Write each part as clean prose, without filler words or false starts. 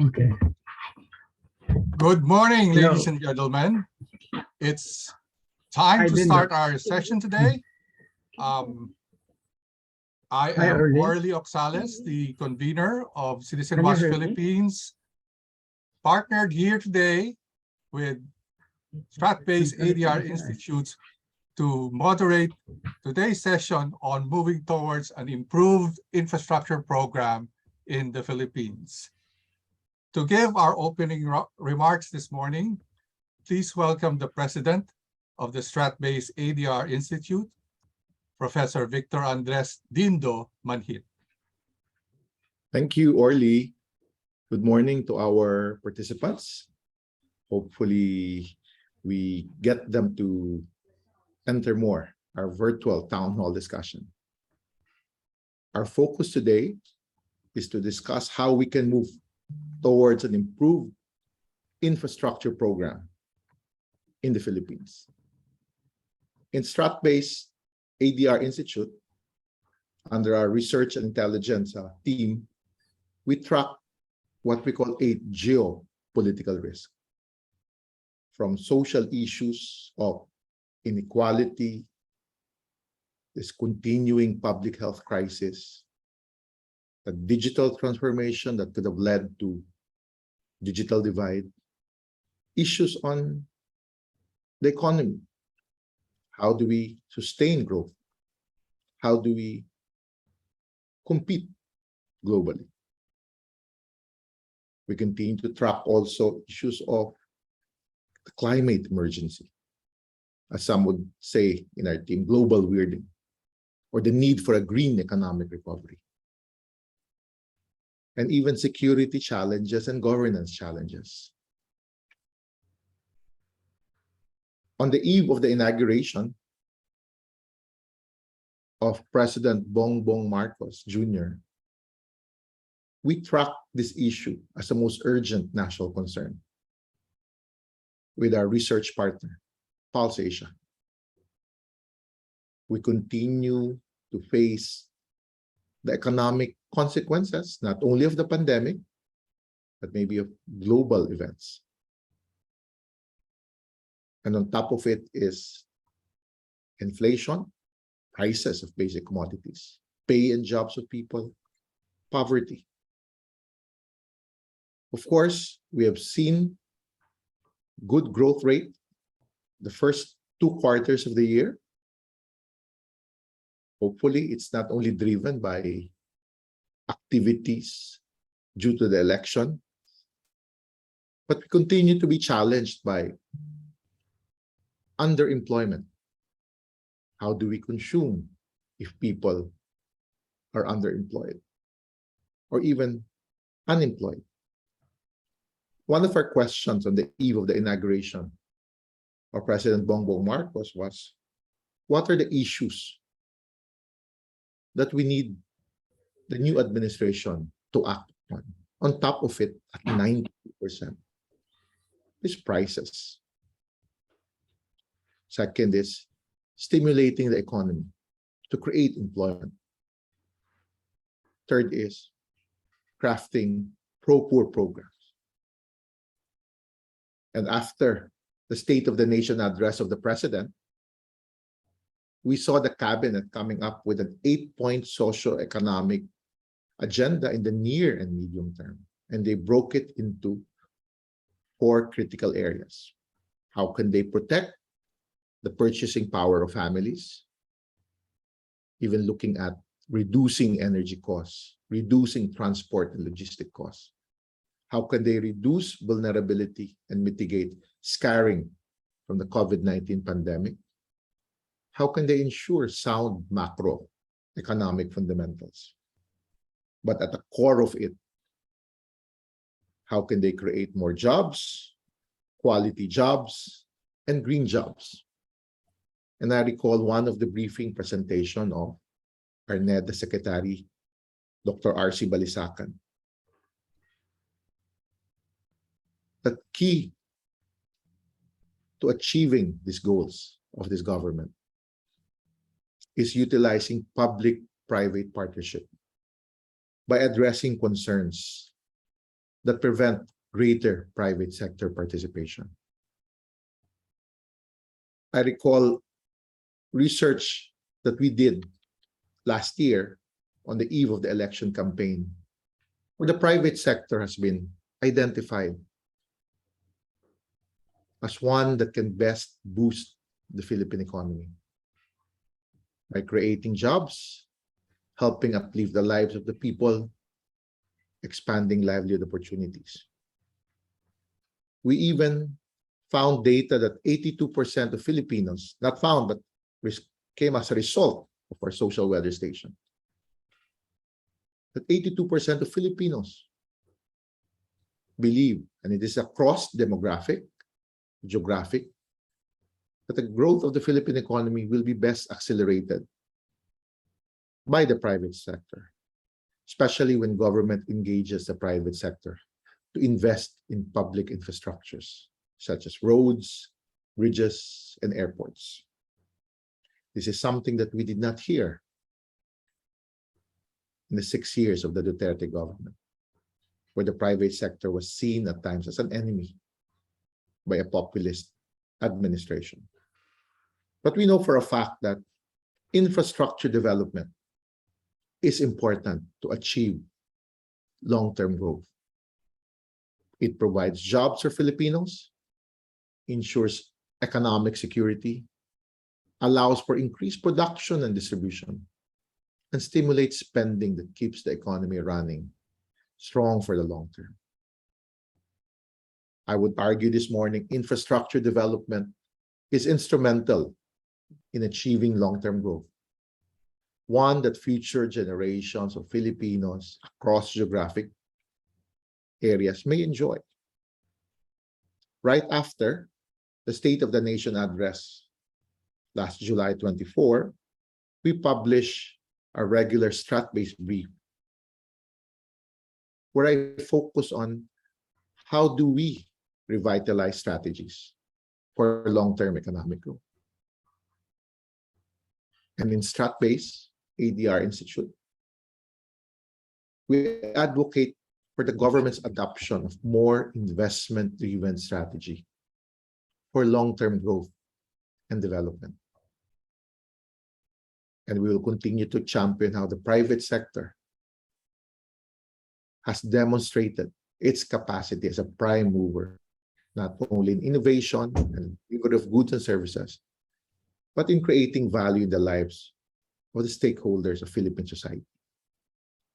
Okay. Good morning, Hello. ladies and gentlemen. It's time Hi, to Dindo. start our session today. I Hi, am Orly. Orly Oxales, the convener of Citizen Can you Watch hear me? Philippines, partnered here today with Strat-based ADR Institutes to moderate today's session on moving towards an improved infrastructure program in the Philippines. To give our opening remarks this morning, please welcome the president of the Strat-based ADR Institute, Professor Victor Andres Dindo Manhit. Thank you, Orly. Good morning to our participants. Hopefully, we get them to enter more our virtual town hall discussion. Our focus today is to discuss how we can move towards an improved infrastructure program in the Philippines. In Strat-based ADR Institute, under our research and intelligence team, we track what we call 8 geopolitical risk, from social issues of inequality, this continuing public health crisis, the digital transformation that could have led to digital divide, issues on the economy. How do we sustain growth? How do we compete globally? We continue to track also issues of the climate emergency, as some would say in our team, global weirding, or the need for a green economic recovery, and even security challenges and governance challenges. On the eve of the inauguration of President Bongbong Marcos Jr., we track this issue as the most urgent national concern with our research partner, Pulse Asia. We continue to face the economic consequences, not only of the pandemic, but maybe of global events. And on top of it is inflation, prices of basic commodities, pay and jobs of people, poverty. Of course, we have seen good growth rate the first 2 quarters of the year. Hopefully, it's not only driven by activities due to the election, but we continue to be challenged by underemployment. How do we consume if people are underemployed or even unemployed? One of our questions on the eve of the inauguration of President Bongbong Marcos was, what are the issues that we need the new administration to act on? On top of it, at 90%, is prices. Second is stimulating the economy to create employment. Third is crafting pro-poor programs. And after the State of the Nation address of the president, we saw the cabinet coming up with an 8-point socio-economic agenda in the near and medium term. And they broke it into 4 critical areas. How can they protect the purchasing power of families? Even looking at reducing energy costs, reducing transport and logistic costs. How can they reduce vulnerability and mitigate scarring from the COVID-19 pandemic? How can they ensure sound macroeconomic fundamentals? But at the core of it, how can they create more jobs, quality jobs, and green jobs? And I recall one of the briefing presentation of our NEDA Secretary, Dr. R.C. Balisacan. The key to achieving these goals of this government is utilizing public-private partnership by addressing concerns that prevent greater private sector participation. I recall research that we did last year on the eve of the election campaign, where the private sector has been identified as one that can best boost the Philippine economy by creating jobs, helping uplift the lives of the people, expanding livelihood opportunities. We even found data that 82% of Filipinos, not found, but came as a result of our social weather station, that 82% of Filipinos believe, and it is across demographic, geographic, that the growth of the Philippine economy will be best accelerated by the private sector, especially when government engages the private sector to invest in public infrastructures, such as roads, bridges, and airports. This is something that we did not hear in the 6 years of the Duterte government, where the private sector was seen at times as an enemy by a populist administration. But we know for a fact that infrastructure development is important to achieve long-term growth. It provides jobs for Filipinos, ensures economic security, allows for increased production and distribution, and stimulates spending that keeps the economy running strong for the long term. I would argue this morning, infrastructure development is instrumental in achieving long-term growth, one that future generations of Filipinos across geographic areas may enjoy. Right after the State of the Nation address last July 24, we published a regular strat-based brief where I focus on how do we revitalize strategies for long-term economic growth. And in strat-based ADRi Institute, we advocate for the government's adoption of more investment-driven strategy for long-term growth and development. And we will continue to champion how the private sector has demonstrated its capacity as a prime mover, not only in innovation and delivery of goods and services, but in creating value in the lives of the stakeholders of Philippine society.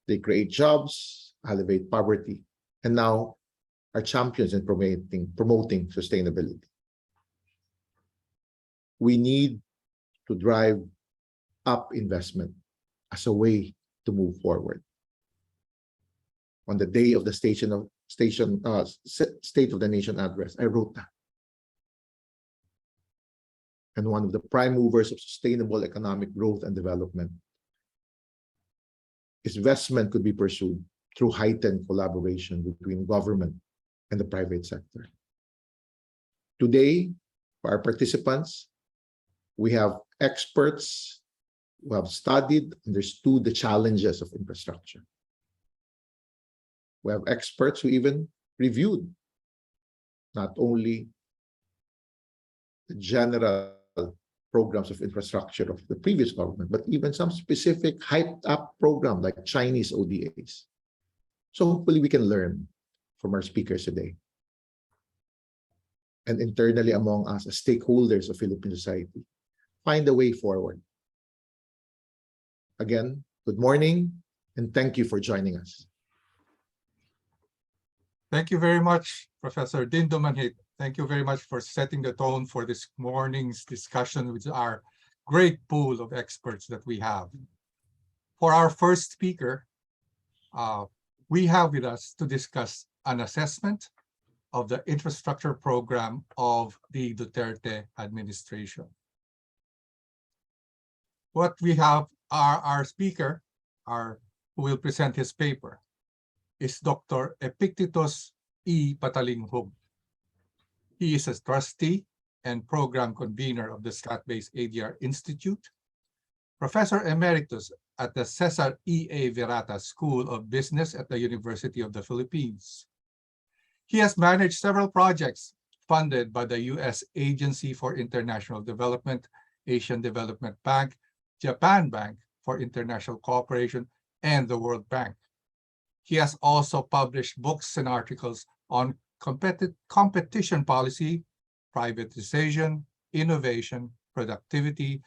They create jobs, alleviate poverty, and now are champions in promoting sustainability. We need to drive up investment as a way to move forward. On the day of the State of the Nation address, I wrote that. And one of the prime movers of sustainable economic growth and development is investment could be pursued through heightened collaboration between government and the private sector. Today, for our participants, we have experts who have studied, understood the challenges of infrastructure. We have experts who even reviewed not only the general programs of infrastructure of the previous government, but even some specific hyped up program like Chinese ODAs. So hopefully we can learn from our speakers today. And internally among us as stakeholders of Philippine society, find a way forward. Again, good morning, and thank you for joining us. Thank you very much, Professor Dindo Manhit. Thank you very much for setting the tone for this morning's discussion with our great pool of experts that we have. For our first speaker, we have with us to discuss an assessment of the infrastructure program of the Duterte administration. What we have our speaker, who will present his paper, is Dr. Epictetus E. Patalinghog. He is a trustee and program convener of the strat-based ADRi Institute, Professor Emeritus at the Cesar E. A. Virata School of Business at the University of the Philippines, He has managed several projects funded by the U.S. Agency for International Development, Asian Development Bank, Japan Bank for International Cooperation, and the World Bank. He has also published books and articles on competition policy, privatization, innovation, productivity,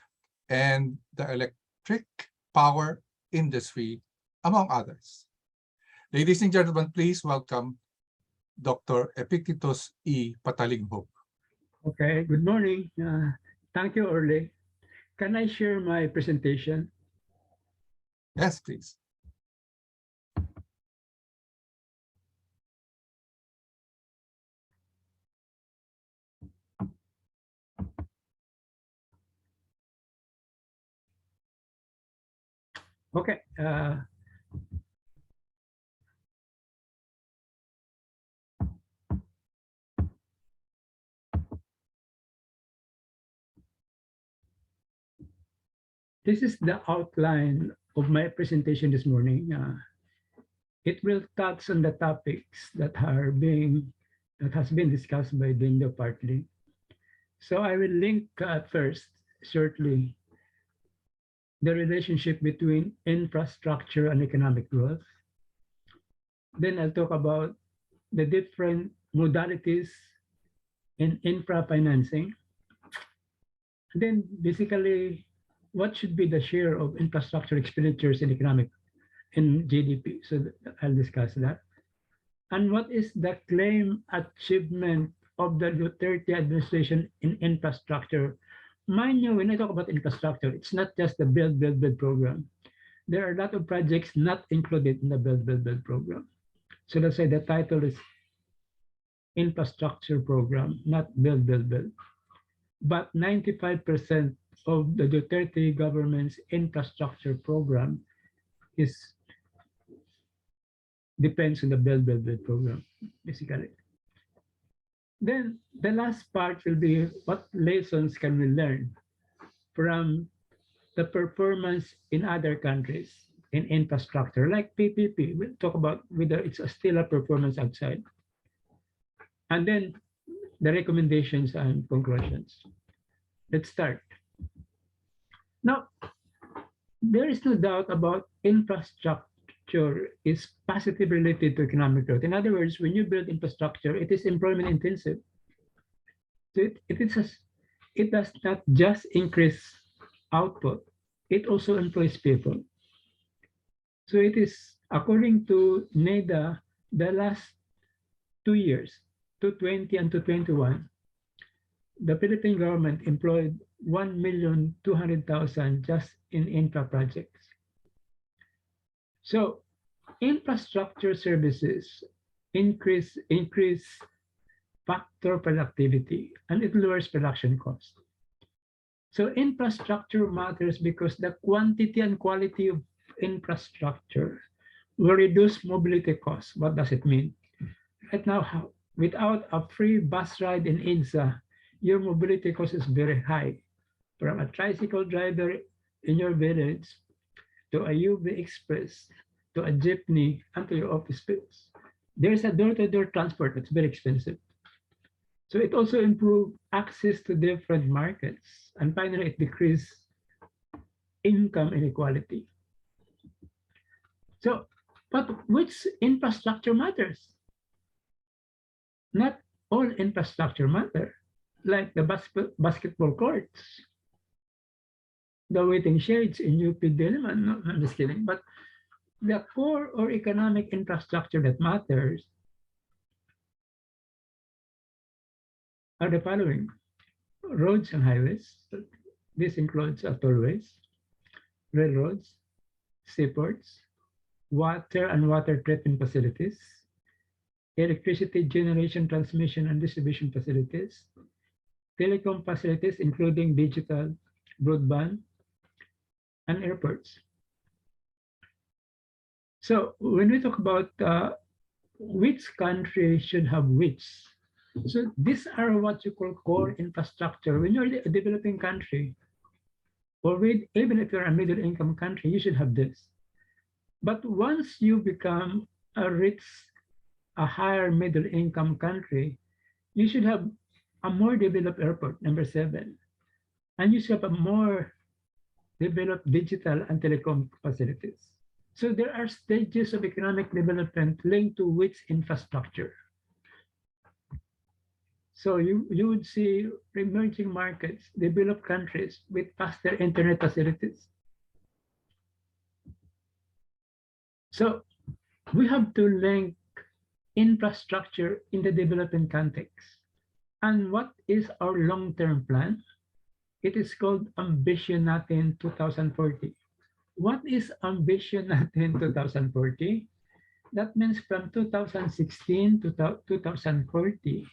and the electric power industry, among others. Ladies and gentlemen, please welcome Dr. Epictetus E. Patalinghog. Okay, good morning. Thank you, Orly. Can I share my presentation? Yes, please. Okay. This is the outline of my presentation this morning. It will touch on the topics that has been discussed by Dindo partly. So I will link first, shortly, the relationship between infrastructure and economic growth. Then I'll talk about the different modalities in infra financing. Then basically, what should be the share of infrastructure expenditures in GDP? So I'll discuss that. And what is the claim achievement of the Duterte administration in infrastructure? Mind you, when I talk about infrastructure, it's not just the build program. There are a lot of projects not included in the build program. So let's say the title is infrastructure program, not build. But 95% of the Duterte government's infrastructure program depends on the build program, basically. Then the last part will be what lessons can we learn from the performance in other countries in infrastructure, like PPP. We'll talk about whether it's still a performance outside. And then the recommendations and conclusions. Let's start. Now, there is no doubt about infrastructure is positively related to economic growth. In other words, when you build infrastructure, it is employment intensive. So it does not just increase output, it also employs people. So it is, according to NEDA, the last 2 years, 2020 and 2021, the Philippine government employed 1,200,000 just in infra projects. So infrastructure services increase factor productivity, and it lowers production cost. So infrastructure matters because the quantity and quality of infrastructure will reduce mobility costs. What does it mean? Right now, without a free bus ride in EDSA, your mobility cost is very high. From a tricycle driver in your village to a UV Express, to a jeepney, and to your office space. There's a door-to-door transport that's very expensive. So it also improves access to different markets. And finally, it decreases income inequality. So, but which infrastructure matters? Not all infrastructure matter, like the basketball courts, the waiting shades in UP Diliman. No, I'm just kidding. But the core or economic infrastructure that matters are the following: roads and highways. This includes tollways, railroads, seaports, water and water treatment facilities, electricity generation, transmission, and distribution facilities, telecom facilities, including digital, broadband, and airports. So when we talk about which country should have which, so these are what you call core infrastructure. When you're a developing country, or even if you're a middle income country, you should have this. But once you become a rich a higher middle income country, you should have a more developed airport, number 7. And you should have a more developed digital and telecom facilities. So there are stages of economic development linked to which infrastructure. So you would see emerging markets, developed countries with faster internet facilities. So we have to link infrastructure in the development context. And what is our long-term plan? It is called Ambition Natin 2040. What is Ambition Natin 2040? That means from 2016 to 2040,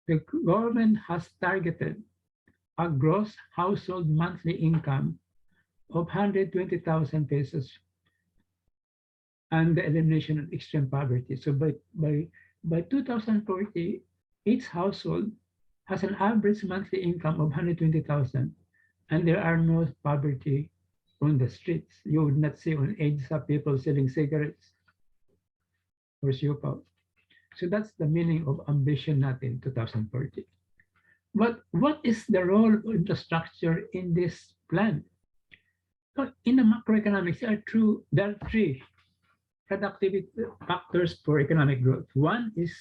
the government has targeted a gross household monthly income of 120,000 pesos and the elimination of extreme poverty. So by 2040, each household has an average monthly income of 120,000, and there are no poverty on the streets. You would not see on EDSA people selling cigarettes or siupaw. So that's the meaning of Ambition Natin 2040. But what is the role of infrastructure in this plan? So in the macroeconomics, there are three productivity factors for economic growth. One is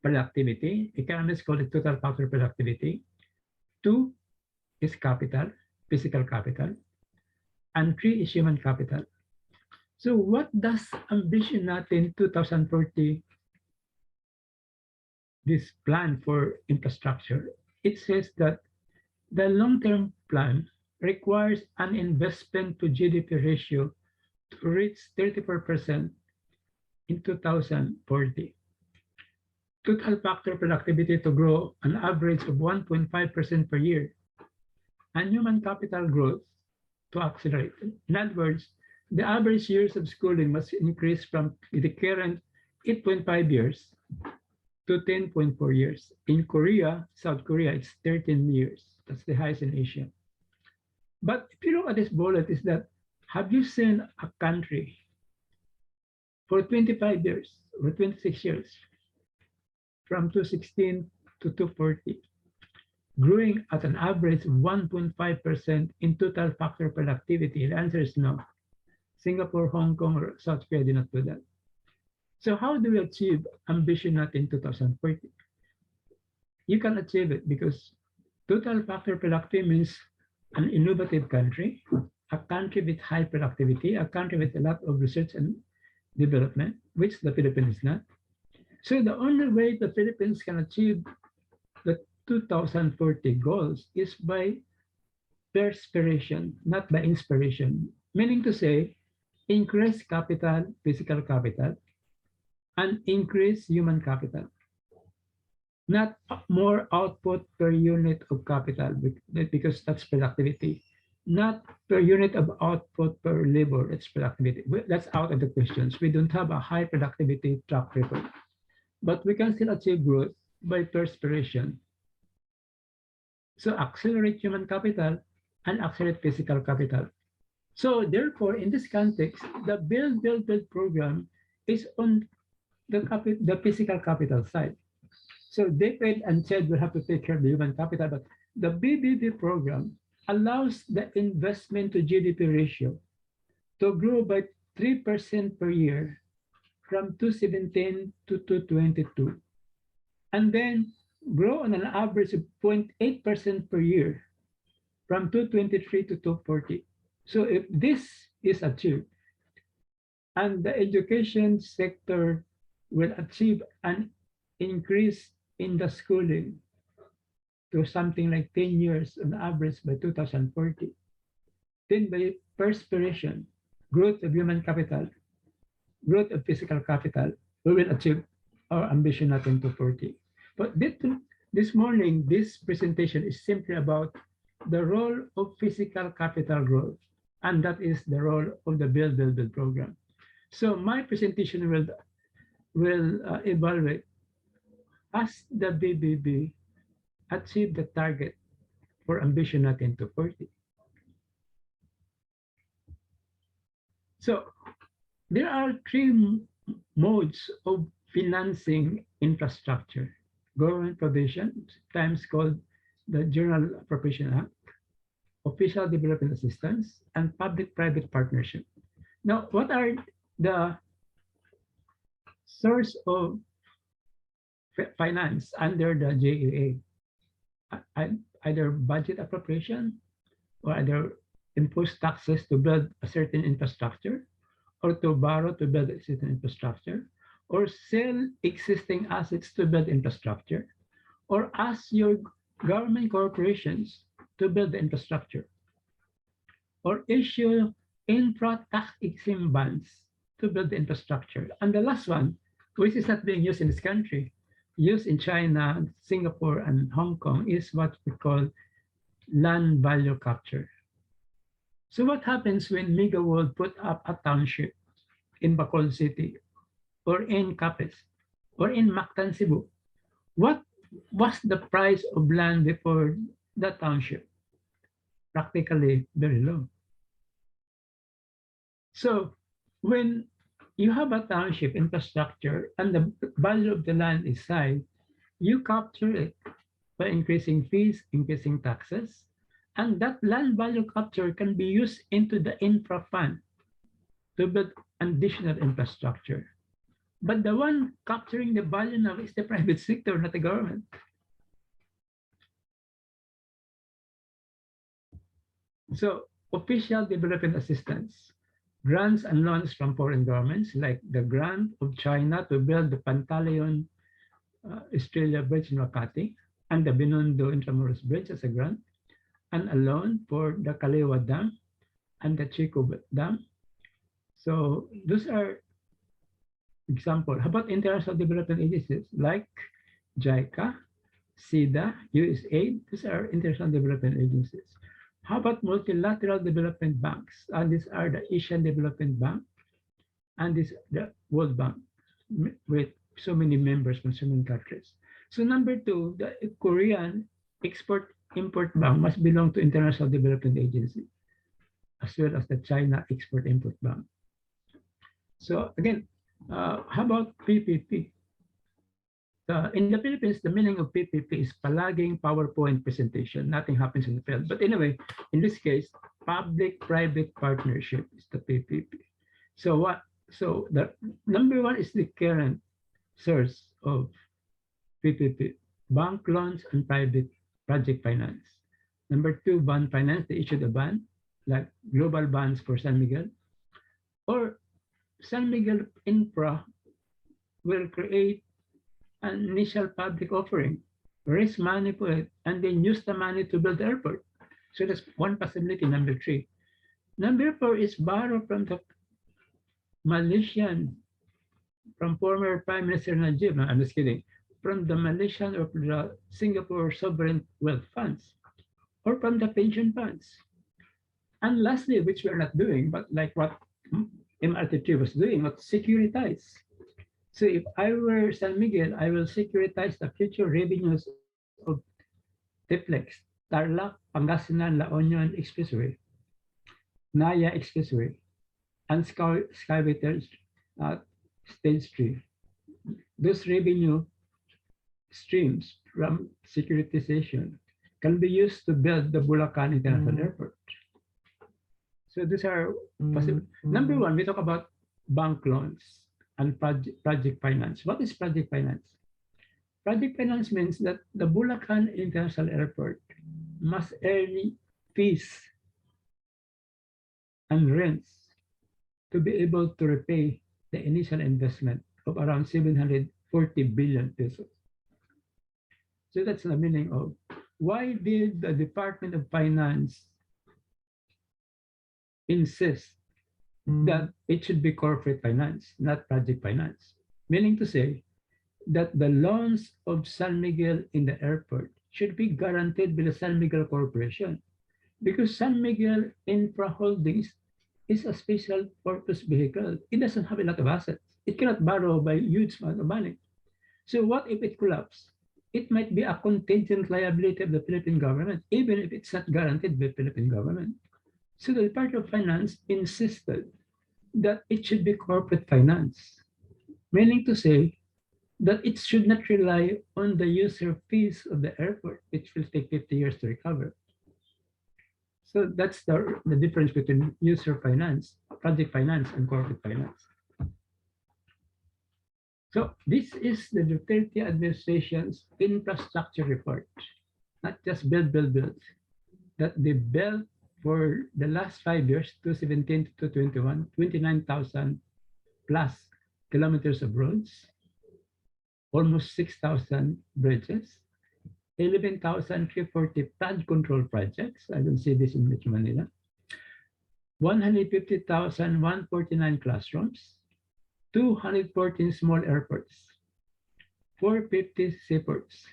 productivity. Economists call it total factor productivity. 2 is capital, physical capital. And 3 is human capital. So what does Ambition Natin 2040, this plan for infrastructure? It says that the long-term plan requires an investment to GDP ratio to reach 34% in 2040. Total factor productivity to grow an average of 1.5% per year, and human capital growth to accelerate. In other words, the average years of schooling must increase from the current 8.5 years to 10.4 years. In Korea, South Korea, it's 13 years. That's the highest in Asia. But if you look at this bullet, is that, have you seen a country for 25 years or 26 years, from 2016 to 2040, growing at an average of 1.5% in total factor productivity? The answer is no. Singapore, Hong Kong, or South Korea did not do that. So how do we achieve Ambition Natin 2040? You can achieve it because total factor productivity means an innovative country, a country with high productivity, a country with a lot of research and development, which the Philippines is not. So the only way the Philippines can achieve the 2040 goals is by perspiration, not by inspiration. Meaning to say, increase capital, physical capital, and increase human capital. Not more output per unit of capital, because that's productivity. Not per unit of output per labor, it's productivity. That's out of the questions. We don't have a high productivity track record. But we can still achieve growth by perspiration. So accelerate human capital and accelerate physical capital. So therefore, in this context, the Build program is on the physical capital side. So David and Ted will have to take care of the human capital, but the BBB program allows the investment to GDP ratio to grow by 3% per year from 2017 to 2022, and then grow on an average of 0.8% per year from 2023 to 2040. So if this is achieved, and the education sector will achieve an increase in the schooling to something like 10 years on average by 2040, then by perspiration, growth of human capital, growth of physical capital, we will achieve our Ambition Natin 2040. But this morning, this presentation is simply about the role of physical capital growth, and that is the role of the Build program. So my presentation will evaluate, as the BBB achieve the target for Ambition Natin 2040. So there are three modes of financing infrastructure, government provision, sometimes called the General Appropriation Act, official development assistance, and public-private partnership. Now, what are the source of finance under the JAA? Either budget appropriation or either impose taxes to build a certain infrastructure, or to borrow to build a certain infrastructure, or sell existing assets to build infrastructure, or ask your government corporations to build the infrastructure, or issue infra tax exempt bonds to build the infrastructure. And the last one, which is not being used in this country, used in China, Singapore, and Hong Kong, is what we call land value capture. So what happens when Mega World put up a township in Bacolod City, or in Capiz, or in Mactan, Cebu? What was the price of land before the township? Practically very low. So when you have a township infrastructure and the value of the land is high, you capture it by increasing fees, increasing taxes, and that land value capture can be used into the infra fund to build additional infrastructure. But the one capturing the value now is the private sector, not the government. So official development assistance, grants and loans from foreign governments, like the grant of China to build the Pantaleon Estrella Bridge in Makati, and the Binondo Intramuros Bridge as a grant, and a loan for the Kaliwa Dam and the Chico Dam. So those are examples. How about international development agencies like JICA, SIDA, USAID? These are international development agencies. How about multilateral development banks? And these are the Asian Development Bank and this the World Bank, with so many members from so many countries. So number two, the Korean Export-Import Bank must belong to International Development Agency, as well as the China Export-Import Bank. So again, how about PPP? In the Philippines, the meaning of PPP is palaging PowerPoint presentation. Nothing happens in the field. But anyway, in this case, public-private partnership is the PPP. So what? So the number one is the current source of PPP, bank loans and private project finance. Number two, bond finance. They issued a bond, like global bonds for San Miguel. Or San Miguel Infra will create an initial public offering, raise money for it, and then use the money to build the airport. So that's one possibility, number three. Number four is borrow from the Malaysian, from former Prime Minister Najib, I'm just kidding, from the Malaysian or the Singapore sovereign wealth funds, or from the pension funds. And lastly, which we're not doing, but like what MRT3 was doing, what securitize. So if I were San Miguel, I will securitize the future revenues of Tiplex, Tarlac, Pangasinan, La Union Expressway, Naya Expressway, and Skyway Stage 3. Those revenue streams from securitization can be used to build the Bulacan International Airport. So these are possible. Number one, we talk about bank loans and project finance. What is project finance? Project finance means that the Bulacan International Airport must earn fees and rents to be able to repay the initial investment of around 740 billion pesos. So that's the meaning of why did the Department of Finance insist that it should be corporate finance, not project finance? Meaning to say that the loans of San Miguel in the airport should be guaranteed by the San Miguel Corporation, because San Miguel Infra Holdings is a special purpose vehicle. It doesn't have a lot of assets. It cannot borrow by huge amount of money. So what if it collapses? It might be a contingent liability of the Philippine government, even if it's not guaranteed by the Philippine government. So the Department of Finance insisted that it should be corporate finance, meaning to say that it should not rely on the user fees of the airport, which will take 50 years to recover. So that's the difference between user finance, project finance, and corporate finance. So this is the Duterte administration's infrastructure report, not just build, that they built for the last 5 years, 2017 to 2021, 29,000 plus kilometers of roads, almost 6,000 bridges, 11,340 flood control projects. I don't see this in Metro Manila. 150,149 classrooms, 214 small airports, 450 seaports,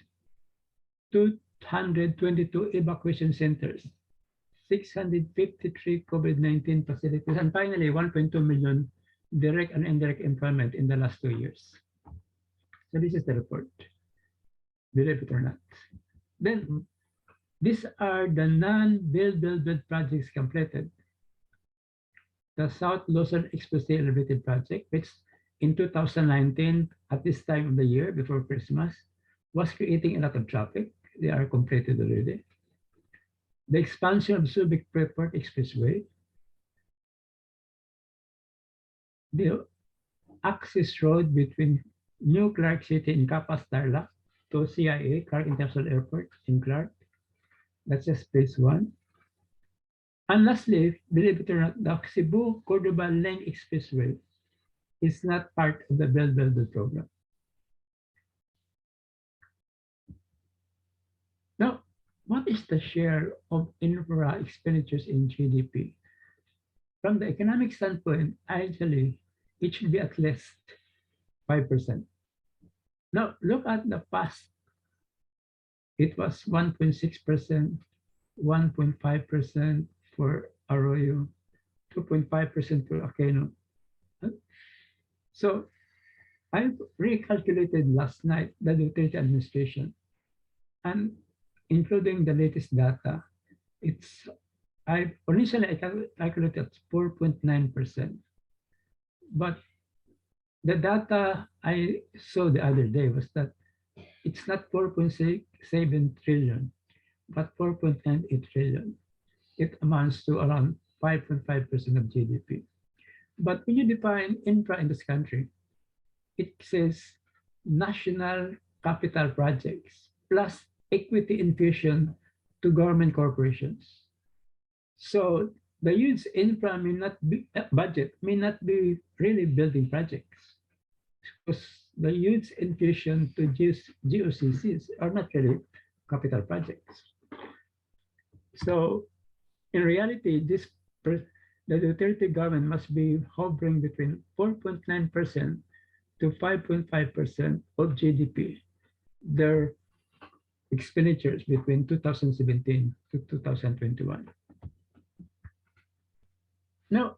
222 evacuation centers, 653 COVID-19 facilities, and finally 1.2 million direct and indirect employment in the last 2 years. So this is the report, believe it or not. Then these are the non-build projects completed. The South Luzon Expressway Elevated Project, which in 2019, at this time of the year, before Christmas, was creating a lot of traffic. They are completed already. The expansion of Subic Freeport Expressway, the access road between New Clark City in Capas, Tarlac to CIA, Clark International Airport in Clark. That's just phase 1. And lastly, believe it or not, the Cebu-Cordoba Lane Expressway is not part of the Build program. Now, what is the share of infra expenditures in GDP? From the economic standpoint, actually, it should be at least 5%. Now, look at the past. It was 1.6%, 1.5% for Arroyo, 2.5% for Aquino. So I recalculated last night the Duterte administration, and including the latest data, I initially calculated 4.9%, but the data I saw the other day was that it's not 4.67 trillion, but 4.98 trillion. It amounts to around 5.5% of GDP. But when you define infra in this country, it says national capital projects plus equity infusion to government corporations. So the huge infra may not be budget, may not be really building projects, because the huge infusion to GOCCs are not really capital projects. So in reality, the Duterte government must be hovering between 4.9% to 5.5% of GDP, their expenditures between 2017 to 2021. Now,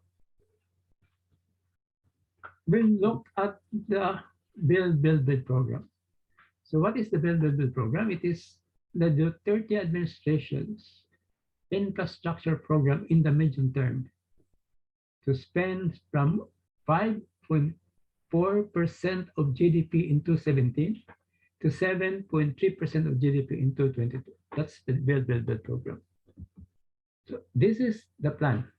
we'll look at the Build program. So what is the Build program? It is the Duterte administration's infrastructure program in the medium term to spend from 5.4% of GDP in 2017 to 7.3% of GDP in 2022. That's the Build program. So this is the plan.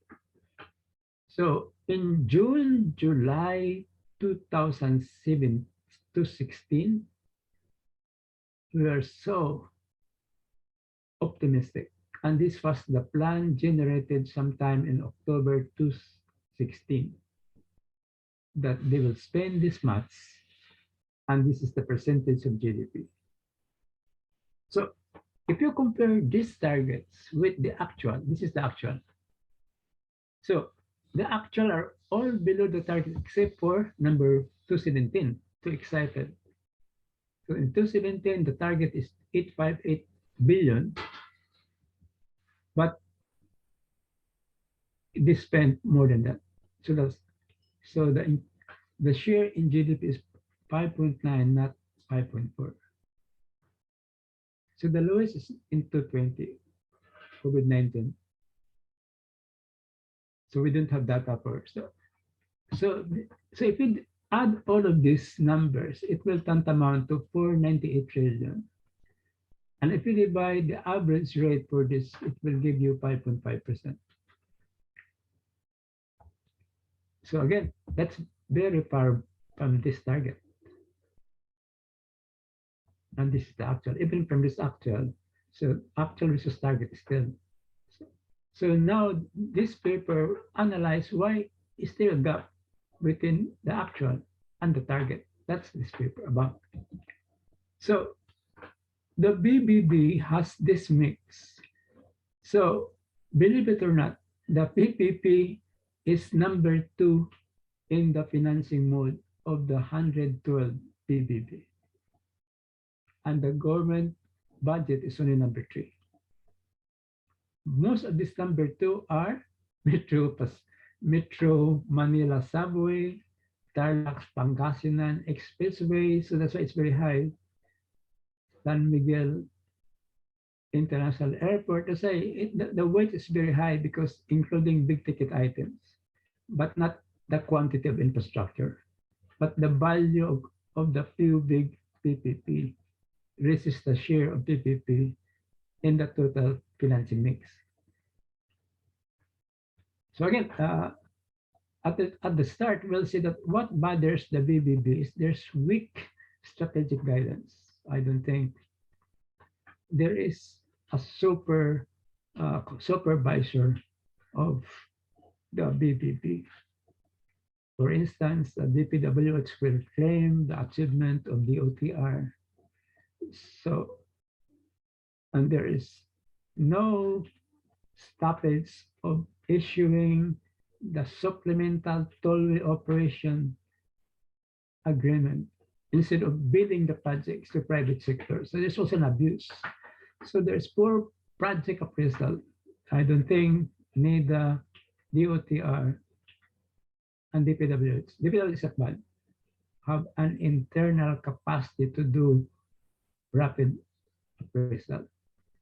So in June, July 2007 to 16, we were so optimistic. And this was the plan generated sometime in October 2016, that they will spend this much, and this is the percentage of GDP. So if you compare these targets with the actual, this is the actual. So the actual are all below the target except for number 217, too excited. So in 2017, the target is 858 billion, but they spent more than that. So the share in GDP is 5.9, not 5.4. So the lowest is in 2020, COVID-19. So we don't have data for so if add all of these numbers, it will tantamount to 498 trillion. And if you divide the average rate for this, it will give you 5.5%. So again, that's very far from this target. And this is the actual, even from this actual, so actual versus target is still. So now this paper analyzed why is there a gap between the actual and the target. That's this paper about. So the BBB has this mix. So believe it or not, the PPP is number 2 in the financing mode of the 112 BBB. And the government budget is only number 3. Most of this number 2 are Metro Manila Subway, Tarlac Pangasinan Expressway, so that's why it's very high. San Miguel International Airport, to say the weight is very high because including big ticket items, but not the quantity of infrastructure, but the value of the few big PPP raises the share of PPP in the total financing mix. So again, at the start, we'll see that what bothers the BBB is there's weak strategic guidance. I don't think there is a supervisor of the BBB. For instance, the DPWH will claim the achievement of the OTR. So, and there is no stoppage of issuing the supplemental tollway operation agreement instead of bidding the projects to private sector. So there's also an abuse. So there's poor project appraisal. I don't think NEDA, DOTR, and DPWH is at bad, have an internal capacity to do rapid appraisal.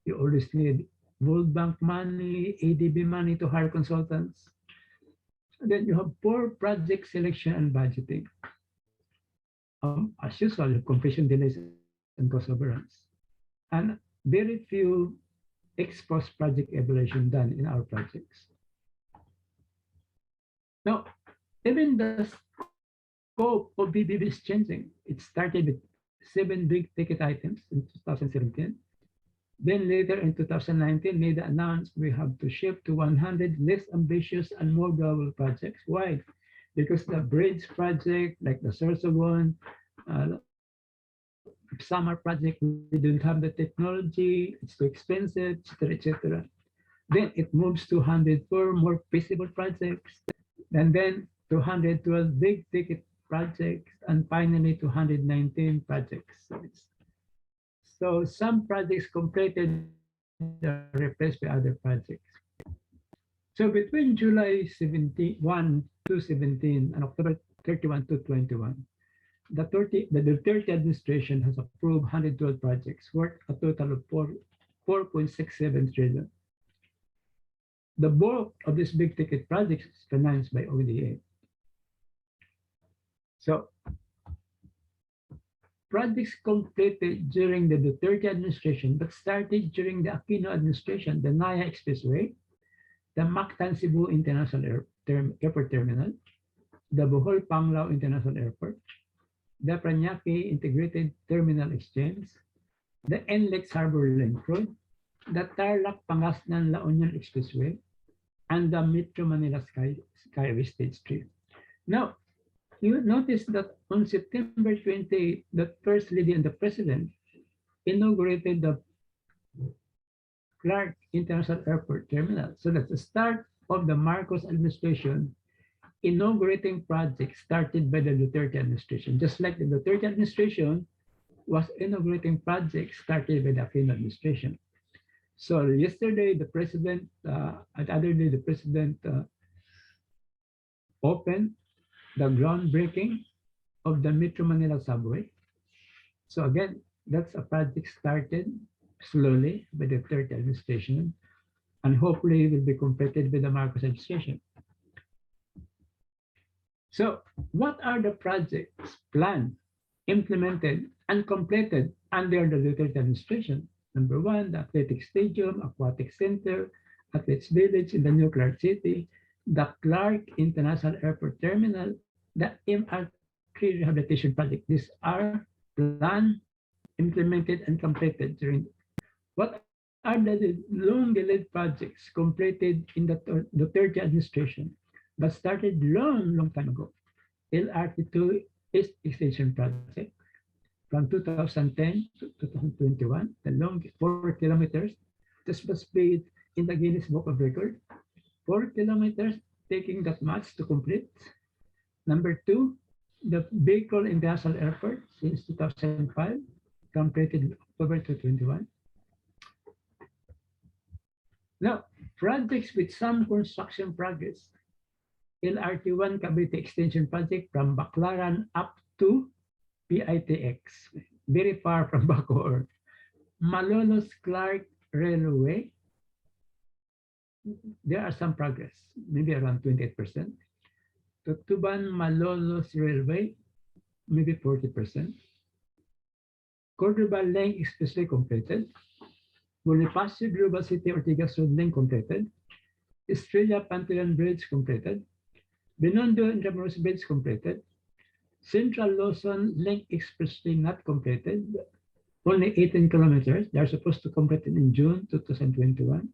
You always need World Bank money, ADB money to hire consultants. Then you have poor project selection and budgeting. As usual, completion delays and cost overruns. And very few ex-post project evaluation done in our projects. Now, even the scope of BBB is changing. It started with 7 big ticket items in 2017. Then later in 2019, NEDA announced we have to shift to 100 less ambitious and more doable projects. Why? Because the bridge project, like the Sorsogon, summer project, we don't have the technology, it's too expensive, etc., etc. Then it moves to 104 more feasible projects, and then to 112 big ticket projects, and finally to 119 projects. So some projects completed are replaced by other projects. So between July 1 to 17 and October 31 to 21, the Duterte administration has approved 112 projects worth a total of 4.67 trillion. The bulk of these big ticket projects is financed by ODA. So projects completed during the Duterte administration but started during the Aquino administration, the Naya Expressway, the Mactan Cebu International Airport Terminal, the Bohol Panglao International Airport, the Parañaque Integrated Terminal Exchange, the NLEX Harbor Link Road, the Tarlac Pangasinan La Union Expressway, and the Metro Manila Skyway Stage 3. Now, you notice that on September 28, the First Lady and the President inaugurated the Clark International Airport Terminal. So that's the start of the Marcos administration inaugurating projects started by the Duterte administration, just like the Duterte administration was inaugurating projects started by the Aquino administration. So yesterday, the president, and other day, the president opened the groundbreaking of the Metro Manila subway. So again, that's a project started slowly by the Duterte administration, and hopefully will be completed by the Marcos administration. So what are the projects planned, implemented, and completed under the Duterte administration? Number one, the Athletic Stadium, Aquatic Center, Athletes Village in the Nuclear City, the Clark International Airport Terminal, the MR3 Rehabilitation Project. These are planned, implemented, and completed during. What are the long delayed projects completed in the Duterte administration, but started long time ago? LRT2 East Extension Project from 2010 to 2021, the longest 4 kilometers. This was made in the Guinness Book of Record. 4 kilometers taking that much to complete. Number two, the Bicol International Airport since 2005, completed October 2021. Now, projects with some construction progress. LRT1 Cavite Extension Project from Baclaran up to PITX, very far from Bacoor. Malolos Clark Railway, there are some progress, maybe around 28%. Tutuban Malolos Railway, maybe 40%. Cordoba Lane Expressway completed. Bonifacio Global City Ortigas Road Lane completed. Estrella Panteon Bridge completed. Binondo Intramuros Bridge completed. Central Luzon Link Expressway not completed. Only 18 kilometers. They are supposed to complete it in June 2021.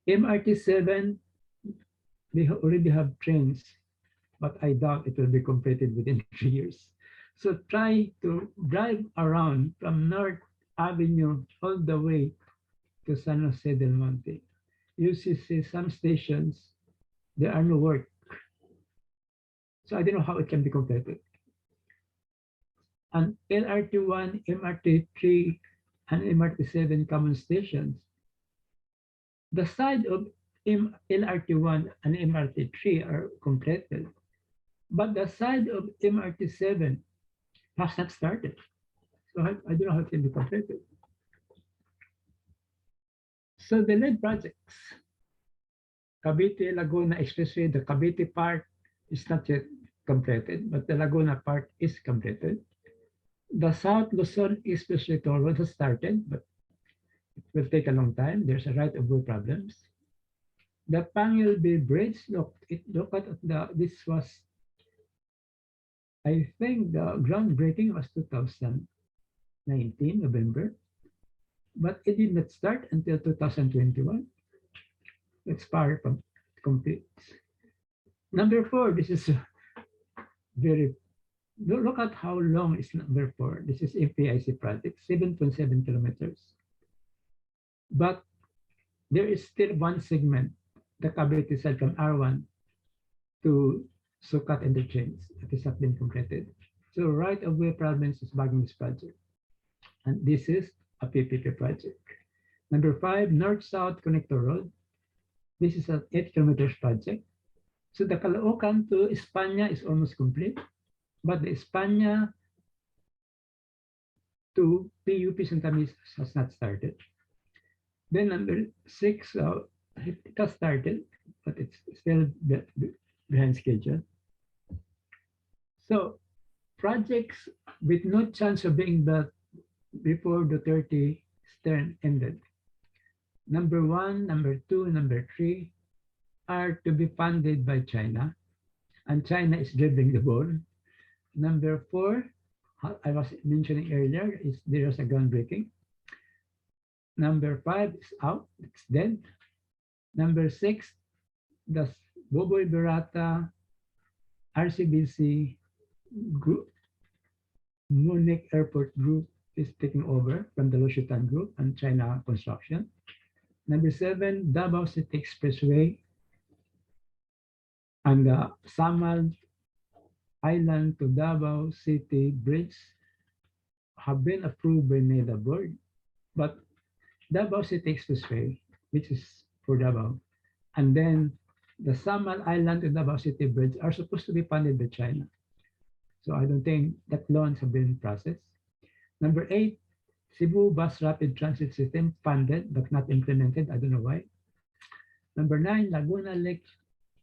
MRT7, they already have trains, but I doubt it will be completed within 3 years. So try to drive around from North Avenue all the way to San Jose del Monte. You see some stations, there are no work. So I don't know how it can be completed. And LRT1, MRT3, and MRT7 common stations, the side of LRT1 and MRT3 are completed, but the side of MRT7 has not started. So I don't know how it can be completed. So the lead projects, Cavite Laguna Expressway, the Cavite part is not yet completed, but the Laguna part is completed. The South Luzon Expressway toll road has started, but it will take a long time. There's a right-of-way problems. The Pangil Bay Bridge, look at this was, I think the groundbreaking was 2019, November, but it did not start until 2021. It's far from complete. Number 4, this is very, look at how long is number 4. This is APIC project, 7.7 kilometers. But there is still one segment, the Cavite side from R1 to Sucat interchange that has not been completed. So right-of-way problems is bugging this project. And this is a PPP project. Number 5, North-South Connector Road. This is an 8 kilometers project. So the Caloocan to España is almost complete, but the España to PUP Santa Misa has not started. Then number 6, it has started, but it's still behind schedule. So projects with no chance of being built before the 30 term ended. Number 1, number 2, number 3 are to be funded by China, and China is dribbling the ball. Number 4, I was mentioning earlier, is there is a groundbreaking. Number 5 is out, it's dead. Number 6, the Boboy Berata RCBC group, Munich Airport Group is taking over from the Lushitan Group and China Construction. Number 7, Davao City Expressway and the Samal Island to Davao City Bridge have been approved by NEDA board, but Davao City Expressway, which is for Davao, and then the Samal Island to Davao City Bridge are supposed to be funded by China. So I don't think that loans have been processed. Number 8, Cebu Bus Rapid Transit System funded but not implemented. I don't know why. Number 9, Laguna Lake,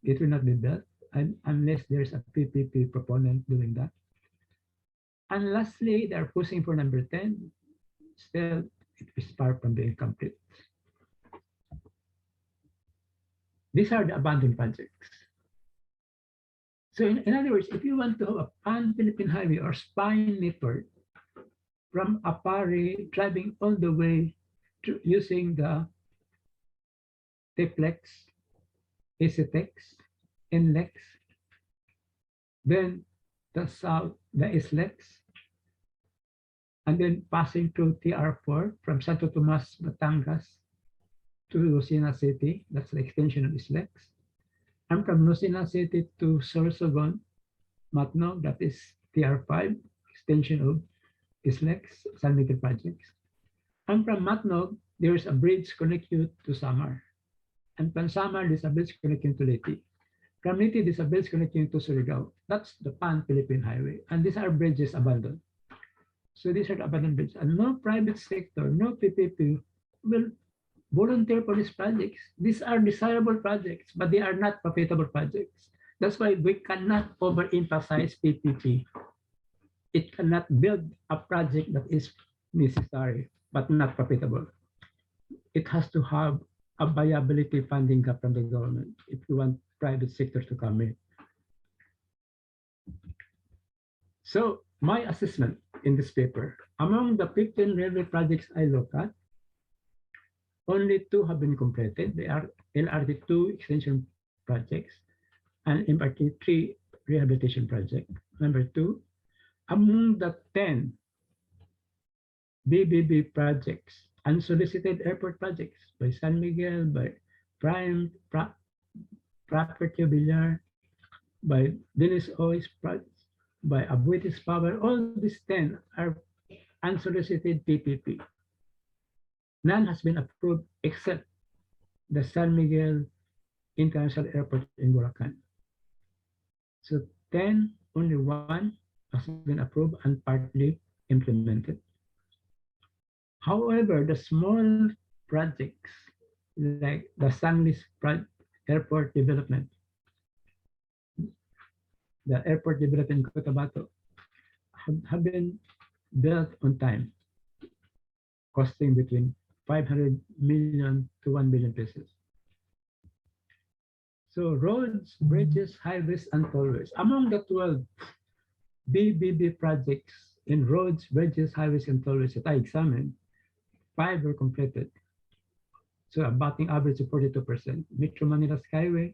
it will not be built. unless there's a PPP proponent doing that. And lastly, they're pushing for number 10. Still, it is far from being complete. These are the abandoned projects. So in other words, if you want to have a pan-Philippine highway or spine network from Apari driving all the way to using the TPLEX, ECTEX, NLEX, then the south, the SLEX, and then passing through TR4 from Santo Tomas, Batangas to Lucena City, that's the extension of SLEX, and from Lucena City to Sorsogon, Matno, that is TR5, extension of SLEX, San Miguel Projects. And from Matnog, there's a bridge connecting you to Samar. And from Samar, there's a bridge connecting to Leyte. From Leyte, there's a bridge connecting to Surigao. That's the Pan-Philippine Highway. And these are bridges abandoned. So these are the abandoned bridges. And no private sector, no PPP will volunteer for these projects. These are desirable projects, but they are not profitable projects. That's why we cannot overemphasize PPP. It cannot build a project that is necessary but not profitable. It has to have a viability funding gap from the government if you want private sector to come in. So my assessment in this paper, among the 15 railway projects I look at, only 2 have been completed. They are LRT2 extension projects and MRT3 rehabilitation project. Number 2, among the 10 BBB projects, unsolicited airport projects by San Miguel, by Prime Property Villar, by Dennis Ois projects, by Abuetis Power, all these 10 are unsolicited PPP. None has been approved except the San Miguel International Airport in Bulacan. So 10, only 1 has been approved and partly implemented. However, the small projects like the Sanglis Airport Development, the airport development in Cotabato, have been built on time, costing between 500 million to 1 billion pesos. So roads, bridges, highways, and tollways. Among the 12 BBB projects in roads, bridges, highways, and tollways that I examined, 5 were completed. So a batting average of 42%. Metro Manila Skyway,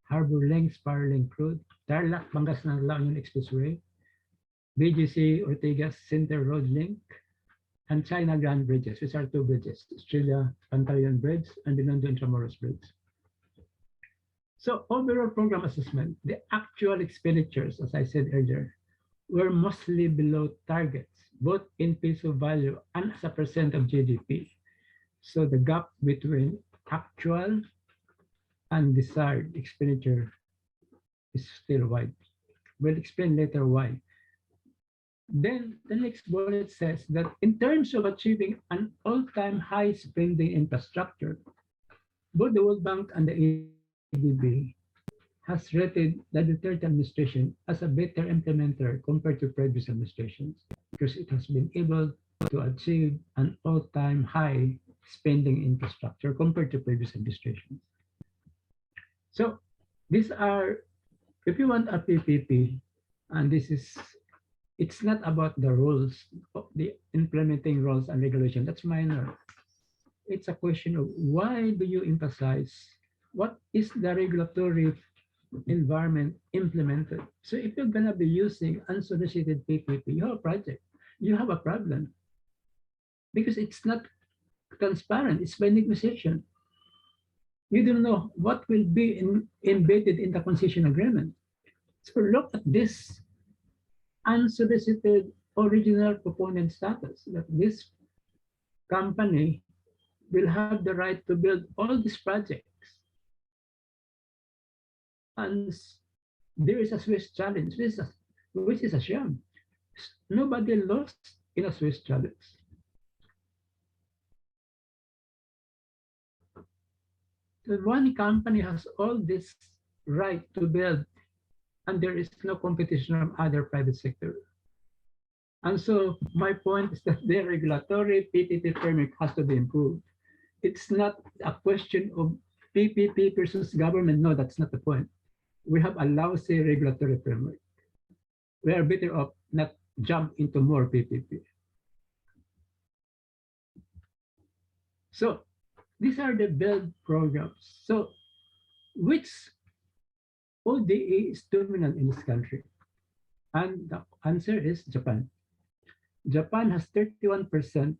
Harbor Link, Spur Link Road, Tarlac, Pangasinan, La Union Expressway, BGC Ortigas Center Road Link, and China Grand Bridges, which are 2 bridges, Australia Pantaleon Bridge and Binondo Intramuros Bridge. So overall program assessment, the actual expenditures, as I said earlier, were mostly below targets, both in peso value and as a percent of GDP. So the gap between actual and desired expenditure is still wide. We'll explain later why. Then the next bullet says that in terms of achieving an all-time high spending infrastructure, both the World Bank and the ADB has rated the Duterte administration as a better implementer compared to previous administrations because it has been able to achieve an all-time high spending infrastructure compared to previous administrations. So these are, if you want a PPP, and this is, it's not about the rules, the implementing rules and regulation, that's minor. It's a question of why do you emphasize what is the regulatory environment implemented? So if you're gonna be using unsolicited PPP, you have a project, you have a problem because it's not transparent, it's by negotiation. You don't know what will be embedded in the concession agreement. So look at this unsolicited original proponent status, that this company will have the right to build all these projects. And there is a Swiss challenge, which is a sham. Nobody lost in a Swiss challenge. So one company has all these right to build, and there is no competition from other private sector. And so my point is that the regulatory PPP framework has to be improved. It's not a question of PPP versus government. No, that's not the point. We have a lousy regulatory framework. We are better off not jump into more PPP. So these are the build programs. So which ODA is dominant in this country? And the answer is Japan. Japan has 31%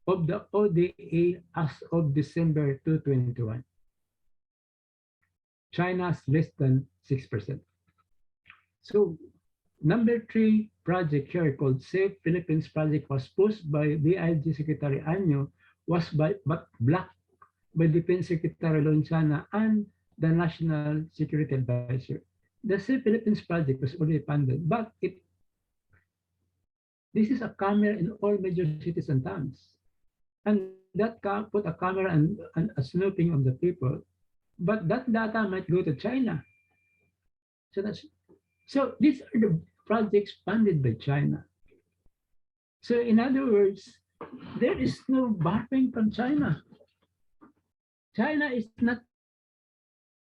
of the ODA as of December 2021. China has less than 6%. So number 3 project here called Safe Philippines project was pushed by DIG Secretary Anyo, was but blocked by Defense Secretary Lonsana and the National Security Advisor. The Safe Philippines project was already funded, but this is a camera in all major cities and towns. And that put a camera and a snooping on the people, but that data might go to China. So these are the projects funded by China. So in other words, there is no borrowing from China. China is not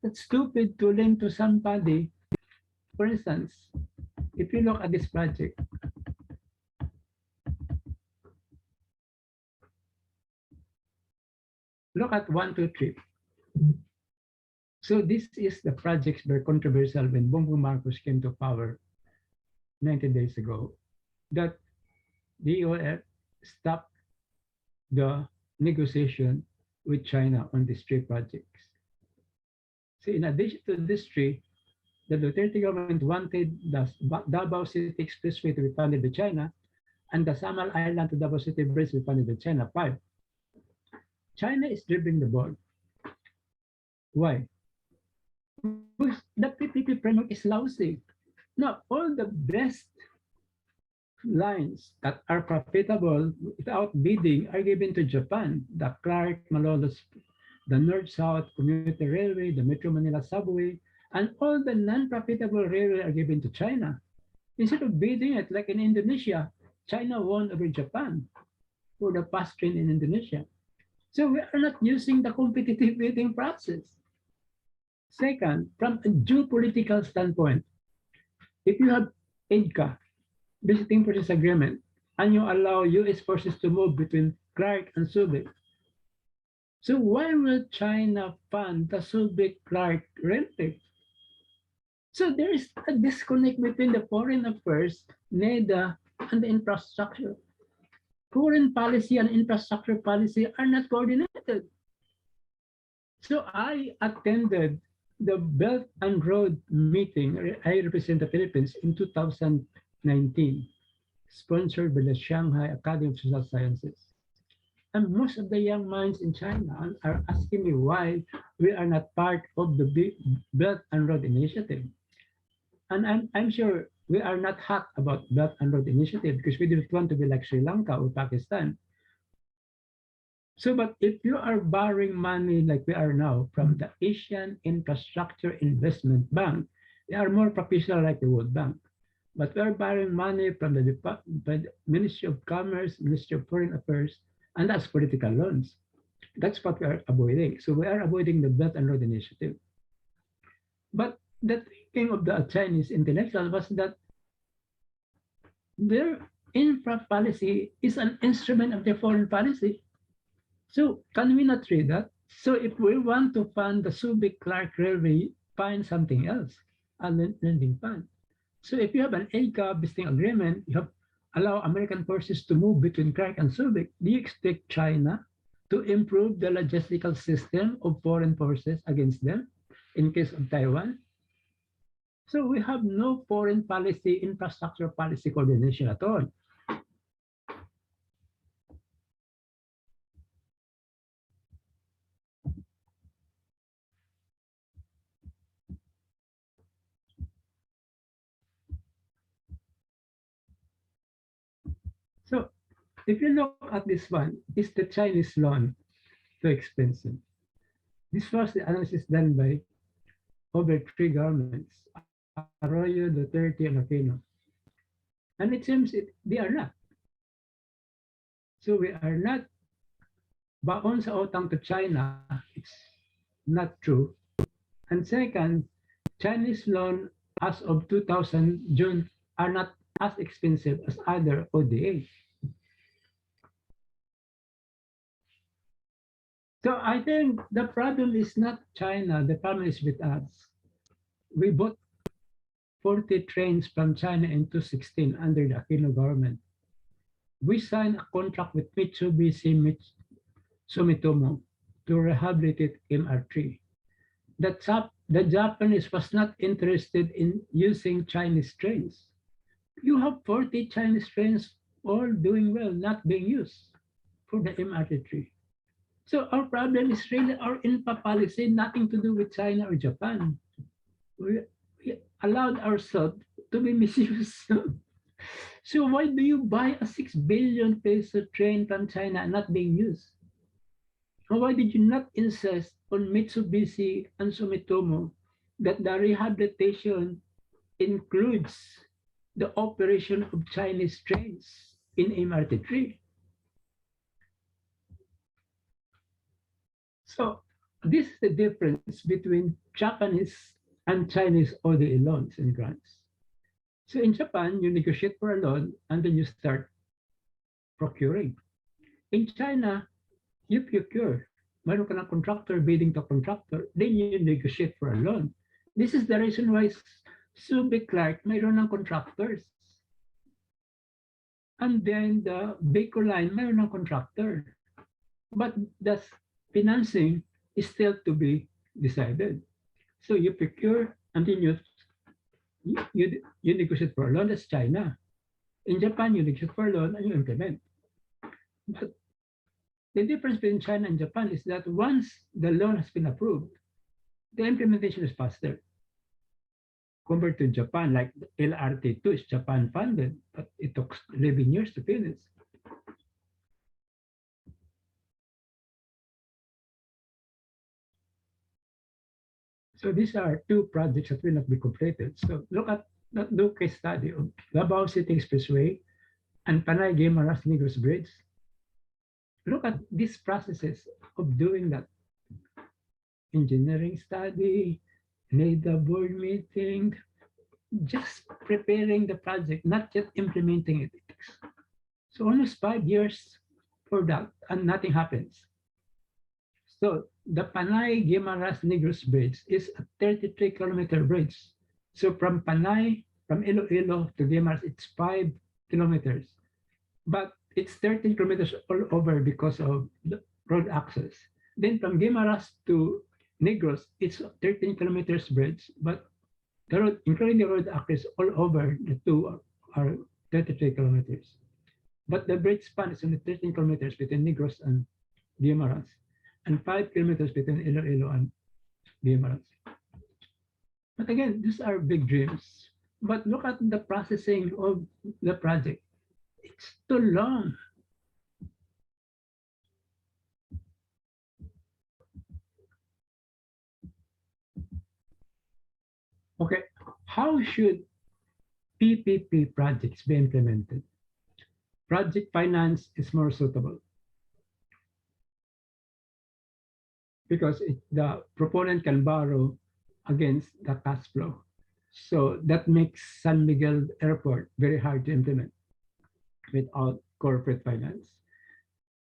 that stupid to lend to somebody. For instance, if you look at this project, look at 1, 2, 3. So this is the projects were controversial when Bongbong Marcos came to power 90 days ago, that the DOF stopped the negotiation with China on these 3 projects. So in addition to these 3, the Duterte government wanted the Davao City Expressway to be funded by China, and the Samal Island to Davao City Bridge to be funded by China. 5. China is dribbling the ball. Why? Because the PPP framework is lousy. Now, all the best lines that are profitable without bidding are given to Japan. The Clark, Malolos, the North-South Commuter Railway, the Metro Manila Subway, and all the non-profitable railway are given to China. Instead of bidding it like in Indonesia, China won over Japan for the fast train in Indonesia. So we are not using the competitive bidding process. Second, from a geopolitical standpoint, if you have ADRi, visiting forces agreement, and you allow US forces to move between Clark and Subic, so why will China fund the Subic-Clark railway? So there is a disconnect between the foreign affairs, NEDA, and the infrastructure. Foreign policy and infrastructure policy are not coordinated. So I attended the Belt and Road meeting. I represent the Philippines in 2019, sponsored by the Shanghai Academy of Social Sciences. And most of the young minds in China are asking me why we are not part of the Belt and Road Initiative. And I'm sure we are not hot about Belt and Road Initiative because we don't want to be like Sri Lanka or Pakistan. So, but if you are borrowing money like we are now from the Asian Infrastructure Investment Bank, they are more professional like the World Bank. But we are borrowing money from the Ministry of Commerce, Ministry of Foreign Affairs, and that's political loans. That's what we are avoiding. So we are avoiding the Belt and Road Initiative. But the thinking of the Chinese intellectual was that their infra policy is an instrument of their foreign policy. So can we not read that? So if we want to fund the Subic-Clark Railway, find something else, a lending fund. So if you have an ADRi visiting agreement, you have allow American forces to move between Clark and Subic. Do you expect China to improve the logistical system of foreign forces against them in case of Taiwan? So we have no foreign policy, infrastructure policy coordination at all. So if you look at this one, is the Chinese loan too expensive? This was the analysis done by over three governments, Arroyo, Duterte, and Aquino. And it seems they are not. So we are not baon sa utang to China. It's not true. And second, Chinese loan as of 2000 June are not as expensive as other ODA. So I think the problem is not China, the problem is with us. We bought 40 trains from China in 2016 under the Aquino government. We signed a contract with Mitsubishi Sumitomo to rehabilitate MR3. The Japanese was not interested in using Chinese trains. You have 40 Chinese trains all doing well, not being used for the MR3. So our problem is really our INPA policy, nothing to do with China or Japan. We allowed ourselves to be misused. So why do you buy a 6 billion peso train from China and not being used? And why did you not insist on Mitsubishi and Sumitomo that the rehabilitation includes the operation of Chinese trains in MRT3? So this is the difference between Japanese and Chinese ODA loans and grants. So in Japan, you negotiate for a loan and then you start procuring. In China, you procure. Mayroon ka ng contractor bidding to contractor, then you negotiate for a loan. This is the reason why Subic Clark mayroon ng contractors. And then the Baco line mayroon ng contractor. But the financing is still to be decided. So you procure and then you negotiate for a loan, that's China. In Japan, you negotiate for a loan and you implement. But the difference between China and Japan is that once the loan has been approved, the implementation is faster. Compared to Japan, like LRT2 is Japan funded, but it took 11 years to finish. So these are two projects that will not be completed. So look at the case study of Davao City Expressway and Panay Guimaras Negros Bridge. Look at these processes of doing that. Engineering study, NEDA board meeting, just preparing the project, not just implementing it. So almost 5 years for that, and nothing happens. So the Panay Guimaras Negros Bridge is a 33-kilometer bridge. So from Panay, from Iloilo to Guimaras, it's 5 kilometers. But it's 13 kilometers all over because of the road access. Then from Guimaras to Negros, it's 13 kilometers bridge, but the road, including the road access all over the two are 33 kilometers. But the bridge span is only 13 kilometers between Negros and Guimaras, and 5 kilometers between Iloilo and Guimaras. But again, these are big dreams. But look at the processing of the project. It's too long. Okay, how should PPP projects be implemented? Project finance is more suitable because the proponent can borrow against the cash flow. So that makes San Miguel Airport very hard to implement without corporate finance.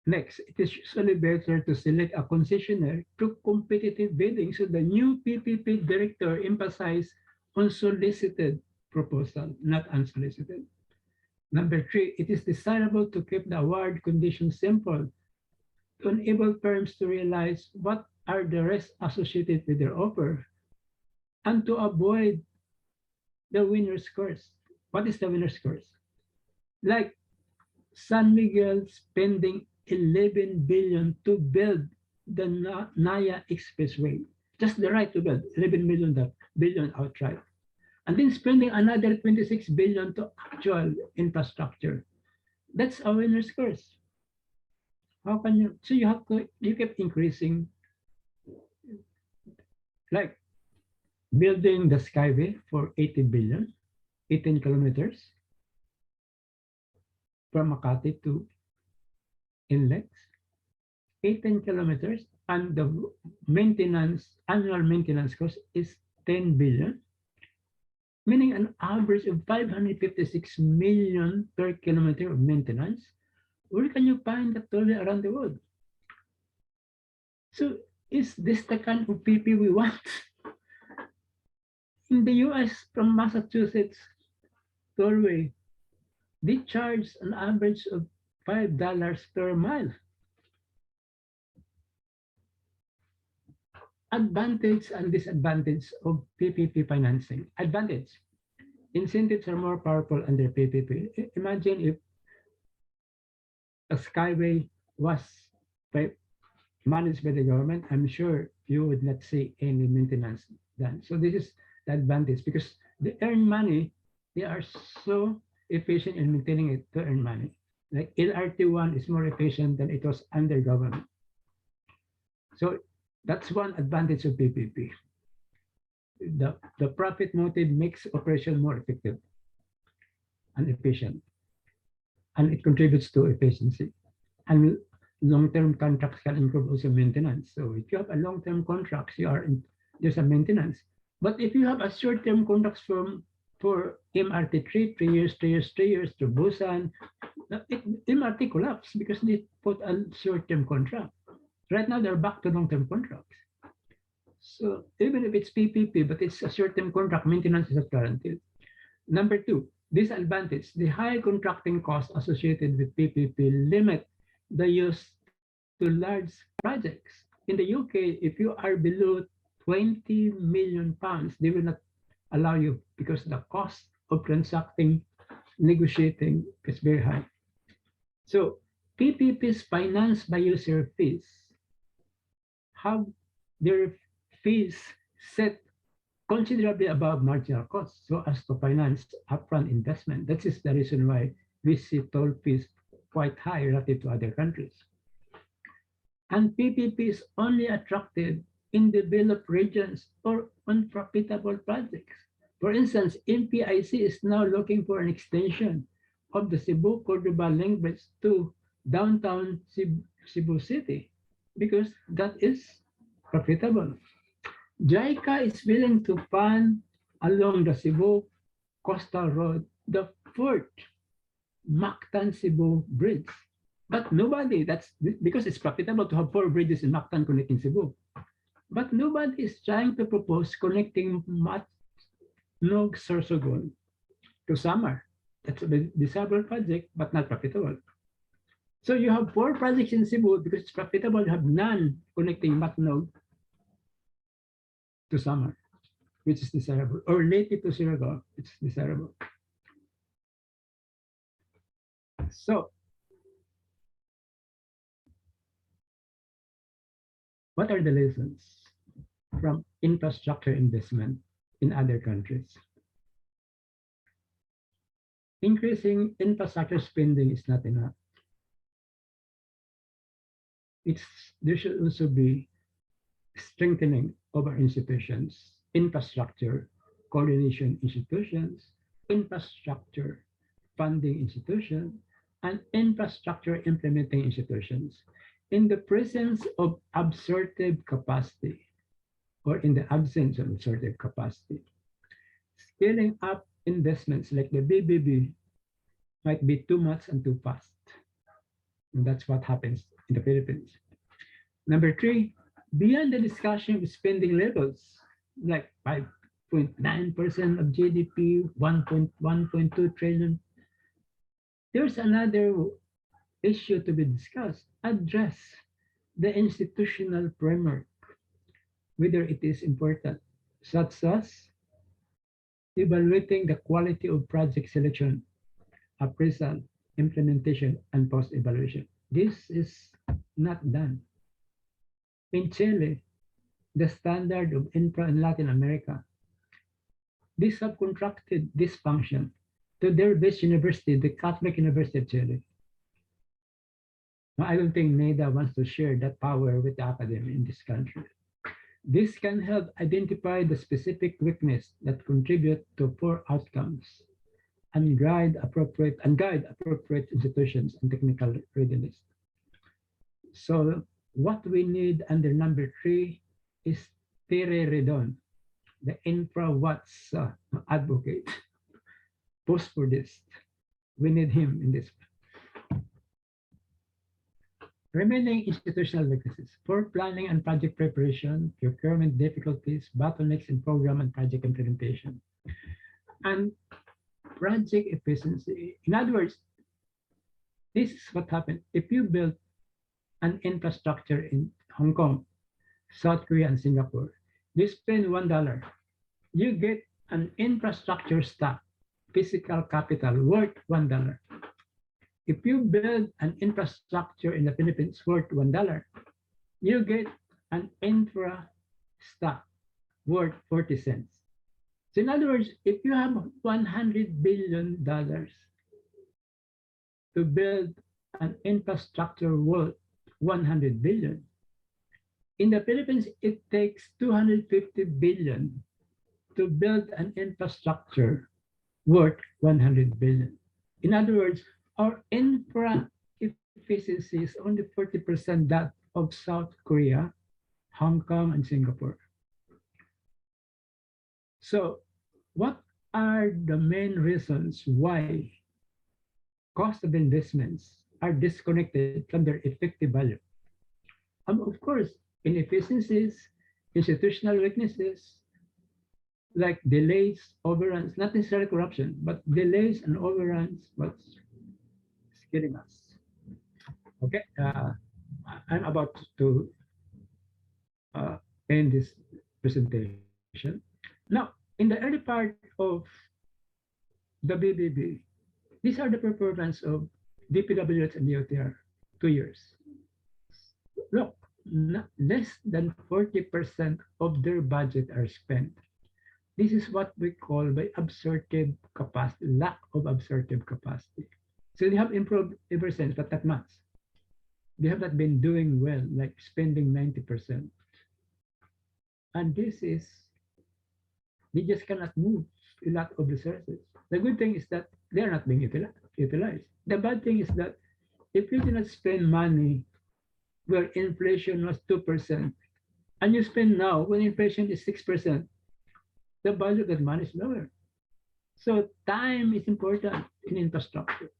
Next, it is usually better to select a concessionaire through competitive bidding. So the new PPP director emphasized on solicited proposal, not unsolicited. Number 3, it is desirable to keep the award conditions simple to enable firms to realize what are the risks associated with their offer and to avoid the winner's curse. What is the winner's curse? Like San Miguel spending 11 billion to build the Naya Expressway, just the right to build 11 billion outright, and then spending another 26 billion to actual infrastructure. That's a winner's curse. How can you? So you keep increasing. Like building the Skyway for 80 billion, 18 kilometers from Makati to Inlex, 18 kilometers, and the annual maintenance cost is 10 billion, meaning an average of 556 million per kilometer of maintenance. Where can you find that totally around the world? So is this the kind of PP we want? In the US, from Massachusetts tollway, they charge an average of $5 per mile. Advantage and disadvantage of PPP financing. Advantage. Incentives are more powerful under PPP. Imagine if a skyway was managed by the government, I'm sure you would not see any maintenance done. So this is the advantage because they earn money. They are so efficient in maintaining it to earn money. Like LRT1 is more efficient than it was under government. So that's one advantage of PPP. The profit motive makes operation more effective and efficient, and it contributes to efficiency. And long-term contracts can improve also maintenance. So if you have a long-term contracts, there's a maintenance. But if you have a short-term contracts for MRT 3 years to Busan, MRT collapse because they put a short-term contract. Right now they're back to long-term contracts. So even if it's PPP, but it's a short-term contract, maintenance is not guaranteed. Number two, disadvantage, the high contracting costs associated with PPP limit the use to large projects. In the UK, if you are below 20 million pounds, they will not allow you because the cost of transacting, negotiating is very high. So PPPs financed by user fees have their fees set considerably above marginal costs so as to finance upfront investment. That is the reason why we see toll fees quite high relative to other countries. And PPP is only attractive in developed regions or unprofitable projects. For instance, MPIC is now looking for an extension of the Cebu-Cordoba link bridge to downtown Cebu City because that is profitable. JICA is willing to fund along the Cebu Coastal Road the fourth Mactan Cebu Bridge. But nobody, that's because it's profitable to have 4 bridges in Mactan connecting Cebu. But nobody is trying to propose connecting Matnog Sorsogon to Samar. That's a desirable project, but not profitable. So you have 4 projects in Cebu because it's profitable. You have none connecting Matnog to Samar, which is desirable, or Leyte to Surigao, it's desirable. So, what are the lessons from infrastructure investment in other countries? Increasing infrastructure spending is not enough. There should also be strengthening of our institutions, infrastructure, coordination institutions, infrastructure funding institutions, and infrastructure implementing institutions. In the presence of absorptive capacity, or in the absence of absorptive capacity, scaling up investments like the BBB might be too much and too fast. And that's what happens in the Philippines. Number 3, beyond the discussion of spending levels, like 5.9% of GDP, 1.2 trillion, there's another issue to be discussed. Address the institutional framework, whether it is important, such as evaluating the quality of project selection, appraisal, implementation, and post-evaluation. This is not done. In Chile, the standard of infra in Latin America, they subcontracted this function to their best university, the Catholic University of Chile. Now, I don't think NEDA wants to share that power with the academy in this country. This can help identify the specific weakness that contribute to poor outcomes and guide appropriate institutions and technical readiness. So what we need under number 3 is Tere Redon, the infra watts advocate. Post for this. We need him in this. Remaining institutional weaknesses for planning and project preparation, procurement difficulties, bottlenecks in program and project implementation, and project efficiency. In other words, this is what happened. If you build an infrastructure in Hong Kong, South Korea, and Singapore, you spend $1, you get an infrastructure stack, physical capital worth $1. If you build an infrastructure in the Philippines worth $1, you get an infra stack worth 40 cents. So in other words, if you have $100 billion to build an infrastructure worth 100 billion, in the Philippines, it takes 250 billion to build an infrastructure worth 100 billion. In other words, our infra efficiency is only 40% that of South Korea, Hong Kong, and Singapore. So what are the main reasons why cost of investments are disconnected from their effective value? Of course, inefficiencies, institutional weaknesses, like delays, overruns, not necessarily corruption, but delays and overruns, what's killing us. Okay, I'm about to end this presentation. Now, in the early part of the BBB, these are the performance of DPWH and DOTR 2 years. Look, less than 40% of their budget are spent. This is what we call by absorptive capacity, lack of absorptive capacity. So they have improved ever since, but not much. They have not been doing well, like spending 90%. And this is, they just cannot move a lot of resources. The good thing is that they are not being utilized. The bad thing is that if you do not spend money where inflation was 2%, and you spend now when inflation is 6%, the value of that money is lower. So time is important in infrastructure.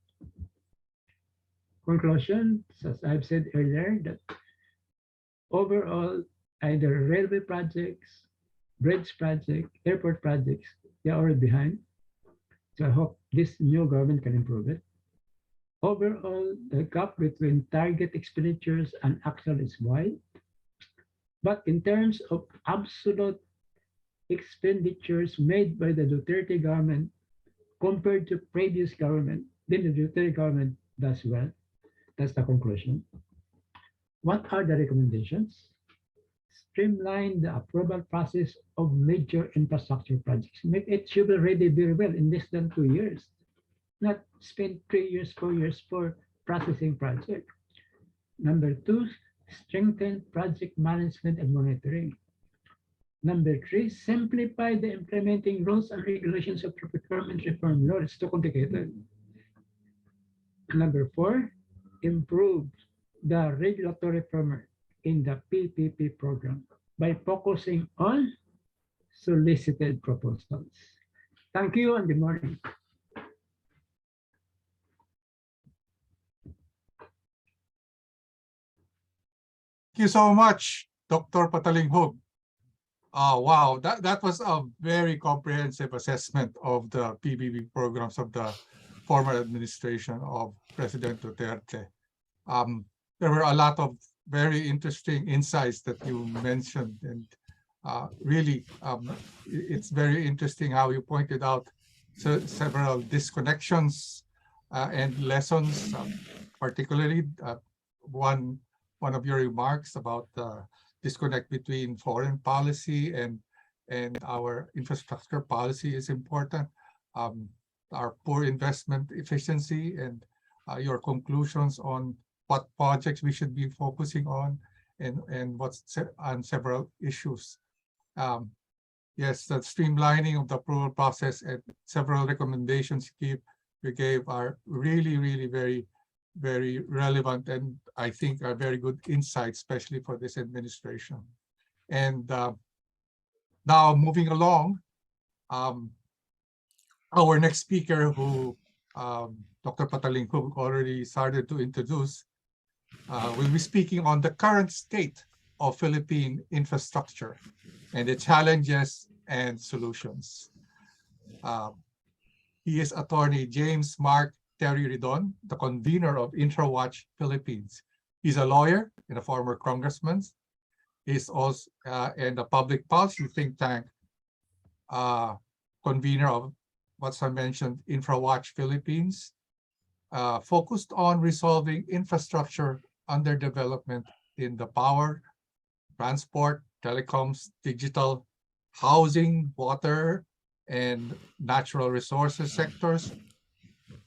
Conclusion, as I've said earlier, that overall, either railway projects, bridge projects, airport projects, they are already behind. So I hope this new government can improve it. Overall, the gap between target expenditures and actual is wide. But in terms of absolute expenditures made by the Duterte government compared to previous government, then the Duterte government does well. That's the conclusion. What are the recommendations? Streamline the approval process of major infrastructure projects. Make it should be ready very well in less than 2 years. Not spend 3 years, 4 years for processing project. Number 2, strengthen project management and monitoring. Number 3, simplify the implementing rules and regulations of procurement reform law. It's too complicated. Number 4, improve the regulatory framework in the PPP program by focusing on solicited proposals. Thank you and good morning. Thank you so much, Dr. Patalinghog. Wow, that was a very comprehensive assessment of the PBB programs of the former administration of President Duterte. There were a lot of very interesting insights that you mentioned, and really, it's very interesting how you pointed out several disconnections and lessons, particularly one of your remarks about the disconnect between foreign policy and our infrastructure policy is important. Our poor investment efficiency and your conclusions on what projects we should be focusing on, and on several issues. Yes, the streamlining of the approval process and several recommendations we gave are really, really very relevant, and I think are very good insights, especially for this administration. And now moving along, our next speaker, who Dr. Pataling already started to introduce, will be speaking on the current state of Philippine infrastructure and the challenges and solutions. He is Attorney James Mark Terry Ridon, the convener of IntraWatch Philippines. He's a lawyer and a former congressman. He's also in the public policy think tank, convener of what's I mentioned, IntraWatch Philippines, focused on resolving infrastructure underdevelopment in the power, transport, telecoms, digital, housing, water, and natural resources sectors.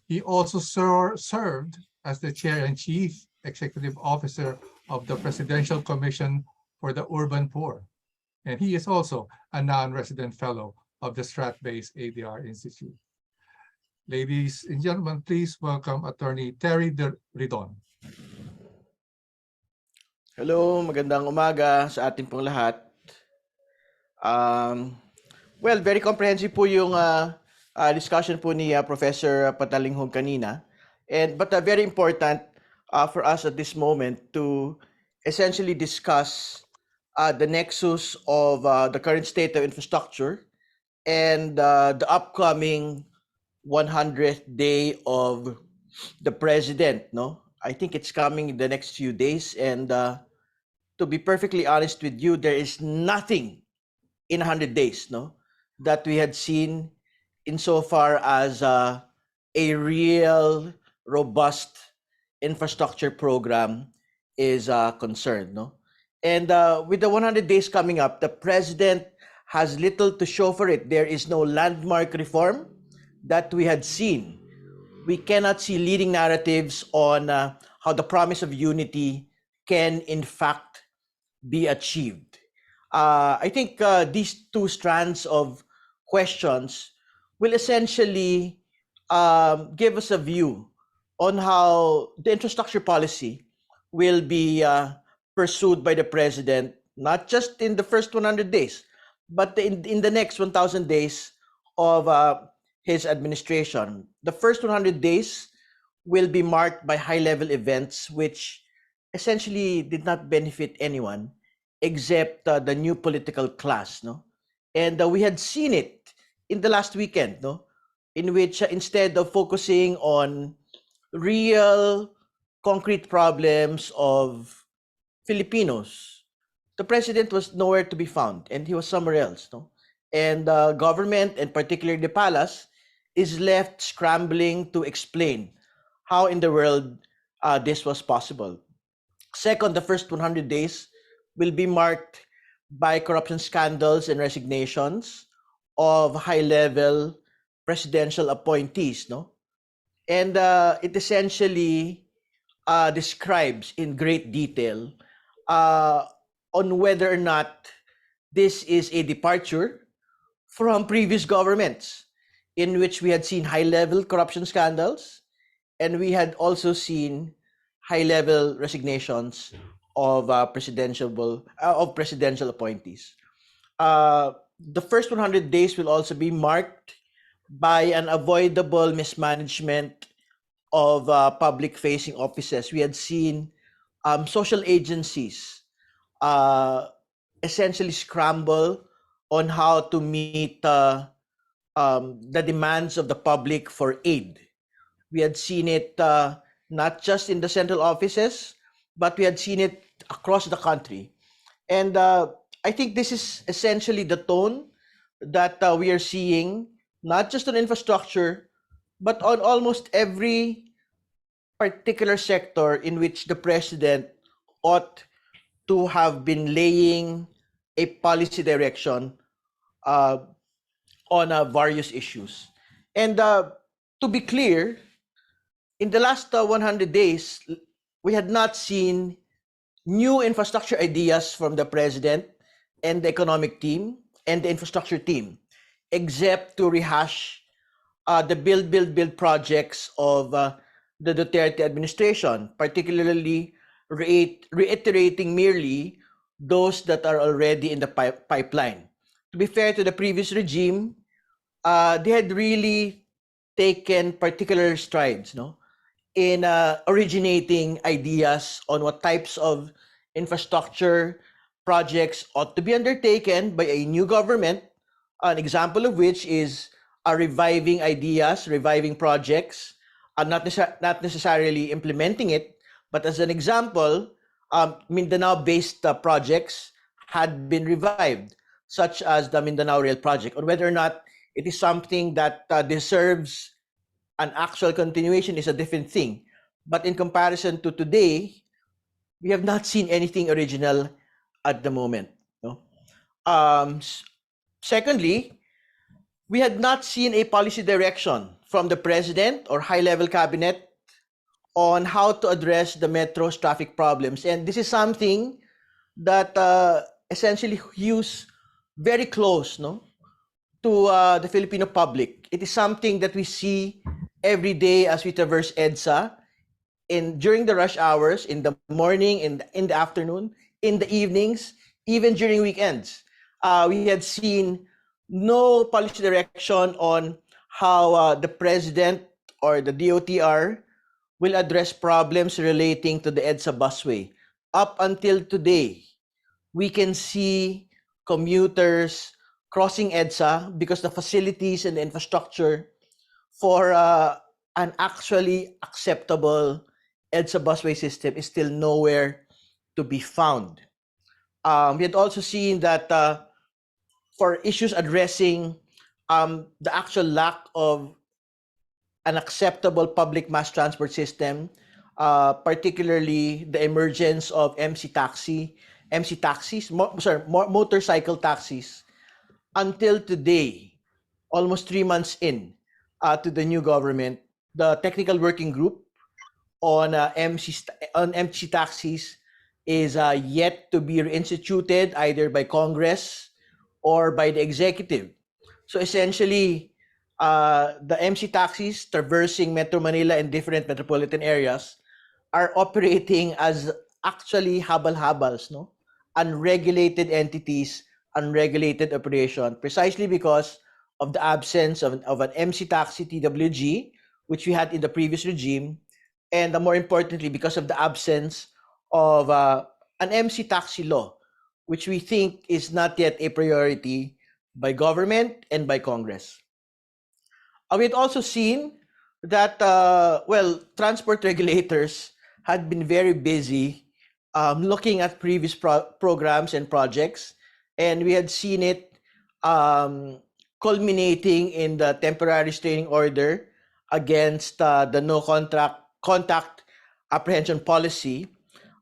He also served as the chair and chief executive officer of the Presidential Commission for the Urban Poor. And he is also a non-resident fellow of the Strat-based ADRi Institute. Ladies and gentlemen, please welcome Attorney Terry Ridon. Hello, magandang umaga sa ating pong lahat. Well, very comprehensive po yung discussion po ni Professor Patalinghong kanina. But very important for us at this moment to essentially discuss the nexus of the current state of infrastructure and the upcoming 100th day of the president, no? I think it's coming in the next few days, and to be perfectly honest with you, there is nothing in 100 days, no, that we had seen insofar as a real robust infrastructure program is concerned, no. And with the 100 days coming up, the president has little to show for it. There is no landmark reform that we had seen. We cannot see leading narratives on how the promise of unity can in fact be achieved. I think these two strands of questions will essentially give us a view on how the infrastructure policy will be pursued by the president, not just in the first 100 days, but in the next 1,000 days of his administration. The first 100 days will be marked by high-level events which essentially did not benefit anyone except the new political class, no? And we had seen it in the last weekend, no? In which instead of focusing on real concrete problems of Filipinos, the president was nowhere to be found, and he was somewhere else, no? And government, and particularly the palace, is left scrambling to explain how in the world this was possible. Second, the first 100 days will be marked by corruption scandals and resignations of high-level presidential appointees, no? And it essentially describes in great detail on whether or not this is a departure from previous governments in which we had seen high-level corruption scandals, and we had also seen high-level resignations of presidential appointees. The first 100 days will also be marked by an avoidable mismanagement of public-facing offices. We had seen social agencies essentially scramble on how to meet the demands of the public for aid. We had seen it not just in the central offices, but we had seen it across the country. And I think this is essentially the tone that we are seeing, not just on infrastructure, but on almost every particular sector in which the president ought to have been laying a policy direction on various issues. And to be clear, in the last 100 days, we had not seen new infrastructure ideas from the president and the economic team and the infrastructure team, except to rehash the build projects of the Duterte administration, particularly reiterating merely those that are already in the pipeline. To be fair to the previous regime, they had really taken particular strides, no, in originating ideas on what types of infrastructure projects ought to be undertaken by a new government. An example of which is reviving ideas, reviving projects, not necessarily implementing it, but as an example, Mindanao-based projects had been revived, such as the Mindanao Rail Project, or whether or not it is something that deserves an actual continuation is a different thing. But in comparison to today, we have not seen anything original at the moment. No? Secondly, we had not seen a policy direction from the president or high-level cabinet on how to address the metro's traffic problems. And this is something that essentially hews very close, no, to the Filipino public. It is something that we see every day as we traverse EDSA, during the rush hours, in the morning, in the afternoon, in the evenings, even during weekends. We had seen no policy direction on how the president or the DOTR will address problems relating to the EDSA busway. Up until today, we can see commuters crossing EDSA because the facilities and the infrastructure for an actually acceptable EDSA busway system is still nowhere to be found. We had also seen that for issues addressing the actual lack of an acceptable public mass transport system, particularly the emergence of motorcycle taxis. Until today, almost 3 months in to the new government, the technical working group on MC taxis is yet to be reinstituted either by Congress or by the executive. So essentially, the MC taxis traversing Metro Manila and different metropolitan areas are operating as actually habal-habals, no? Unregulated entities, unregulated operation, precisely because of the absence of an MC taxi TWG, which we had in the previous regime, and more importantly, because of the absence of an MC taxi law, which we think is not yet a priority by government and by Congress. We had also seen that, transport regulators had been very busy looking at previous programs and projects, and we had seen it culminating in the temporary restraining order against the no contact apprehension policy.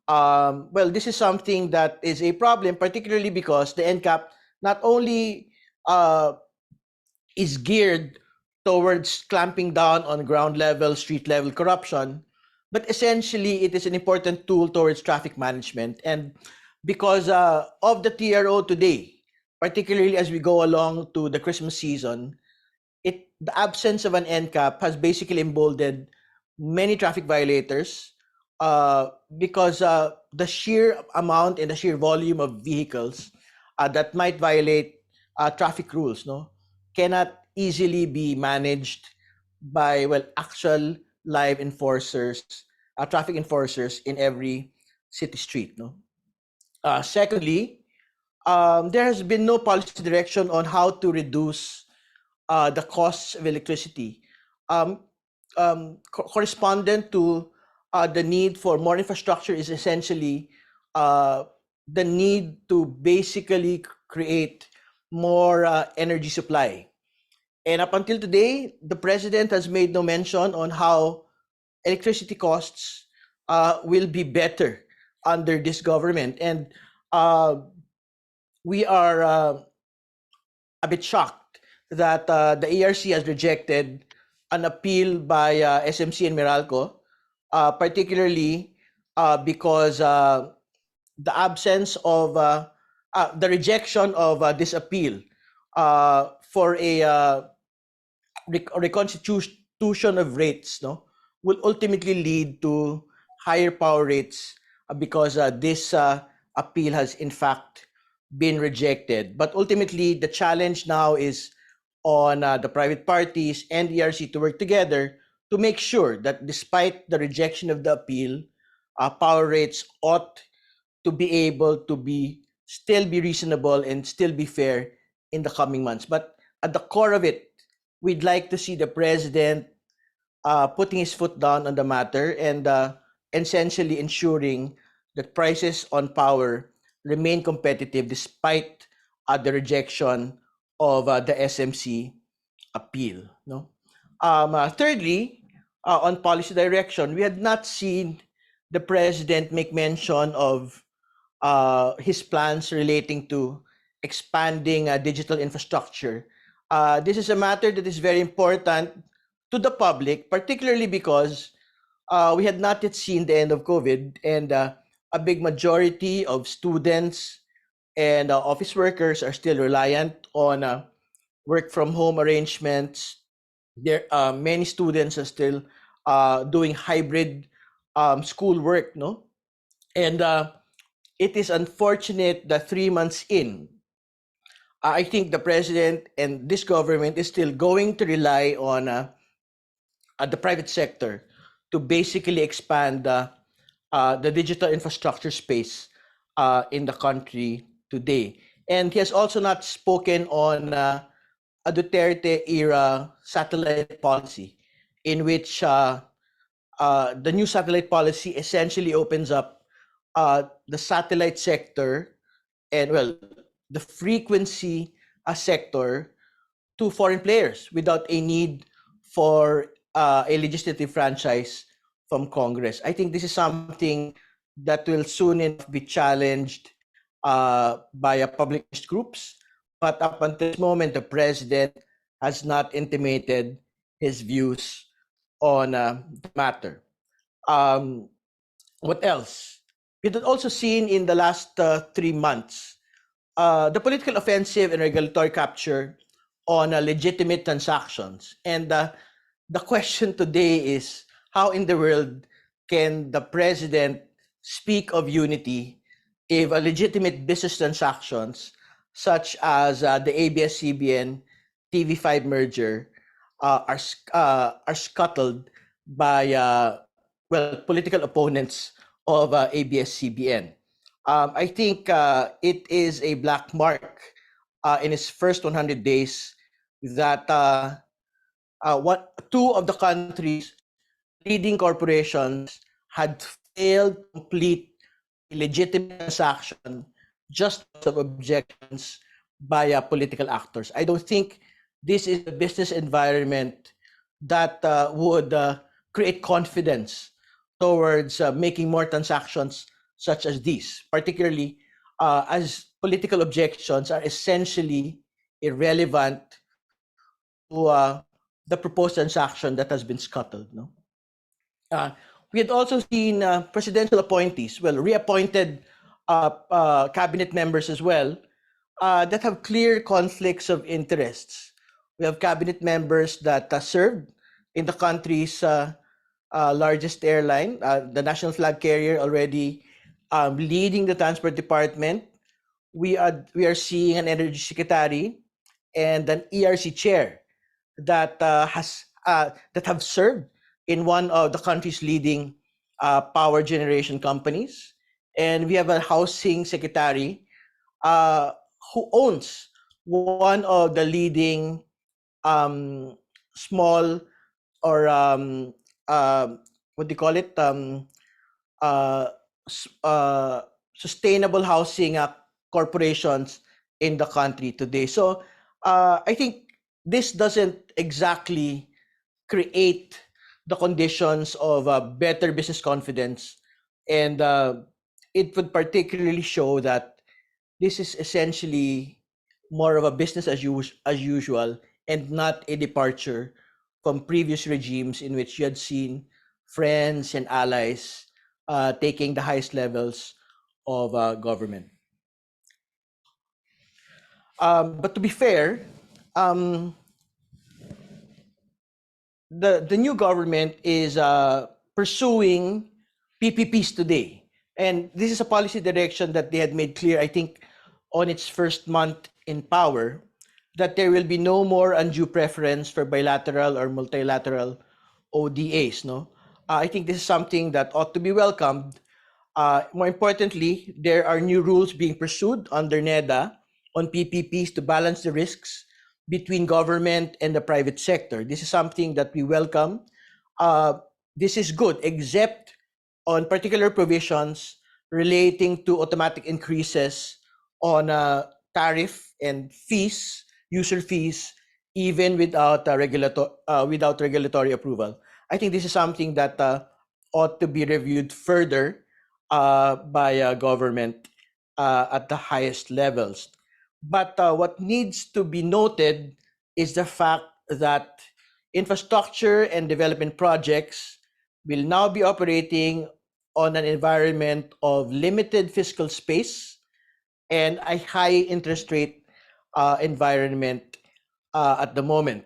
This is something that is a problem, particularly because the NCAP not only is geared towards clamping down on ground level, street level corruption, but essentially it is an important tool towards traffic management. And because of the TRO today, particularly as we go along to the Christmas season, the absence of an NCAP has basically emboldened many traffic violators because the sheer amount and the sheer volume of vehicles that might violate traffic rules, no, cannot easily be managed by actual live enforcers, traffic enforcers in every city street. No. Secondly, there has been no policy direction on how to reduce the costs of electricity. Correspondent to the need for more infrastructure is essentially the need to basically create more energy supply. And up until today, the president has made no mention on how electricity costs will be better under this government. And we are a bit shocked that the ARC has rejected an appeal by SMC and Meralco, particularly because the absence of the rejection of this appeal for a reconstitution of rates, no, will ultimately lead to higher power rates because this appeal has in fact been rejected. But ultimately, the challenge now is on the private parties and ERC to work together to make sure that despite the rejection of the appeal, power rates ought to be able to be still be reasonable and still be fair in the coming months. But at the core of it, we'd like to see the president putting his foot down on the matter and essentially ensuring that prices on power remain competitive despite the rejection of the SMC appeal. No. Thirdly, on policy direction, we had not seen the president make mention of his plans relating to expanding digital infrastructure. This is a matter that is very important to the public, particularly because we had not yet seen the end of COVID, and a big majority of students and office workers are still reliant on work from home arrangements. There, many students are still doing hybrid school work, no, and it is unfortunate that 3 months in, I think the president and this government is still going to rely on the private sector to basically expand the digital infrastructure space in the country today. And he has also not spoken on a Duterte era satellite policy, in which the new satellite policy essentially opens up the satellite sector and, well, the frequency sector to foreign players without a need for a legislative franchise from Congress. I think this is something that will soon enough be challenged by public interest groups. But up until this moment, the president has not intimated his views on the matter. What else? We had also seen in the last 3 months the political offensive and regulatory capture on legitimate transactions. And the question today is, how in the world can the president speak of unity if legitimate business transactions such as the ABS-CBN TV5 merger are scuttled by well, political opponents of ABS-CBN? I think it is a black mark in its first 100 days that two of the country's leading corporations had failed to complete a legitimate transaction just because of objections by political actors. I don't think this is a business environment that would create confidence towards making more transactions such as these, particularly as political objections are essentially irrelevant to the proposed transaction that has been scuttled. No, we had also seen presidential appointees, well, reappointed cabinet members as well, that have clear conflicts of interests. We have cabinet members that served in the country's largest airline, the national flag carrier, already leading the transport department. We are seeing an energy secretary and an ERC chair that that have served in one of the country's leading power generation companies, and we have a housing secretary who owns one of the leading small or what do you call it, sustainable housing corporations in the country today. So I think this doesn't exactly create the conditions of better business confidence, and it would particularly show that this is essentially more of a business as usual and not a departure from previous regimes in which you had seen friends and allies taking the highest levels of government. But to be fair, the new government is pursuing PPPs today. And this is a policy direction that they had made clear, I think, on its first month in power, that there will be no more undue preference for bilateral or multilateral ODAs. No, I think this is something that ought to be welcomed. More importantly, there are new rules being pursued under NEDA on PPPs to balance the risks between government and the private sector. This is something that we welcome. This is good, except on particular provisions relating to automatic increases on tariff and fees, user fees, even without regulatory approval. I think this is something that ought to be reviewed further by government at the highest levels. But what needs to be noted is the fact that infrastructure and development projects will now be operating on an environment of limited fiscal space and a high interest rate environment at the moment.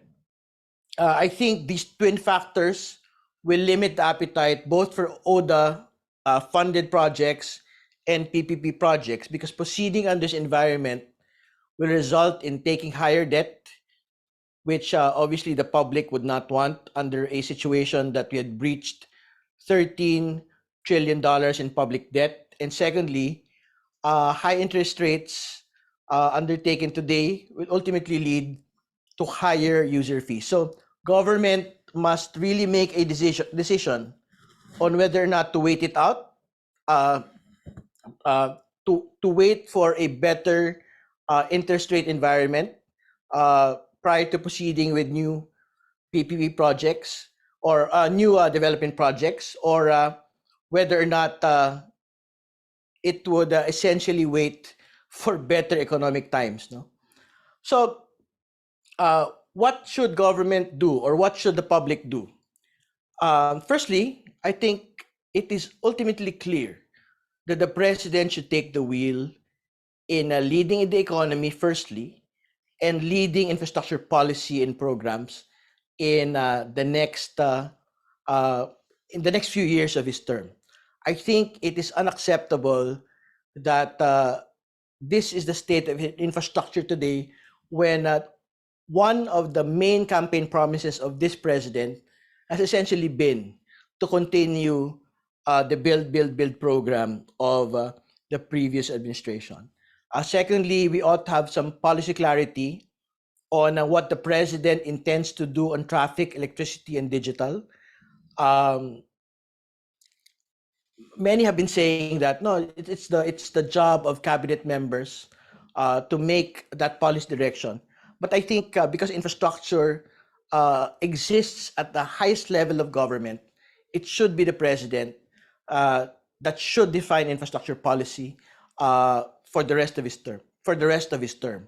I think these twin factors will limit the appetite both for ODA funded projects and PPP projects, because proceeding on this environment will result in taking higher debt, which obviously the public would not want under a situation that we had breached $13 trillion in public debt. And secondly, high interest rates undertaken today will ultimately lead to higher user fees. So government must really make a decision on whether or not to wait it out, to wait for a better interest rate environment prior to proceeding with new PPP projects or new development projects, or whether or not it would essentially wait for better economic times. No? So what should government do, or what should the public do? Firstly, I think it is ultimately clear that the president should take the wheel in leading the economy firstly, and leading infrastructure policy and programs in the next few years of his term. I think it is unacceptable that this is the state of infrastructure today, when one of the main campaign promises of this president has essentially been to continue the build program of the previous administration. Secondly, we ought to have some policy clarity on what the president intends to do on traffic, electricity, and digital. Many have been saying that no, it's the job of cabinet members to make that policy direction. But I think because infrastructure exists at the highest level of government, it should be the president that should define infrastructure policy for the rest of his term.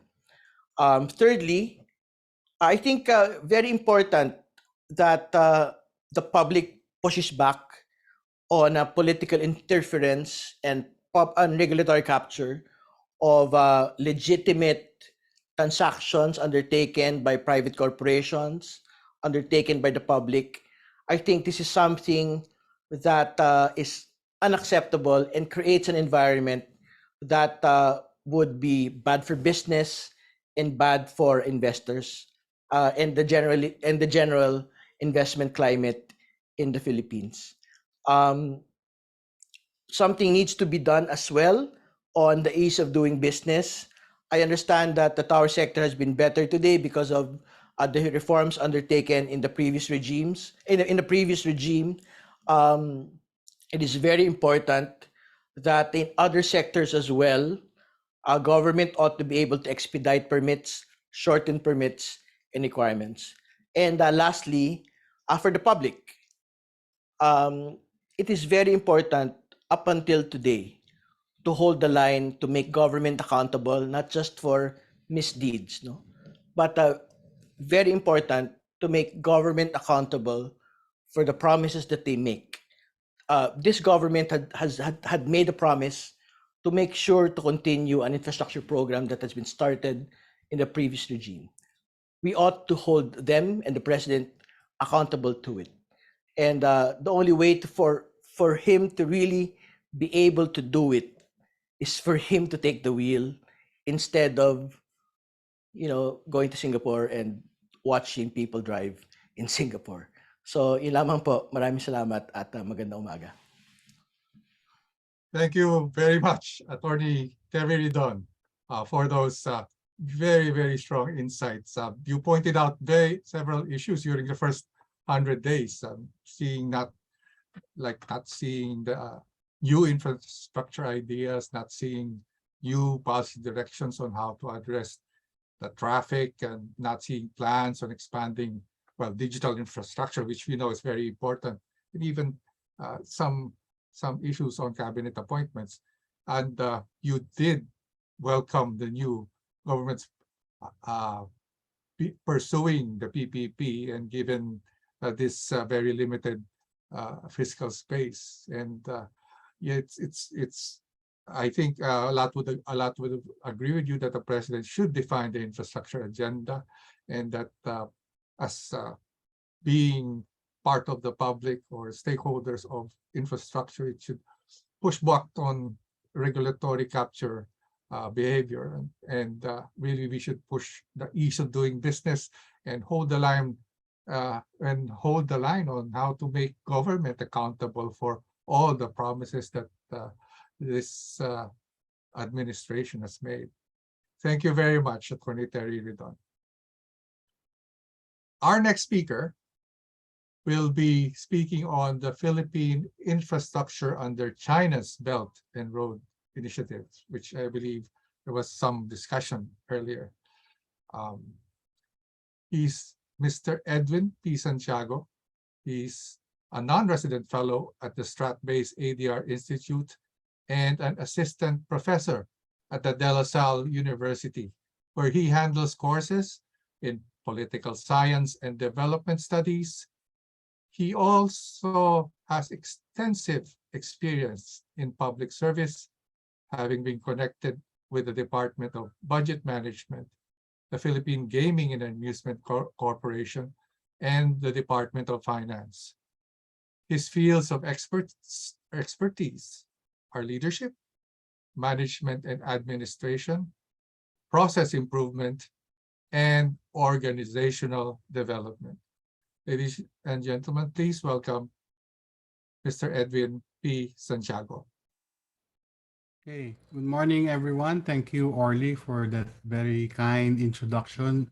Thirdly, I think very important that the public pushes back on political interference and regulatory capture of legitimate transactions undertaken by private corporations, undertaken by the public. I think this is something that is unacceptable and creates an environment that would be bad for business and bad for investors and the general investment climate in the Philippines. Something needs to be done as well on the ease of doing business. I understand that the tower sector has been better today because of the reforms undertaken in the previous regimes. In the previous regime, it is very important that in other sectors as well, our government ought to be able to expedite permits, shorten permits and requirements. And lastly, for the public, it is very important up until today to hold the line, to make government accountable, not just for misdeeds, no, but very important to make government accountable for the promises that they make. This government had made a promise to make sure to continue an infrastructure program that has been started in the previous regime. We ought to hold them and the president accountable to it. And the only way for him to really be able to do it is for him to take the wheel instead of, going to Singapore and watching people drive in Singapore. So, yun lamang po. Maraming salamat at magandang umaga. Thank you very much, Attorney Kevin Ridon, for those very, very strong insights. You pointed out several issues during the first 100 days, not seeing the new infrastructure ideas, not seeing new policy directions on how to address the traffic, and not seeing plans on expanding, digital infrastructure, which we know is very important, and even some issues on cabinet appointments. And you did welcome the new government's pursuing the PPP, and given this very limited fiscal space. And I think a lot would agree with you that the president should define the infrastructure agenda, and that as being part of the public or stakeholders of infrastructure, it should push back on regulatory capture behavior, and really we should push the ease of doing business and hold the line on how to make government accountable for all the promises that this administration has made. Thank you very much, Attorney Terry Ridon. Our next speaker will be speaking on the Philippine infrastructure under China's Belt and Road Initiative, which I believe there was some discussion earlier. He's Mr. Edwin P. Santiago. He's a non-resident fellow at the Strat-based ADRi Institute and an assistant professor at the De La Salle University, where he handles courses in political science and development studies. He also has extensive experience in public service, having been connected with the Department of Budget Management, the Philippine Gaming and Amusement Corporation, and the Department of Finance. His fields of expertise are leadership, management and administration, process improvement, and organizational development. Ladies and gentlemen, please welcome Mr. Edwin P. Santiago. Okay, good morning, everyone. Thank you, Orly, for that very kind introduction.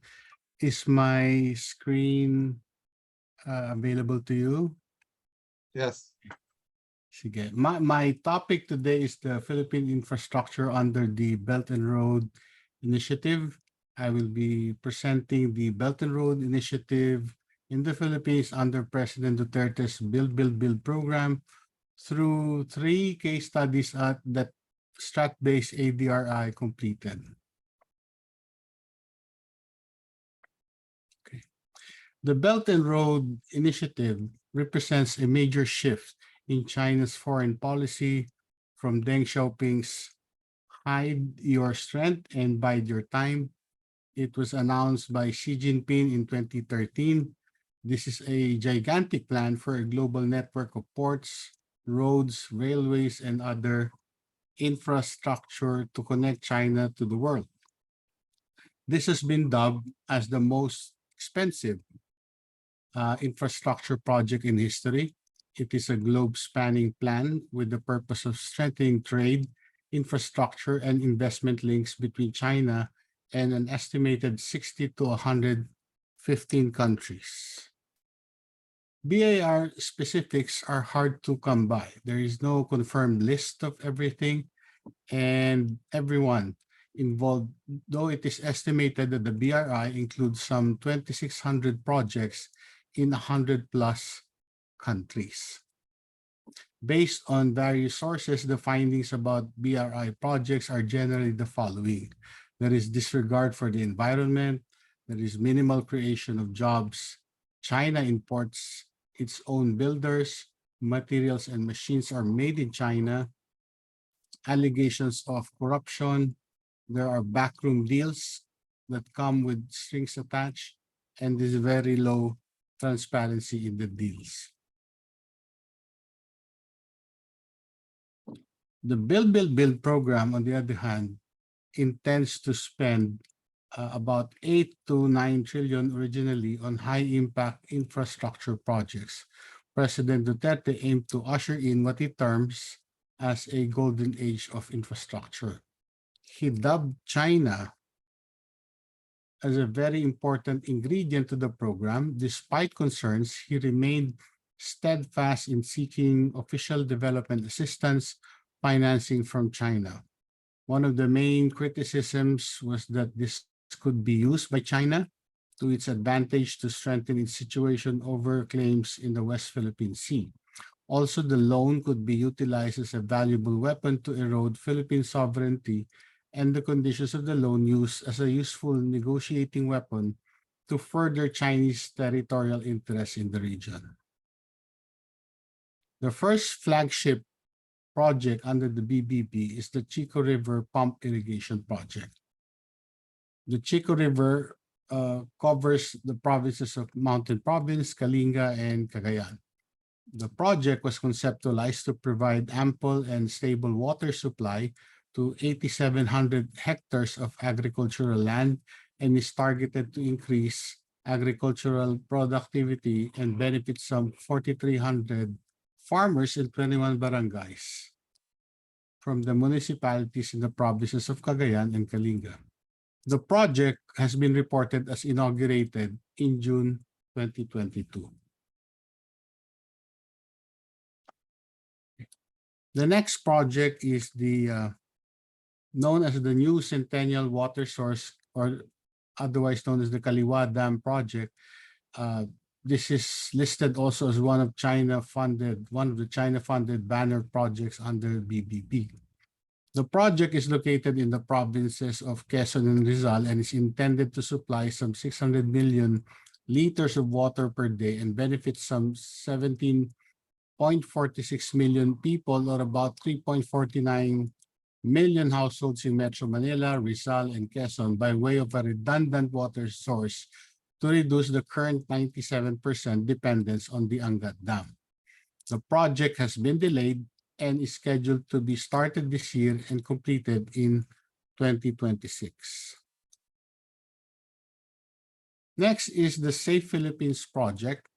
Is my screen available to you? Yes. Sige. My topic today is the Philippine infrastructure under the Belt and Road Initiative. I will be presenting the Belt and Road Initiative in the Philippines under President Duterte's Build program through 3 case studies that Strat-based ADRi completed. Okay. The Belt and Road Initiative represents a major shift in China's foreign policy from Deng Xiaoping's hide your strength and bide your time. It was announced by Xi Jinping in 2013. This is a gigantic plan for a global network of ports, roads, railways, and other infrastructure to connect China to the world. This has been dubbed as the most expensive infrastructure project in history. It is a globe-spanning plan with the purpose of strengthening trade, infrastructure, and investment links between China and an estimated 60 to 115 countries. BAR specifics are hard to come by. There is no confirmed list of everything and everyone involved, though it is estimated that the BRI includes some 2,600 projects in 100 plus countries. Based on various sources, the findings about BRI projects are generally the following. There is disregard for the environment. There is minimal creation of jobs. China imports its own builders. Materials and machines are made in China. allegations of corruption. There are backroom deals that come with strings attached, and there's very low transparency in the deals. The Build program, on the other hand, intends to spend about 8 to 9 trillion originally on high-impact infrastructure projects. President Duterte aimed to usher in what he terms as a golden age of infrastructure. He dubbed China as a very important ingredient to the program. Despite concerns, he remained steadfast in seeking official development assistance financing from China. One of the main criticisms was that this could be used by China to its advantage to strengthen its situation over claims in the West Philippine Sea. Also, the loan could be utilized as a valuable weapon to erode Philippine sovereignty, and the conditions of the loan used as a useful negotiating weapon to further Chinese territorial interests in the region. The first flagship project under the BBP is the Chico River Pump Irrigation Project. The Chico River covers the provinces of Mountain Province, Kalinga, and Cagayan. The project was conceptualized to provide ample and stable water supply to 8,700 hectares of agricultural land and is targeted to increase agricultural productivity and benefit some 4,300 farmers in 21 barangays from the municipalities in the provinces of Cagayan and Kalinga. The project has been reported as inaugurated in June 2022. The next project is the known as the new Centennial water source, or otherwise known as the Kaliwa Dam project. This is listed also as one of the China-funded banner projects under BBP. The project is located in the provinces of Quezon and Rizal and is intended to supply some 600 million liters of water per day and benefit some 17.46 million people, or about 3.49 million households in Metro Manila, Rizal, and Quezon by way of a redundant water source to reduce the current 97% dependence on the Angat Dam. The project has been delayed and is scheduled to be started this year and completed in 2026. Next is the Safe Philippines project.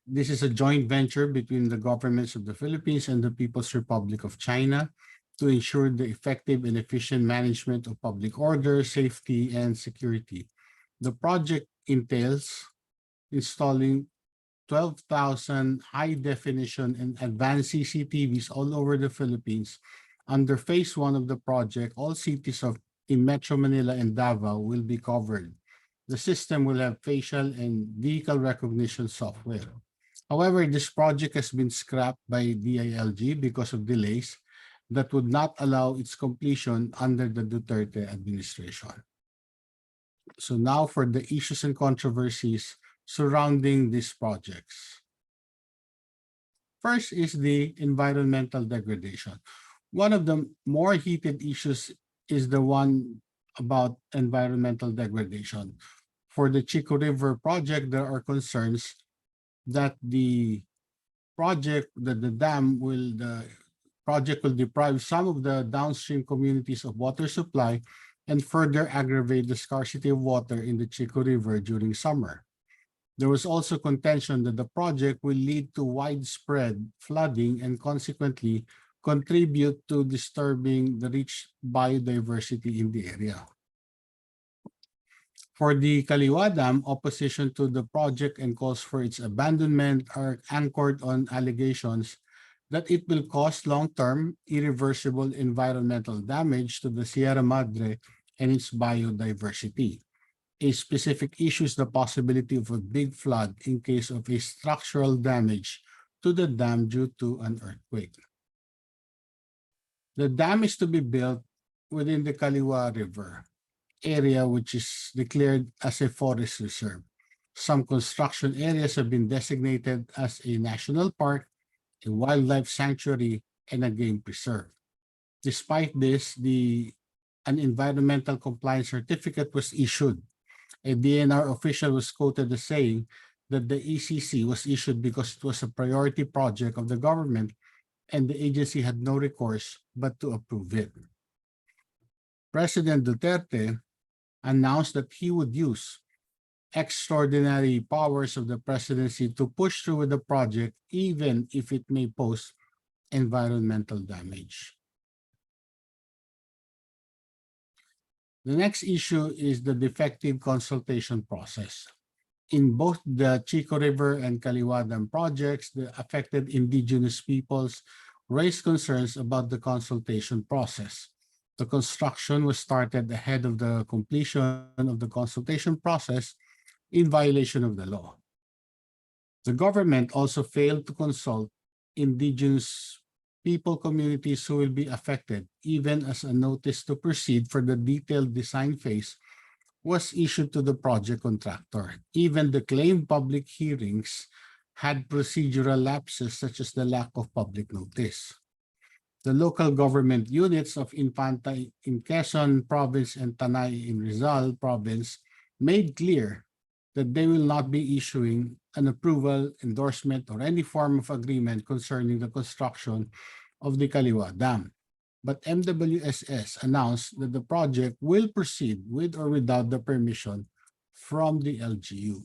This is a joint venture between the governments of the Philippines and the People's Republic of China to ensure the effective and efficient management of public order, safety, and security. The project entails installing 12,000 high-definition and advanced CCTVs all over the Philippines. Under phase 1 of the project, all cities in Metro Manila and Davao will be covered. The system will have facial and vehicle recognition software. However, this project has been scrapped by DILG because of delays that would not allow its completion under the Duterte administration. So now for the issues and controversies surrounding these projects. First is the environmental degradation. One of the more heated issues is the one about environmental degradation. For the Chico River project, there are concerns that the project will deprive some of the downstream communities of water supply and further aggravate the scarcity of water in the Chico River during summer. There was also contention that the project will lead to widespread flooding and consequently contribute to disturbing the rich biodiversity in the area. For the Kaliwa Dam, opposition to the project and calls for its abandonment are anchored on allegations that it will cause long-term, irreversible environmental damage to the Sierra Madre and its biodiversity. A specific issue is the possibility of a big flood in case of a structural damage to the dam due to an earthquake. The dam is to be built within the Kaliwa River area, which is declared as a forest reserve. Some construction areas have been designated as a national park, a wildlife sanctuary, and a game preserve. Despite this, an environmental compliance certificate was issued. A DNR official was quoted as saying that the ECC was issued because it was a priority project of the government and the agency had no recourse but to approve it. President Duterte announced that he would use extraordinary powers of the presidency to push through with the project even if it may pose environmental damage. The next issue is the defective consultation process. In both the Chico River and Kaliwa Dam projects, the affected indigenous peoples raised concerns about the consultation process. The construction was started ahead of the completion of the consultation process in violation of the law. The government also failed to consult indigenous people communities who will be affected, even as a notice to proceed for the detailed design phase was issued to the project contractor. Even the claimed public hearings had procedural lapses such as the lack of public notice. The local government units of Infanta in Quezon Province and Tanay in Rizal Province made clear that they will not be issuing an approval, endorsement, or any form of agreement concerning the construction of the Kaliwa Dam. But MWSS announced that the project will proceed with or without the permission from the LGU.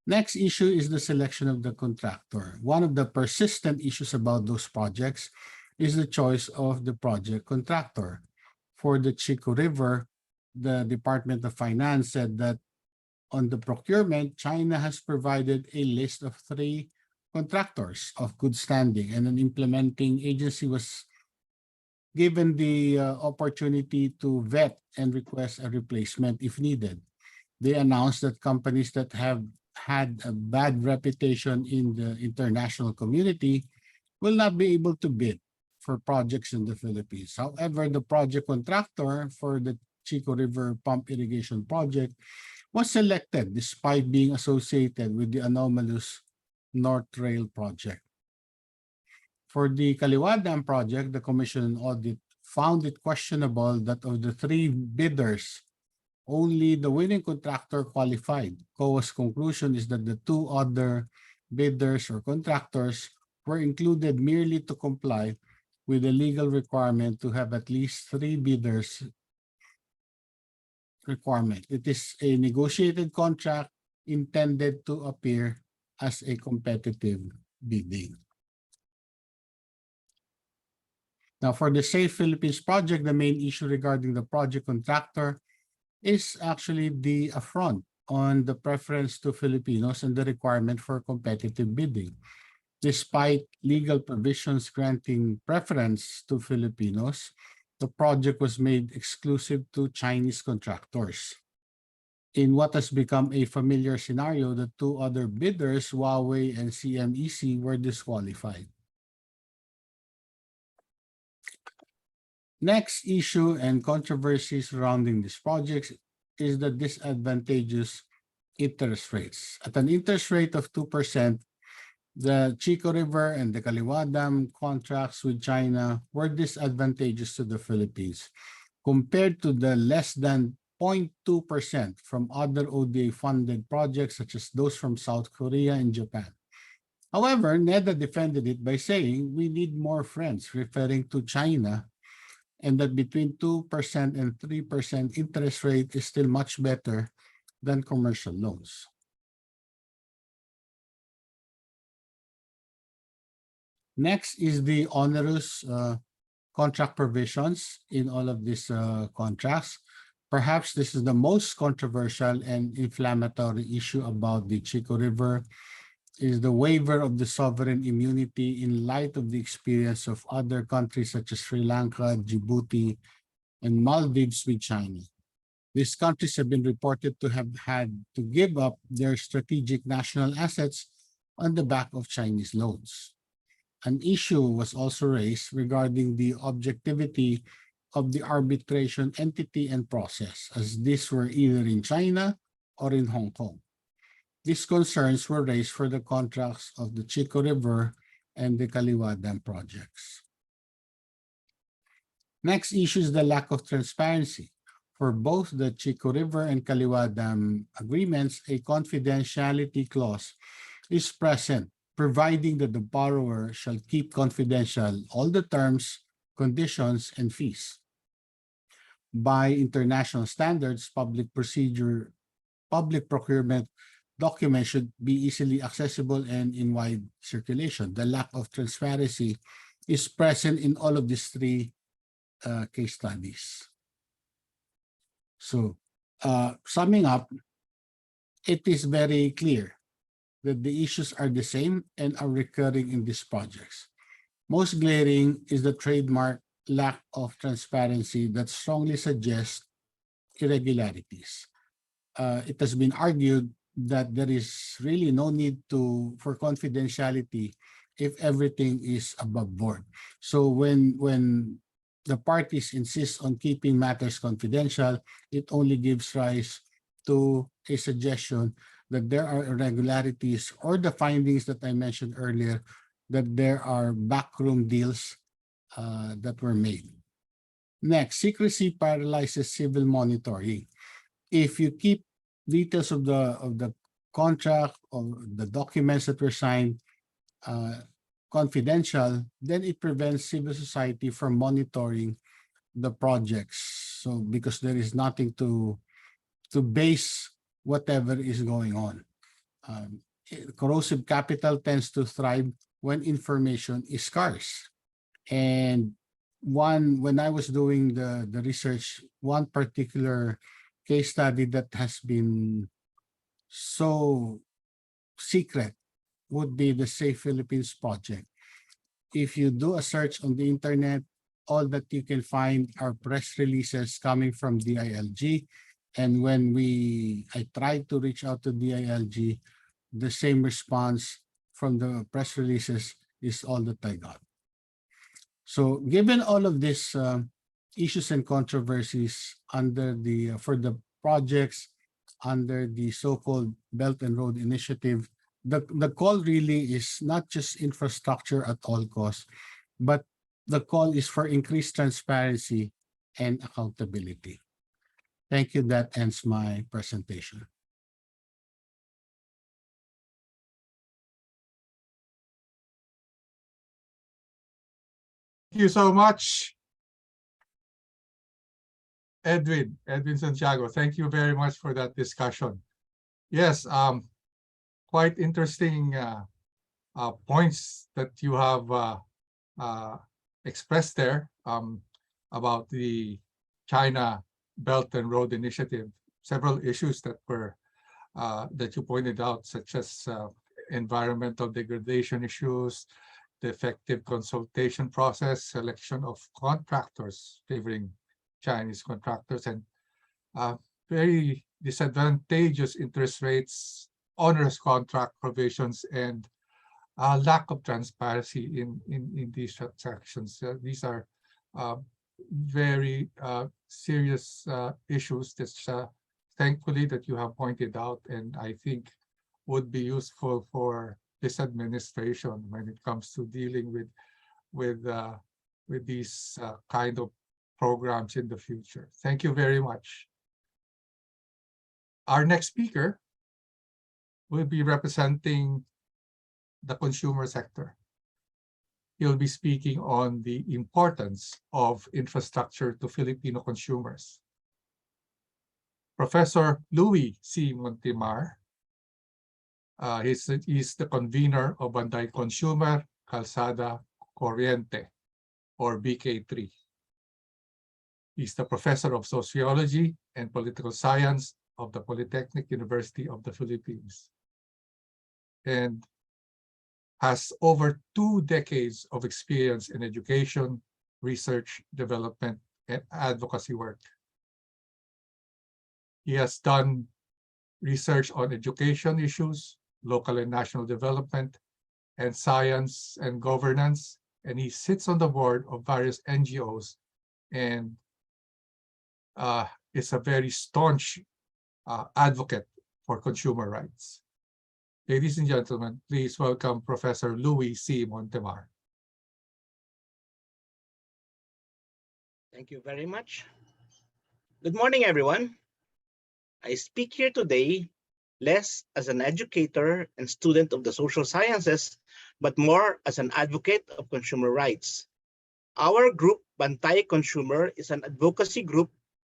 Next issue is the selection of the contractor. One of the persistent issues about those projects is the choice of the project contractor. For the Chico River, the Department of Finance said that on the procurement, China has provided a list of 3 contractors of good standing, and an implementing agency was given the opportunity to vet and request a replacement if needed. They announced that companies that have had a bad reputation in the international community will not be able to bid for projects in the Philippines. However, the project contractor for the Chico River Pump Irrigation Project was selected despite being associated with the anomalous North Rail project. For the Kaliwa Dam project, the Commission on Audit found it questionable that of the 3 bidders, only the winning contractor qualified. COA's conclusion is that the 2 other bidders or contractors were included merely to comply with the legal requirement to have at least 3 bidders requirement. It is a negotiated contract intended to appear as a competitive bidding. Now, for the Safe Philippines project, the main issue regarding the project contractor is actually the affront on the preference to Filipinos and the requirement for competitive bidding. Despite legal provisions granting preference to Filipinos, the project was made exclusive to Chinese contractors. In what has become a familiar scenario, the 2 other bidders, Huawei and CMEC, were disqualified. Next issue and controversy surrounding these projects is the disadvantageous interest rates. At an interest rate of 2%, the Chico River and the Kaliwa Dam contracts with China were disadvantageous to the Philippines compared to the less than 0.2% from other ODA-funded projects such as those from South Korea and Japan. However, NEDA defended it by saying we need more friends, referring to China, and that between 2% and 3% interest rate is still much better than commercial loans. Next is the onerous contract provisions in all of these contracts. Perhaps this is the most controversial and inflammatory issue about the Chico River, is the waiver of the sovereign immunity in light of the experience of other countries such as Sri Lanka, Djibouti, and Maldives with China. These countries have been reported to have had to give up their strategic national assets on the back of Chinese loans. An issue was also raised regarding the objectivity of the arbitration entity and process, as these were either in China or in Hong Kong. These concerns were raised for the contracts of the Chico River and the Kaliwa Dam projects. Next issue is the lack of transparency. For both the Chico River and Kaliwa Dam agreements, a confidentiality clause is present, providing that the borrower shall keep confidential all the terms, conditions, and fees. By international standards, public procurement documents should be easily accessible and in wide circulation. The lack of transparency is present in all of these three case studies. So, summing up, it is very clear that the issues are the same and are recurring in these projects. Most glaring is the trademark lack of transparency that strongly suggests irregularities. It has been argued that there is really no need for confidentiality if everything is above board. So when the parties insist on keeping matters confidential, it only gives rise to a suggestion that there are irregularities or the findings that I mentioned earlier, that there are backroom deals that were made. Next, secrecy paralyzes civil monitoring. If you keep details of the contract or the documents that were signed confidential, then it prevents civil society from monitoring the projects. So because there is nothing to base whatever is going on. Corrosive capital tends to thrive when information is scarce. And when I was doing the research, one particular case study that has been so secret would be the Safe Philippines project. If you do a search on the internet, all that you can find are press releases coming from DILG. And when I tried to reach out to DILG, the same response from the press releases is all that I got. So given all of these issues and controversies for the projects under the so-called Belt and Road Initiative, the call really is not just infrastructure at all costs, but the call is for increased transparency and accountability. Thank you. That ends my presentation. Thank you so much, Edwin Santiago. Thank you very much for that discussion. Yes, quite interesting points that you have expressed there about the China Belt and Road Initiative. Several issues that were that you pointed out, such as environmental degradation issues, the effective consultation process, selection of contractors favoring Chinese contractors, and very disadvantageous interest rates, onerous contract provisions, and lack of transparency in these transactions. These are very serious issues that thankfully that you have pointed out, and I think would be useful for this administration when it comes to dealing with these kind of programs in the future. Thank you very much. Our next speaker will be representing the consumer sector. He'll be speaking on the importance of infrastructure to Filipino consumers. Professor Louis C. Montimar, he's the convener of Banday Consumer Calzada Corriente, or BK3. He's the professor of sociology and political science of the Polytechnic University of the Philippines, and has over 2 decades of experience in education, research, development, and advocacy work. He has done research on education issues, local and national development, and science and governance, and he sits on the board of various NGOs and is a very staunch advocate for consumer rights. Ladies and gentlemen, please welcome Professor Louis C. Montemar. Thank you very much. Good morning, everyone. I speak here today less as an educator and student of the social sciences, but more as an advocate of consumer rights. Our group, Bantay Consumer, is an advocacy group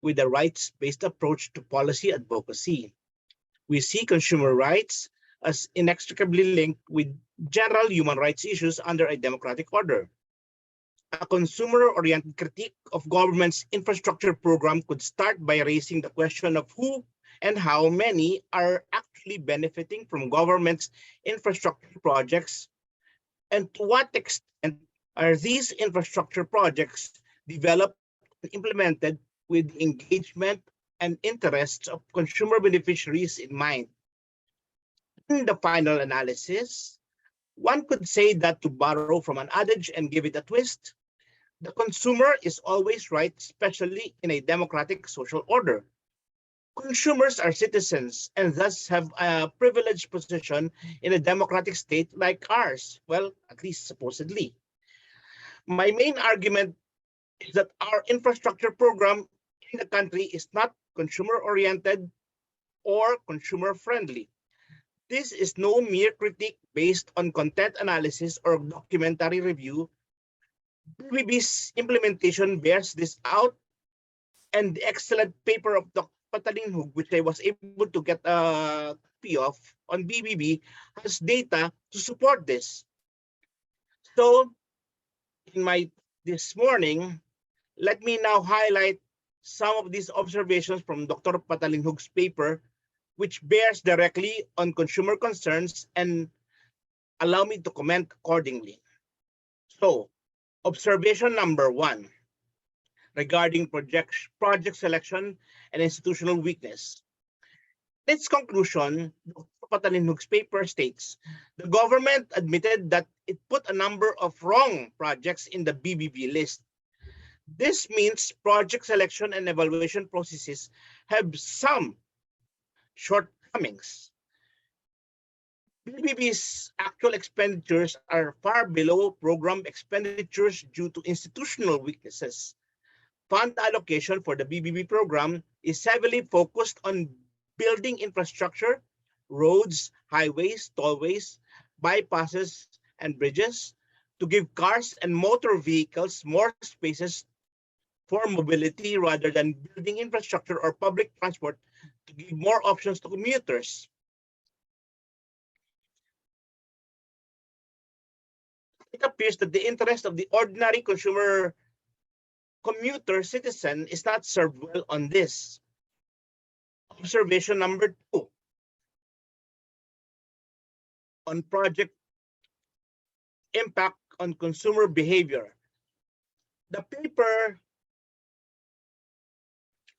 with a rights-based approach to policy advocacy. We see consumer rights as inextricably linked with general human rights issues under a democratic order. A consumer-oriented critique of government's infrastructure program could start by raising the question of who and how many are actually benefiting from government's infrastructure projects, and to what extent are these infrastructure projects developed and implemented with the engagement and interests of consumer beneficiaries in mind. In the final analysis, one could say that, to borrow from an adage and give it a twist, the consumer is always right, especially in a democratic social order. Consumers are citizens and thus have a privileged position in a democratic state like ours. Well, at least supposedly. My main argument is that our infrastructure program in the country is not consumer-oriented or consumer-friendly. This is no mere critique based on content analysis or documentary review. BBB's implementation bears this out, and the excellent paper of Dr. Patalinhog, which I was able to get a copy of on BBB, has data to support this. So, this morning, let me now highlight some of these observations from Dr. Patalinhog's paper, which bears directly on consumer concerns, and allow me to comment accordingly. So, observation number 1, regarding project selection and institutional weakness. In its conclusion, Dr. Patalinhog's paper states, the government admitted that it put a number of wrong projects in the BBB list. This means project selection and evaluation processes have some shortcomings. BBB's actual expenditures are far below program expenditures due to institutional weaknesses. Fund allocation for the BBB program is heavily focused on building infrastructure, roads, highways, tollways, bypasses, and bridges to give cars and motor vehicles more spaces for mobility rather than building infrastructure or public transport to give more options to commuters. It appears that the interest of the ordinary consumer commuter citizen is not served well on this. Observation number 2, on project impact on consumer behavior. The paper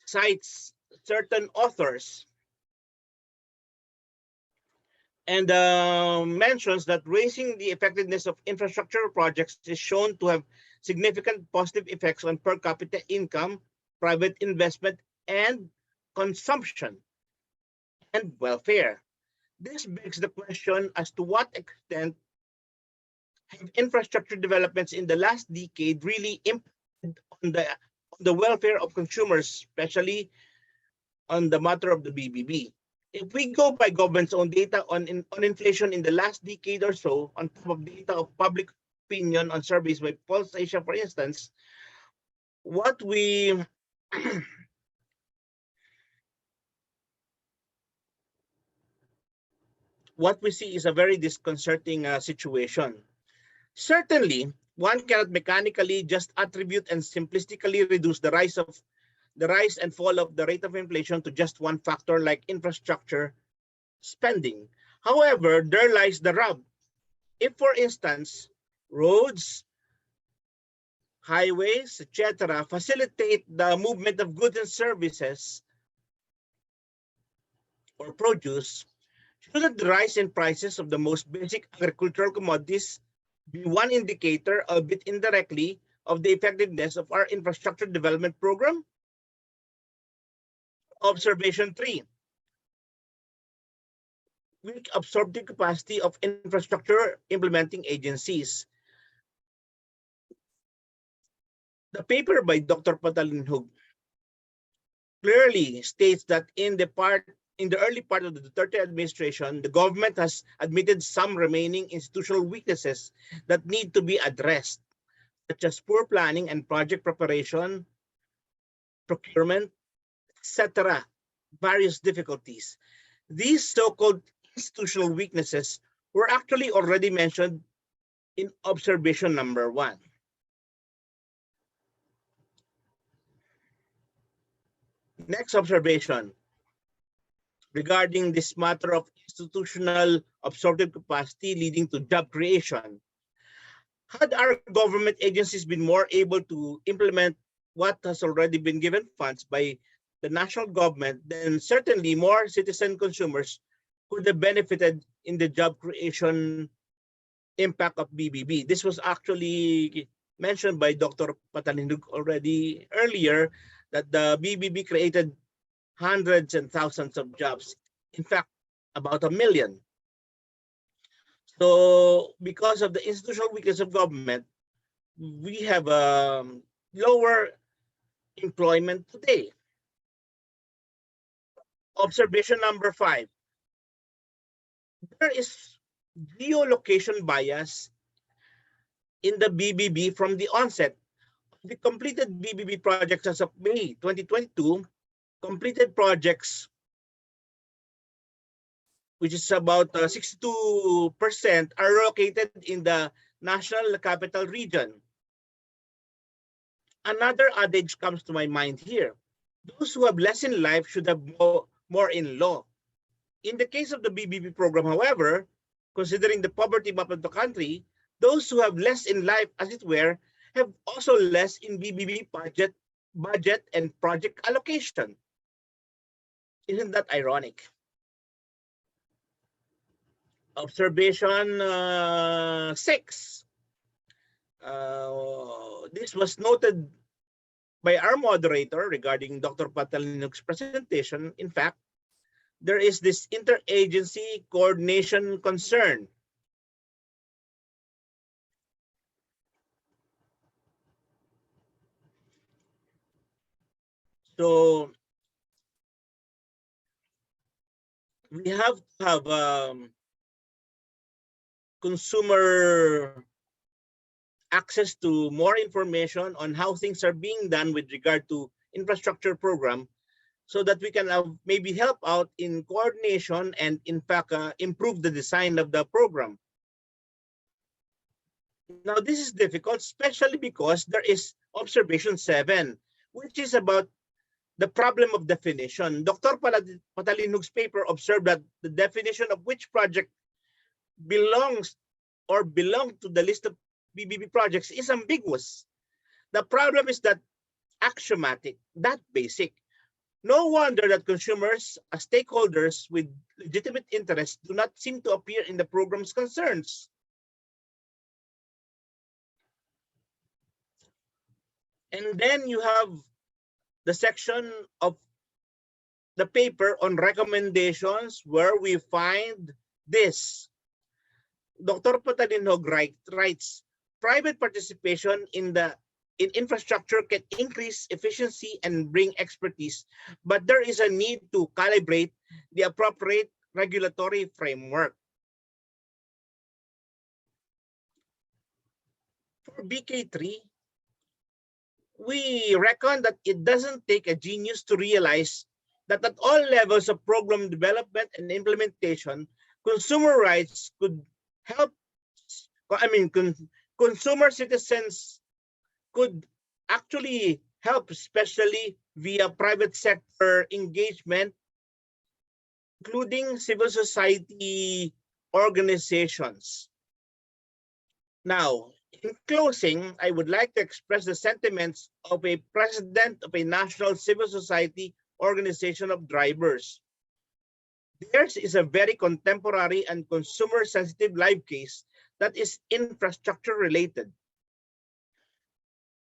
cites certain authors and mentions that raising the effectiveness of infrastructure projects is shown to have significant positive effects on per capita income, private investment, and consumption and welfare. This begs the question as to what extent have infrastructure developments in the last decade really impacted on the welfare of consumers, especially on the matter of the BBB. If we go by government's own data on inflation in the last decade or so, on top of data of public opinion on surveys by Pulse Asia, for instance, what we see is a very disconcerting situation. Certainly, one cannot mechanically just attribute and simplistically reduce the rise and fall of the rate of inflation to just one factor like infrastructure spending. However, there lies the rub. If, for instance, roads, highways, etc., facilitate the movement of goods and services or produce, shouldn't the rise in prices of the most basic agricultural commodities be one indicator, albeit indirectly, of the effectiveness of our infrastructure development program? Observation 3. weak absorptive capacity of infrastructure implementing agencies. The paper by Dr. Patalinhog clearly states that in the early part of the Duterte administration, the government has admitted some remaining institutional weaknesses that need to be addressed, such as poor planning and project preparation, procurement, etc., various difficulties. These so-called institutional weaknesses were actually already mentioned in observation number 1. Next observation regarding this matter of institutional absorptive capacity leading to job creation. Had our government agencies been more able to implement what has already been given funds by the national government, then certainly more citizen consumers could have benefited in the job creation impact of BBB. This was actually mentioned by Dr. Patalindug already earlier, that the BBB created hundreds and thousands of jobs. In fact, about 1 million. So because of the institutional weakness of government, we have lower employment today. Observation number 5. There is geolocation bias in the BBB from the onset. The completed BBB projects as of May 2022, completed projects, which is about 62%, are located in the national capital region. Another adage comes to my mind here. Those who have less in life should have more in law. In the case of the BBB program, however, considering the poverty map of the country, those who have less in life, as it were, have also less in BBB budget and project allocation. Isn't that ironic? Observation 6. This was noted by our moderator regarding Dr. Patalinug's presentation. In fact, there is this interagency coordination concern. So we have to have consumer access to more information on how things are being done with regard to infrastructure program, so that we can maybe help out in coordination and in fact improve the design of the program. Now this is difficult, especially because there is observation 7, which is about the problem of definition. Dr. Patalinug's paper observed that the definition of which project belongs to the list of BBB projects is ambiguous. The problem is that axiomatic, that basic. No wonder that consumers as stakeholders with legitimate interests do not seem to appear in the program's concerns. And then you have the section of the paper on recommendations where we find this. Dr. Patalinhog writes, private participation in infrastructure can increase efficiency and bring expertise, but there is a need to calibrate the appropriate regulatory framework. For BK3, we reckon that it doesn't take a genius to realize that at all levels of program development and implementation, consumer rights could help, consumer citizens could actually help, especially via private sector engagement, including civil society organizations. Now, in closing, I would like to express the sentiments of a president of a national civil society organization of drivers. Theirs is a very contemporary and consumer-sensitive live case that is infrastructure related.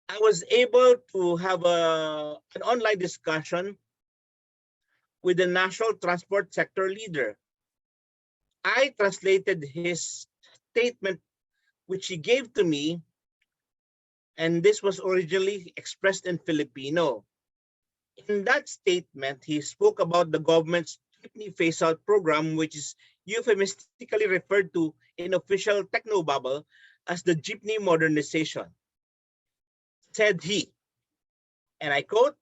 I was able to have an online discussion with the national transport sector leader. I translated his statement, which he gave to me, and this was originally expressed in Filipino. In that statement, he spoke about the government's jeepney phase-out program, which is euphemistically referred to in official technobabble as the jeepney modernization. Said he, and I quote,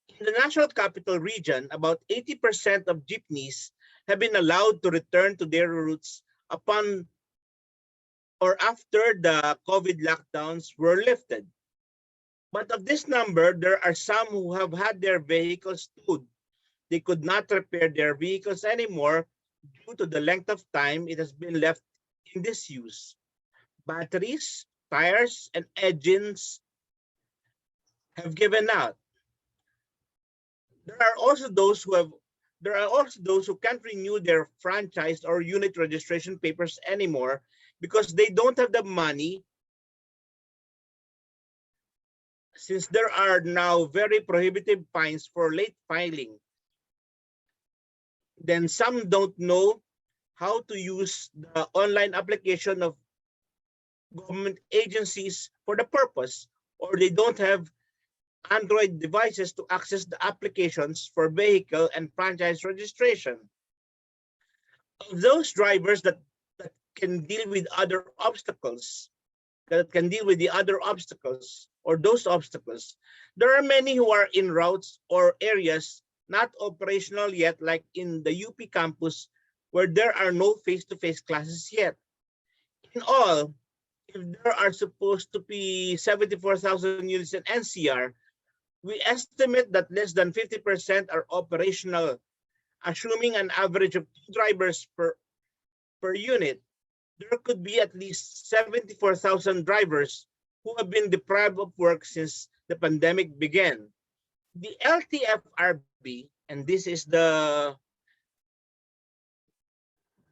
"In the National Capital Region, about 80% of jeepneys have been allowed to return to their routes upon or after the COVID lockdowns were lifted. But of this number, there are some who have had their vehicles towed. They could not repair their vehicles anymore due to the length of time it has been left in disuse. Batteries, tires, and engines have given out. There are also those who can't renew their franchise or unit registration papers anymore because they don't have the money, since there are now very prohibitive fines for late filing. Then some don't know how to use the online application of government agencies for the purpose, or they don't have Android devices to access the applications for vehicle and franchise registration. Of those drivers that can deal with other obstacles, or those obstacles, there are many who are in routes or areas not operational yet, like in the UP campus, where there are no face-to-face classes yet. In all, if there are supposed to be 74,000 units in NCR, we estimate that less than 50% are operational, assuming an average of 2 drivers per unit. There could be at least 74,000 drivers who have been deprived of work since the pandemic began. The LTFRB, and this is the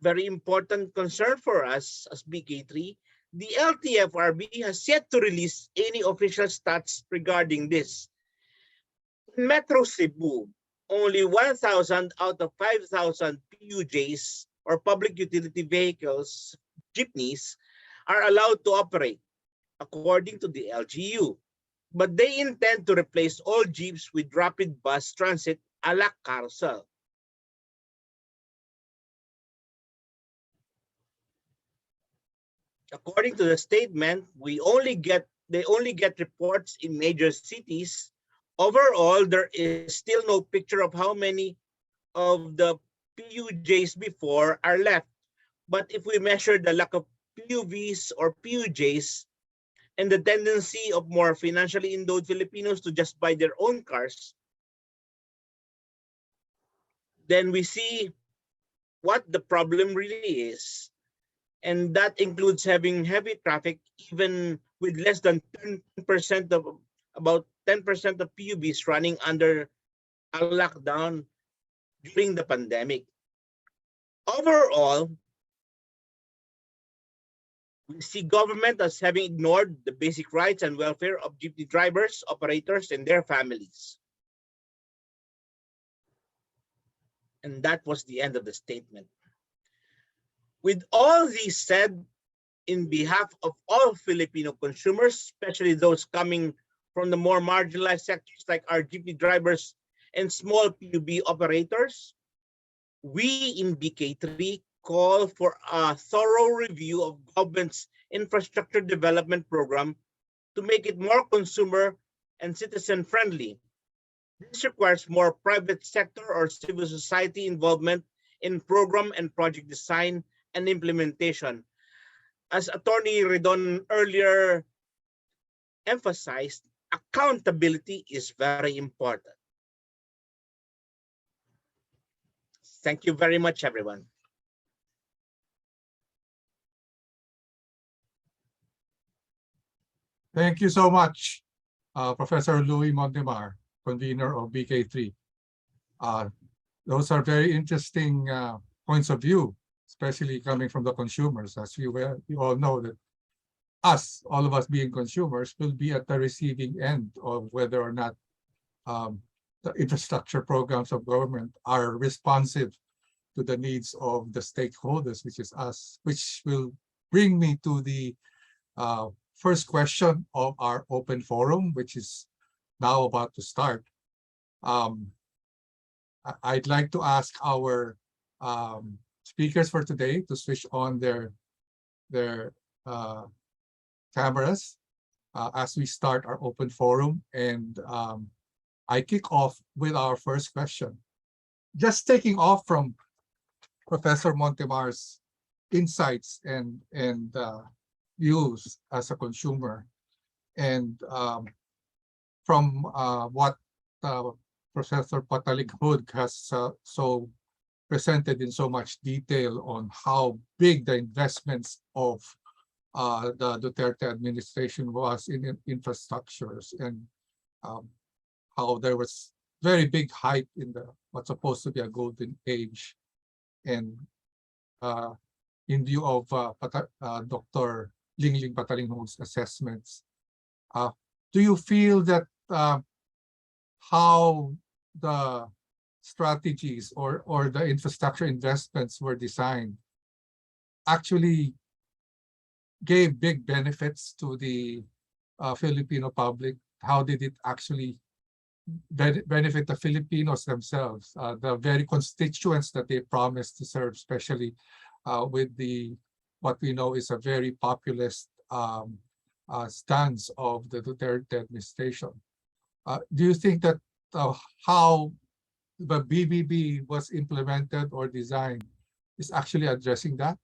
very important concern for us as BK3, the LTFRB has yet to release any official stats regarding this. In Metro Cebu, only 1,000 out of 5,000 PUJs, or public utility vehicles, jeepneys, are allowed to operate, according to the LGU. But they intend to replace all jeeps with rapid bus transit a la carousel. According to the statement, they only get reports in major cities. Overall, there is still no picture of how many of the PUJs before are left. But if we measure the lack of PUVs or PUJs and the tendency of more financially endowed Filipinos to just buy their own cars, then we see what the problem really is. And that includes having heavy traffic, even with less than 10% of about 10% of PUVs running under a lockdown during the pandemic. Overall, we see government as having ignored the basic rights and welfare of jeepney drivers, operators, and their families. And that was the end of the statement. With all this said, in behalf of all Filipino consumers, especially those coming from the more marginalized sectors like our jeepney drivers and small PUB operators, we in BK3 call for a thorough review of government's infrastructure development program to make it more consumer and citizen friendly. This requires more private sector or civil society involvement in program and project design and implementation. As Attorney Redon earlier emphasized, accountability is very important. Thank you very much, everyone. Thank you so much, Professor Louis Montemar, convener of BK3. Those are very interesting points of view, especially coming from the consumers, as we all know that all of us being consumers, will be at the receiving end of whether or not the infrastructure programs of government are responsive to the needs of the stakeholders, which is us, which will bring me to the first question of our open forum, which is now about to start. I'd like to ask our speakers for today to switch on their cameras as we start our open forum. And I kick off with our first question. Just taking off from Professor Montemar's insights and views as a consumer, and from what Professor Patalinghod has so presented in so much detail on how big the investments of the Duterte administration was in infrastructures, and how there was very big hype in the what's supposed to be a golden age. And in view of Dr. Lingling Patalinghod's assessments, do you feel that how the strategies or the infrastructure investments were designed actually gave big benefits to the Filipino public? How did it actually benefit the Filipinos themselves, the very constituents that they promised to serve, especially with the what we know is a very populist stance of the Duterte administration? Do you think that how the BBB was implemented or designed is actually addressing that?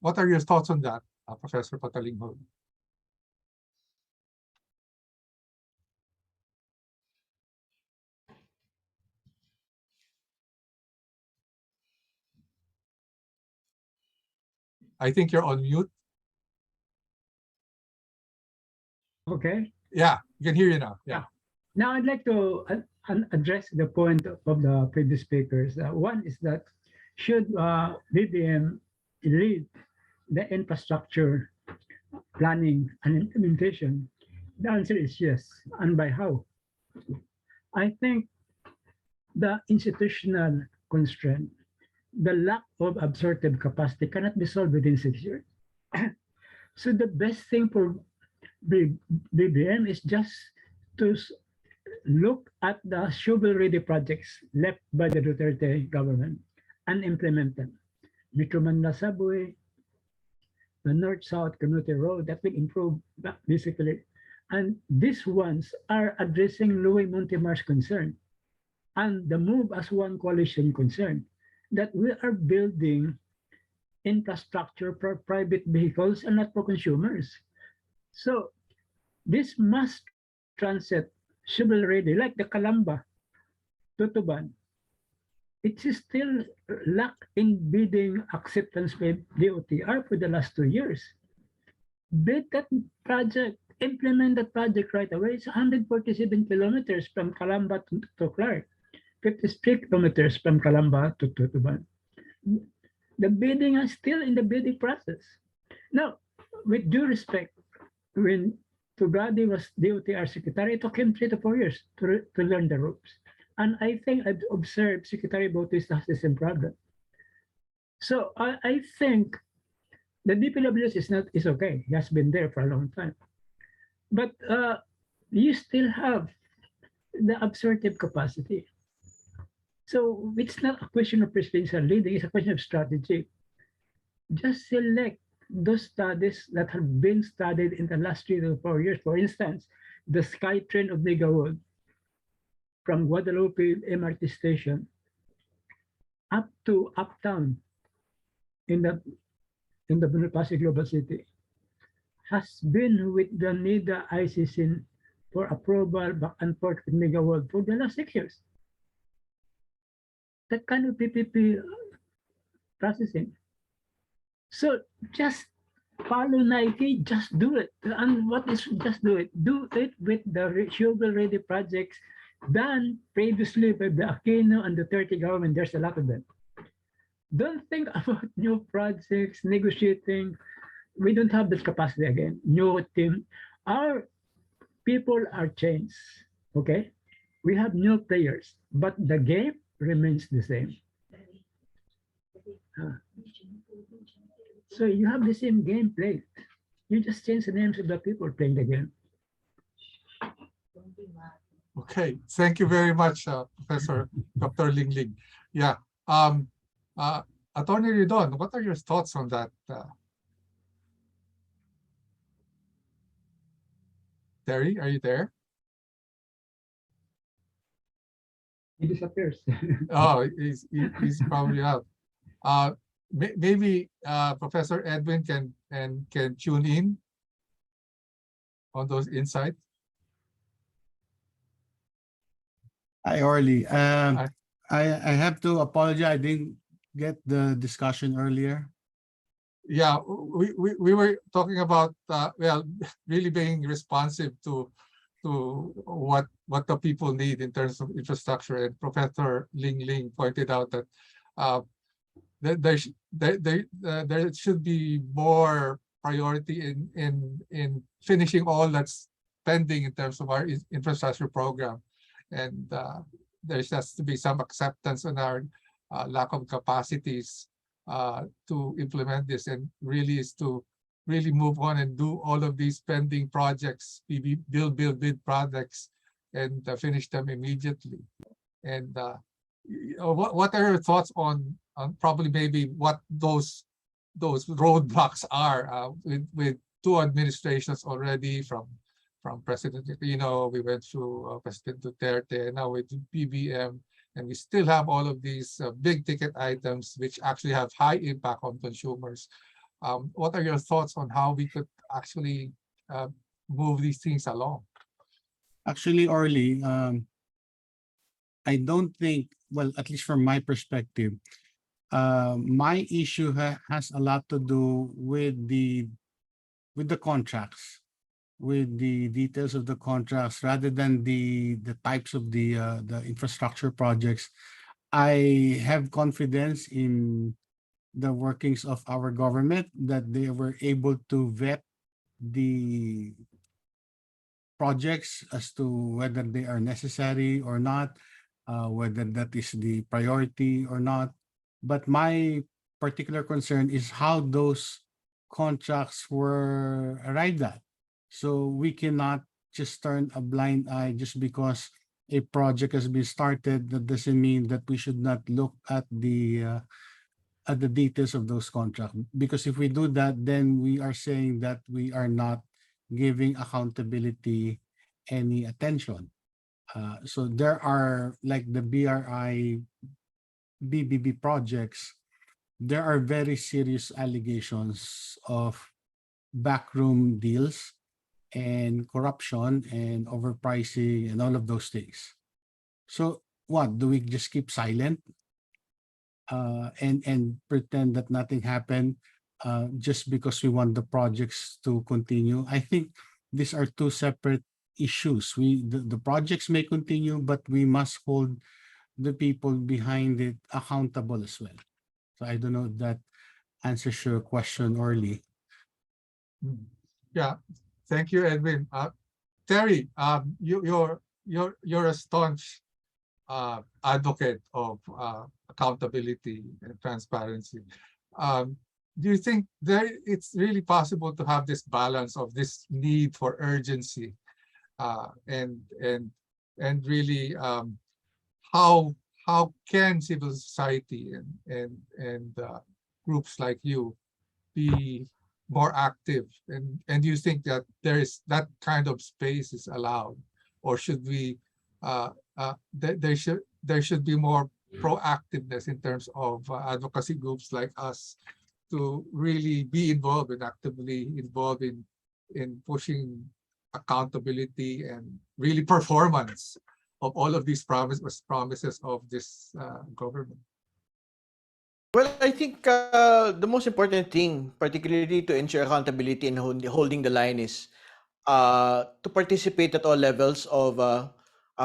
What are your thoughts on that, Professor Patalinghod? I think you're on mute. Okay. Yeah, we can hear you now. Yeah. Now I'd like to address the point of the previous speakers. One is that should BBM lead the infrastructure planning and implementation? The answer is yes. And by how? I think the institutional constraint, the lack of absorptive capacity cannot be solved within 6 years. So the best thing for BBM is just to look at the shovel-ready projects left by the Duterte government and implement them. Metro Manila Subway, the North-South Community Road, that will improve basically. And these ones are addressing Louis Montemar's concern and the Move as One coalition concern, that we are building infrastructure for private vehicles and not for consumers. So this mass transit shovel ready, like the Calamba, Tutuban, it is still lack in bidding acceptance by DOTR for the last 2 years. Bid that project, implement that project right away. It's 147 kilometers from Calamba to Clark, 53 kilometers from Calamba to Tutuban. The bidding is still in the bidding process. Now, with due respect, when Tugadi was DOTR secretary, it took him 3 to 4 years to learn the ropes. And I think I've observed Secretary Bautista has the same problem. So I think the DPWS is okay. He has been there for a long time. But you still have the absorptive capacity. So it's not a question of presidential leading, it's a question of strategy. Just select those studies that have been studied in the last 3 to 4 years. For instance, the SkyTrain of Ligawood from Guadalupe MRT station up to Uptown in the Bonifacio Global City has been with the NIDA ICC for approval back and forth with Megaworld for the last 6 years. That kind of PPP processing. So just follow Nike, just do it. And what is just do it? Do it with the shovel-ready projects done previously by the Aquino and the Duterte government. There's a lot of them. Don't think about new projects, negotiating. We don't have this capacity again. New team. Our people are changed, okay? We have new players, but the game remains the same. So you have the same gameplay. You just change the names of the people playing the game. Okay, thank you very much, Professor Dr. Ling Ling. Yeah, Attorney Ridon, what are your thoughts on that? Terry, are you there? He disappears. Oh, he's probably out. Maybe Professor Edwin can tune in on those insights. Hi, Orly. Hi. I have to apologize. I didn't get the discussion earlier. Yeah, we were talking about well, really being responsive to what the people need in terms of infrastructure. And Professor Ling Ling pointed out that there should be more priority in finishing all that's pending in terms of our infrastructure program, and there has to be some acceptance on our lack of capacities to implement this, and really is to really move on and do all of these pending projects, build projects, and finish them immediately. And what are your thoughts on probably maybe what those roadblocks are with two administrations already, from President Aquino, we went through President Duterte, and now with BBM, and we still have all of these big ticket items which actually have high impact on consumers. What are your thoughts on how we could actually move these things along? Actually, Orly, I don't think, well, at least from my perspective, my issue has a lot to do with the contracts, with the details of the contracts, rather than the types of the infrastructure projects. I have confidence in the workings of our government that they were able to vet the projects as to whether they are necessary or not, whether that is the priority or not. But my particular concern is how those contracts were arrived at. So we cannot just turn a blind eye just because a project has been started. That doesn't mean that we should not look at the details of those contracts. Because if we do that, then we are saying that we are not giving accountability any attention. So there are, like the BRI, BBB projects, there are very serious allegations of backroom deals and corruption and overpricing and all of those things. So what, do we just keep silent and pretend that nothing happened just because we want the projects to continue? I think these are two separate issues. The projects may continue, but we must hold the people behind it accountable as well. So I don't know if that answers your question, Orly. Yeah, thank you, Edwin. Terry, you're a staunch advocate of accountability and transparency. Do you think it's really possible to have this balance of this need for urgency and really how can civil society and groups like you be more active, and do you think that there is that kind of space is allowed, or should we there should be more proactiveness in terms of advocacy groups like us to really be involved and actively involved in pushing accountability and really performance of all of these promises of this government? Well, I think the most important thing, particularly to ensure accountability and holding the line, is to participate at all levels of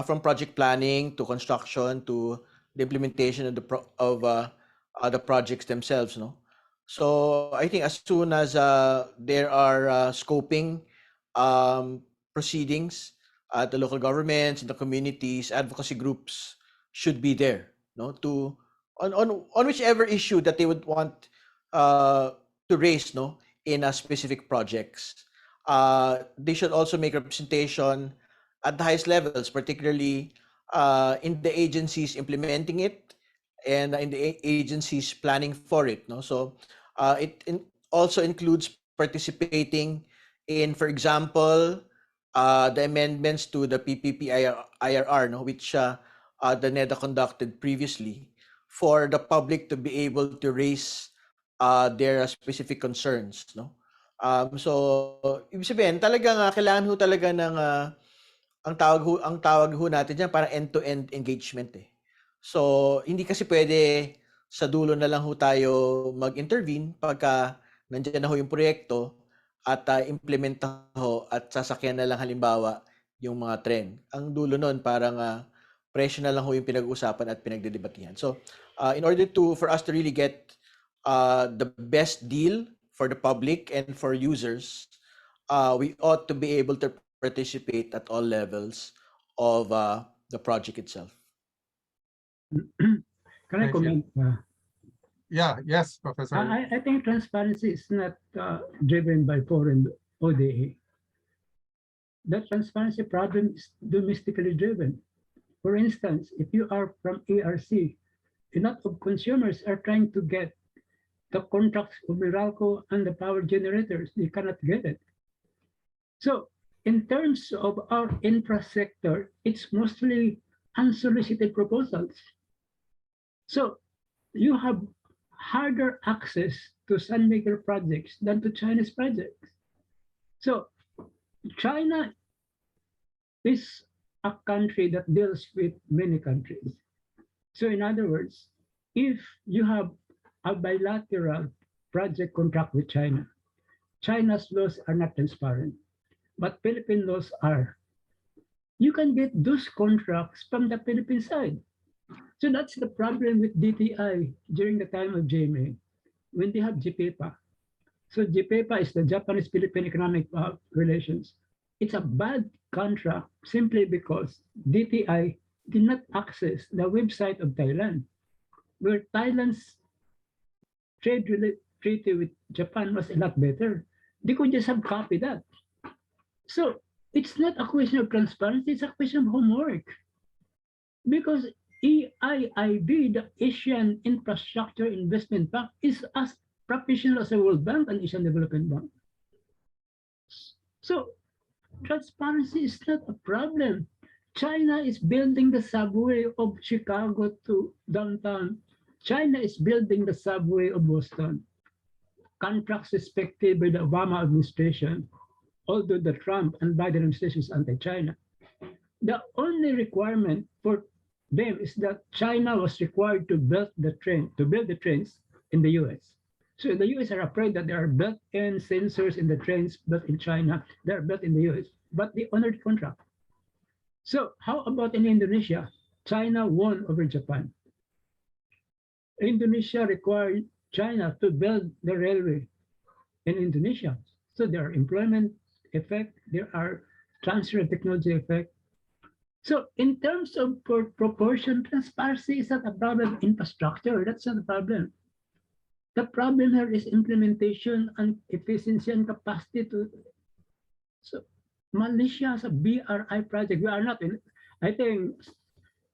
from project planning to construction to the implementation of the projects themselves. No, so I think as soon as there are scoping proceedings at the local governments, in the communities, advocacy groups should be there, no, to on whichever issue that they would want to raise, no, in a specific projects. They should also make representation at the highest levels, particularly in the agencies implementing it and in the agencies planning for it. No, so also includes participating in, for example, the amendments to the PPP IRR, no, which the NEDA conducted previously, for the public to be able to raise their specific concerns, no. So ibig sabihin talagang kailangan ho talaga ng ang tawag ho natin diyan parang end-to-end engagement eh. So hindi kasi pwede sa dulo na lang ho tayo mag-intervene pagka nandiyan na ho yung proyekto at implement na ho at sasakyan na lang halimbawa yung mga trend. Ang dulo nun parang presyo na lang ho yung pinag-uusapan at pinagdedebatihan. So in order for us to really get the best deal for the public and for users, we ought to be able to participate at all levels of the project itself. Can I Thank you. comment? Yeah, yes, Professor. I think transparency is not driven by foreign ODA. The transparency problem is domestically driven. For instance, if you are from ARC, a lot of consumers are trying to get the contracts of Meralco and the power generators. They cannot get it. So in terms of our infra sector, it's mostly unsolicited proposals. So you have harder access to Sunmaker projects than to Chinese projects. So China is a country that deals with many countries. So in other words, if you have a bilateral project contract with China, China's laws are not transparent, but Philippine laws are. You can get those contracts from the Philippine side. So that's the problem with DTI during the time of JMA, when they have JPEPA. So JPEPA is the Japanese-Philippine Economic Relations. It's a bad contract simply because DTI did not access the website of Thailand, where Thailand's trade treaty with Japan was a lot better. They could just have copied that. So it's not a question of transparency, it's a question of homework. Because EIIB, the Asian Infrastructure Investment Bank, is as professional as the World Bank and Asian Development Bank. So transparency is not a problem. China is building the subway of Chicago to downtown. China is building the subway of Boston. Contracts respected by the Obama administration, although the Trump and Biden administration is anti-China. The only requirement for them is that China was required to build the trains in the US. So the US are afraid that there are built-in sensors in the trains built in China, they are built in the US, but they honored the contract. So how about in Indonesia? China won over Japan. Indonesia required China to build the railway in Indonesia. So there are employment effect, there are transfer of technology effect. So in terms of proportion, transparency is not a problem. Infrastructure, that's not a problem. The problem here is implementation and efficiency and capacity to. So Malaysia has a BRI project. We are not in. I think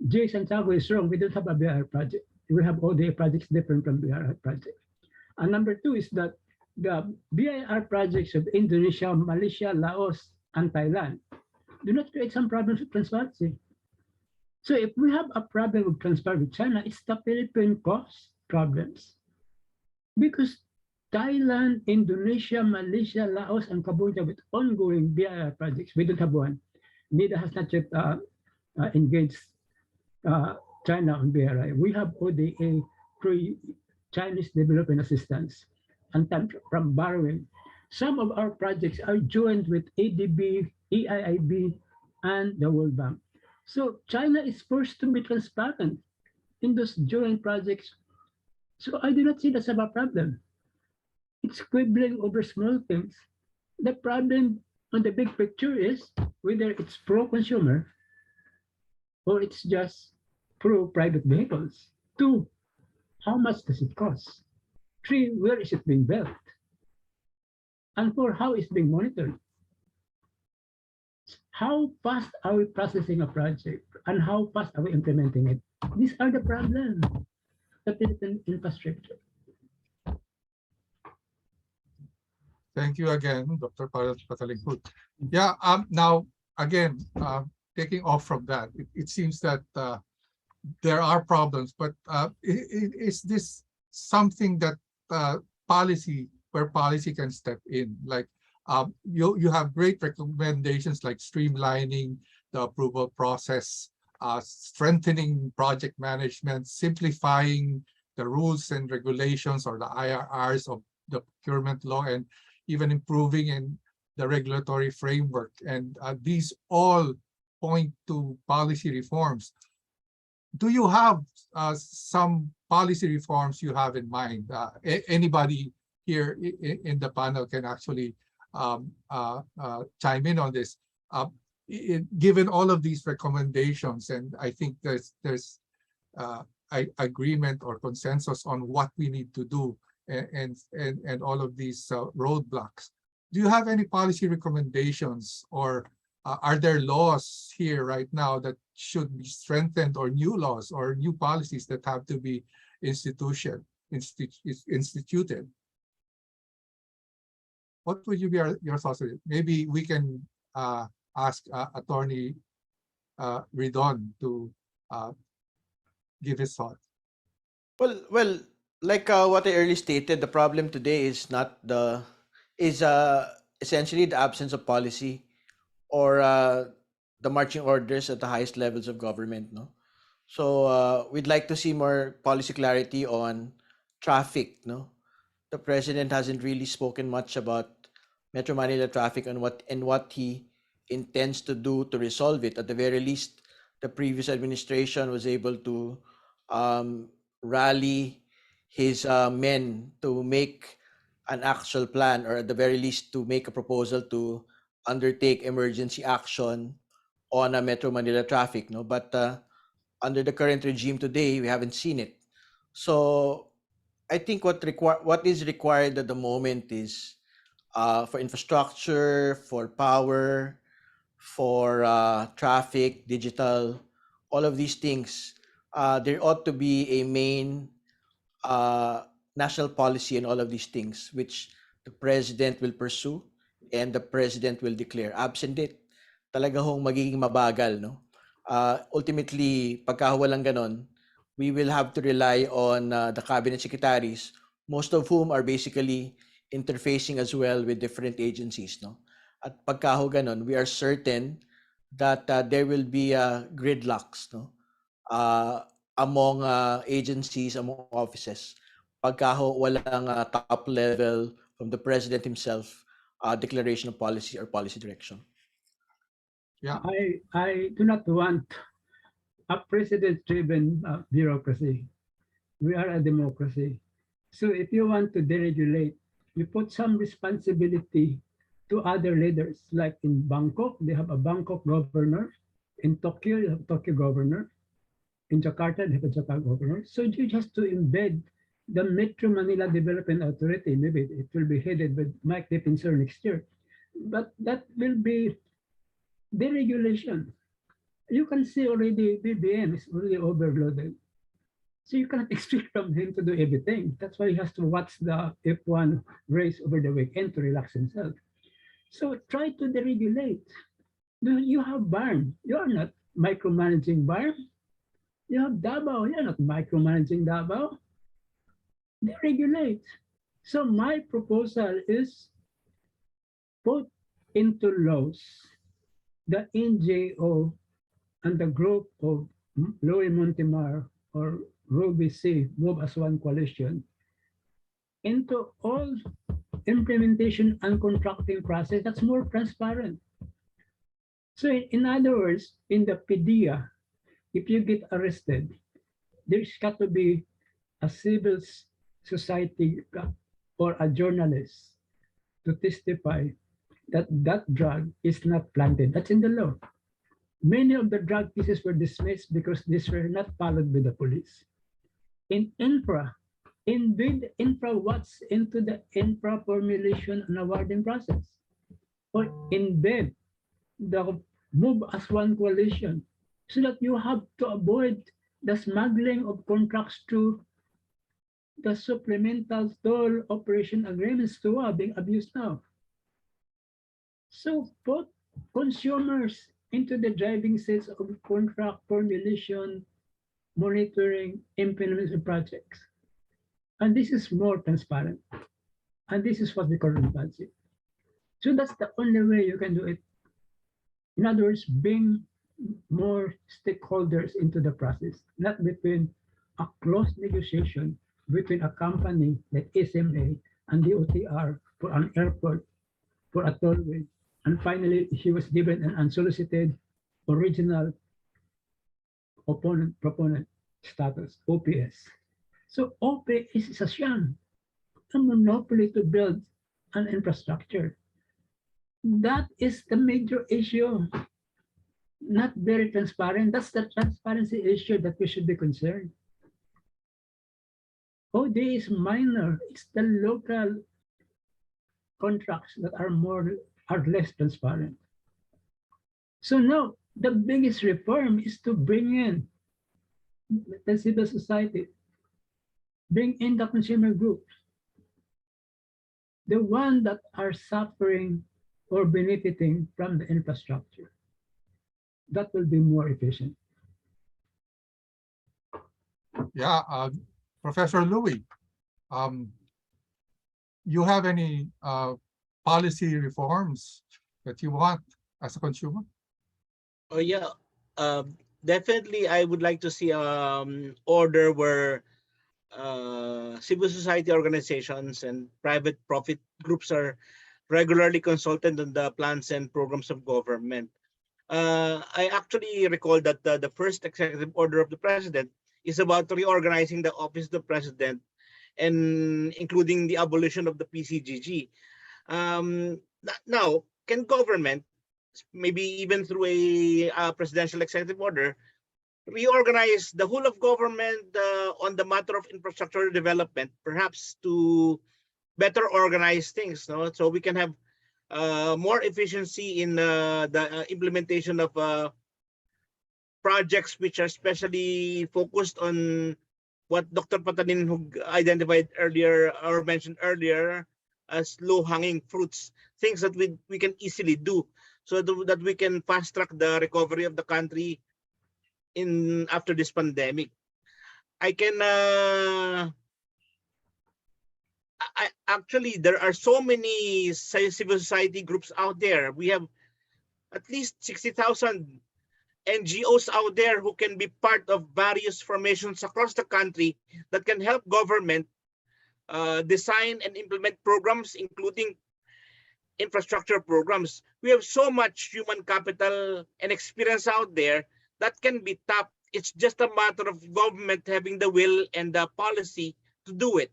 Jay Santiago is wrong. We don't have a BRI project. We have ODA projects different from BRI project. And number two is that the BIR projects of Indonesia, Malaysia, Laos, and Thailand do not create some problems with transparency. So if we have a problem with transparency with China, it's the Philippine cost problems. Because Thailand, Indonesia, Malaysia, Laos, and Cambodia with ongoing BIR projects, we don't have one. NIDA has not yet engaged China on BRI. We have ODA through Chinese Development Assistance and from borrowing. Some of our projects are joined with ADB, EIIB, and the World Bank. So China is forced to be transparent in those joint projects. So I do not see that's a problem. It's quibbling over small things. The problem on the big picture is whether it's pro-consumer or it's just pro-private vehicles. Two, how much does it cost? 3, where is it being built? And 4, how is it being monitored? How fast are we processing a project and how fast are we implementing it? These are the problems that is in infrastructure. Thank you again, Dr. Patalinghood. Yeah, now, again, taking off from that, it seems that there are problems, but is this something that where policy can step in? Like you have great recommendations like streamlining the approval process, strengthening project management, simplifying the rules and regulations or the IRRs of the procurement law, and even improving in the regulatory framework. And these all point to policy reforms. Do you have some policy reforms you have in mind? Anybody here in the panel can actually chime in on this. Given all of these recommendations, and I think there's agreement or consensus on what we need to do, and all of these roadblocks. Do you have any policy recommendations, or are there laws here right now that should be strengthened, or new laws or new policies that have to be instituted? What would you be your thoughts on it? Maybe we can ask Attorney Ridon to give his thought. Well, like what I earlier stated, the problem today is not essentially the absence of policy or the marching orders at the highest levels of government. No, so we'd like to see more policy clarity on traffic. No, the president hasn't really spoken much about Metro Manila traffic and what he intends to do to resolve it. At the very least, the previous administration was able to rally his men to make an actual plan, or at the very least to make a proposal to undertake emergency action on a Metro Manila traffic. No, but under the current regime today, we haven't seen it. So I think what is required at the moment is for infrastructure, for power, for traffic, digital, all of these things. There ought to be a main national policy on all of these things, which the president will pursue and the president will declare. Absent it, talaga hong magiging mabagal, no? Ultimately, pagka walang ganon, we will have to rely on the cabinet secretaries, most of whom are basically interfacing as well with different agencies, no? At pagka ganon, we are certain that there will be gridlocks, no? Among agencies, among offices, pagka walang top level from the president himself declaration of policy or policy direction. Yeah, I do not want a president-driven bureaucracy. We are a democracy. So if you want to deregulate, you put some responsibility to other leaders. Like in Bangkok, they have a Bangkok governor. In Tokyo, you have a Tokyo governor. In Jakarta, they have a Jakarta governor. So you just to embed the Metro Manila Development Authority. Maybe it will be headed by Mike Dipinser next year. But that will be deregulation. You can see already BBM is really overloaded. So you cannot expect from him to do everything. That's why he has to watch the F1 race over the weekend to relax himself. So try to deregulate. You have BARM. You are not micromanaging BARM. You have Davao. You're not micromanaging Davao. Deregulate. So my proposal is put into laws the NJO and the group of Louis Montemar or Ruby C, Move as One Coalition, into all implementation and contracting process that's more transparent. So in other words, in the PDEA, if you get arrested, there's got to be a civil society or a journalist to testify that that drug is not planted. That's in the law. Many of the drug cases were dismissed because these were not followed by the police. in infra. Indeed, infra what's into the infra formulation and awarding process. Or embed the move as one coalition so that you have to avoid the smuggling of contracts to the supplemental toll operation agreements too are being abused now. So put consumers into the driving seats of contract formulation, monitoring, implementation projects. And this is more transparent. And this is what we call transparency. So that's the only way you can do it. In other words, bring more stakeholders into the process, not between a close negotiation between a company like SMA and the OTR for an airport, for a tollway. And finally, he was given an unsolicited original proponent status, OPS. So OPS is a sham, a monopoly to build an infrastructure. That is the major issue. Not very transparent. That's the transparency issue that we should be concerned. OD is minor. It's the local contracts that are less transparent. So now the biggest reform is to bring in the civil society, bring in the consumer groups, the ones that are suffering or benefiting from the infrastructure. That will be more efficient. Yeah, Professor Louis, you have any policy reforms that you want as a consumer? Oh yeah, definitely. I would like to see order where civil society organizations and private profit groups are regularly consulted on the plans and programs of government. I actually recall that the first executive order of the president is about reorganizing the office of the president and including the abolition of the PCGG. Now, can government, maybe even through a presidential executive order, reorganize the whole of government on the matter of infrastructure development, perhaps to better organize things, no? So we can have more efficiency in the implementation of projects which are specially focused on what Dr. Patanin identified earlier or mentioned earlier as low-hanging fruits, things that we can easily do so that we can fast-track the recovery of the country after this pandemic. Actually, there are so many civil society groups out there. We have at least 60,000 NGOs out there who can be part of various formations across the country that can help government design and implement programs, including infrastructure programs. We have so much human capital and experience out there that can be tapped. It's just a matter of government having the will and the policy to do it.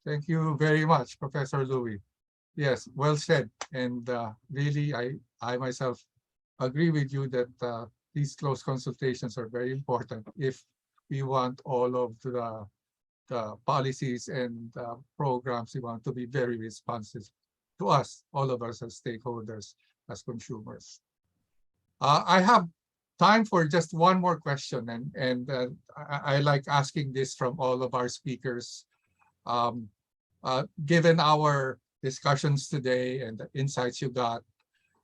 Thank you very much, Professor Louis. Yes, well said. And really, I myself agree with you that these close consultations are very important if we want all of the policies and programs we want to be very responsive to us, all of us as stakeholders, as consumers. I have time for just one more question, and I like asking this from all of our speakers. Given our discussions today and the insights you got,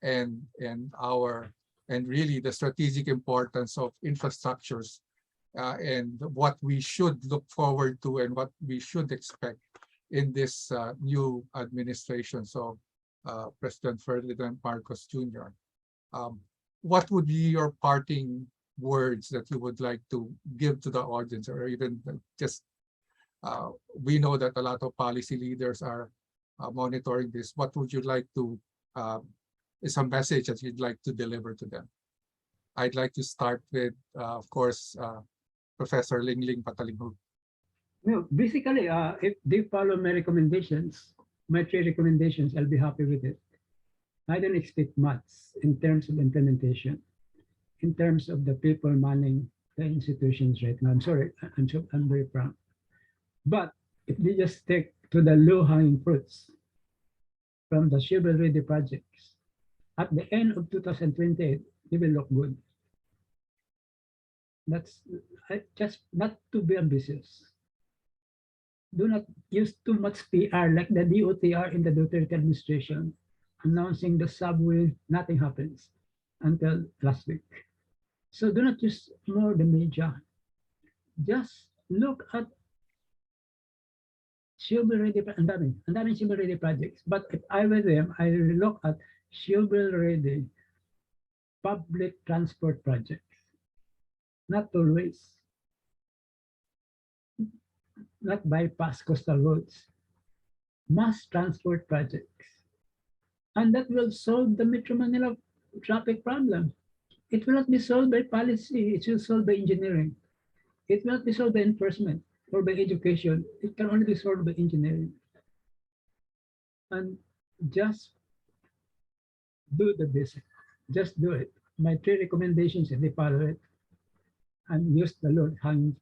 and really the strategic importance of infrastructures and what we should look forward to and what we should expect in this new administration. So President Ferdinand Marcos Jr. What would be your parting words that you would like to give to the audience, or even just we know that a lot of policy leaders are monitoring this. What would you like to is a message that you'd like to deliver to them? I'd like to start with, of course, Professor Lingling Patalinghog. No, basically, if they follow my recommendations, my 3 recommendations, I'll be happy with it. I don't expect much in terms of implementation, in terms of the people manning the institutions right now. I'm sorry, I'm very proud. But if they just stick to the low-hanging fruits from the shovel-ready projects, at the end of 2028, they will look good. That's just not to be ambitious. Do not use too much PR like the DOTR in the Duterte administration, announcing the subway, nothing happens until last week. So do not use more the media. Just look at shovel-ready, ang daming shovel-ready projects. But if I were them, I will look at shovel-ready public transport projects, not tollways, not bypass coastal roads, mass transport projects. And that will solve the Metro Manila traffic problem. It will not be solved by policy, it will solve by engineering. It will not be solved by enforcement or by education. It can only be solved by engineering. And just do the basic. Just do it. My 3 recommendations, if they follow it, and use the low hanging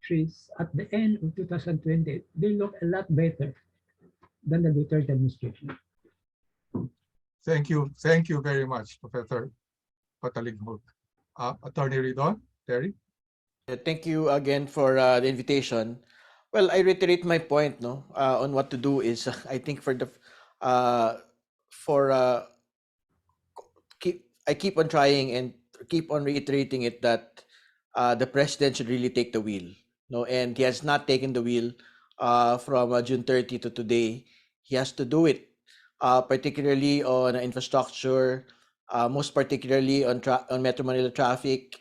trees at the end of 2020, they look a lot better than the Duterte administration. Thank you. Thank you very much, Professor Patalinghog. Attorney Ridon, Terry? Thank you again for the invitation. Well, I reiterate my point, no, on what to do is I think for I keep on trying and keep on reiterating it that the president should really take the wheel, no, and he has not taken the wheel from June 30 to today. He has to do it, particularly on infrastructure, most particularly on Metro Manila traffic,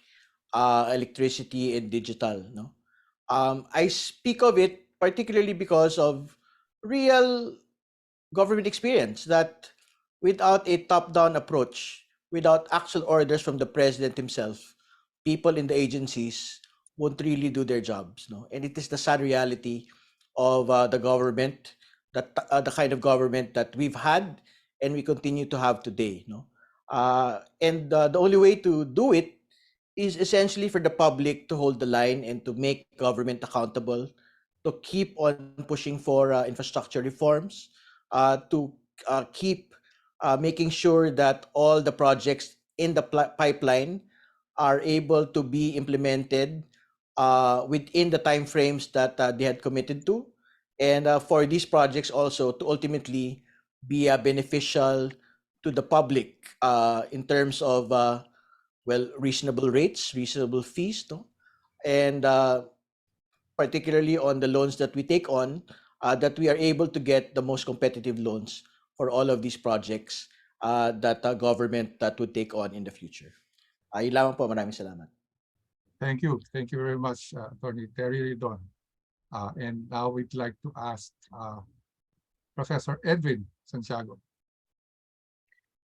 electricity, and digital. No, I speak of it particularly because of real government experience that without a top-down approach, without actual orders from the president himself, people in the agencies won't really do their jobs. No, and it is the sad reality of the government, that the kind of government that we've had and we continue to have today. No, and the only way to do it is essentially for the public to hold the line and to make government accountable, to keep on pushing for infrastructure reforms, to keep making sure that all the projects in the pipeline are able to be implemented within the timeframes that they had committed to, and for these projects also to ultimately be beneficial to the public in terms of well, reasonable rates, reasonable fees, no? And particularly on the loans that we take on, that we are able to get the most competitive loans for all of these projects that government that would take on in the future. Yun lamang po, maraming salamat. Thank you. Thank you very much, Attorney Terry Ridon. And now we'd like to ask Professor Edwin Santiago.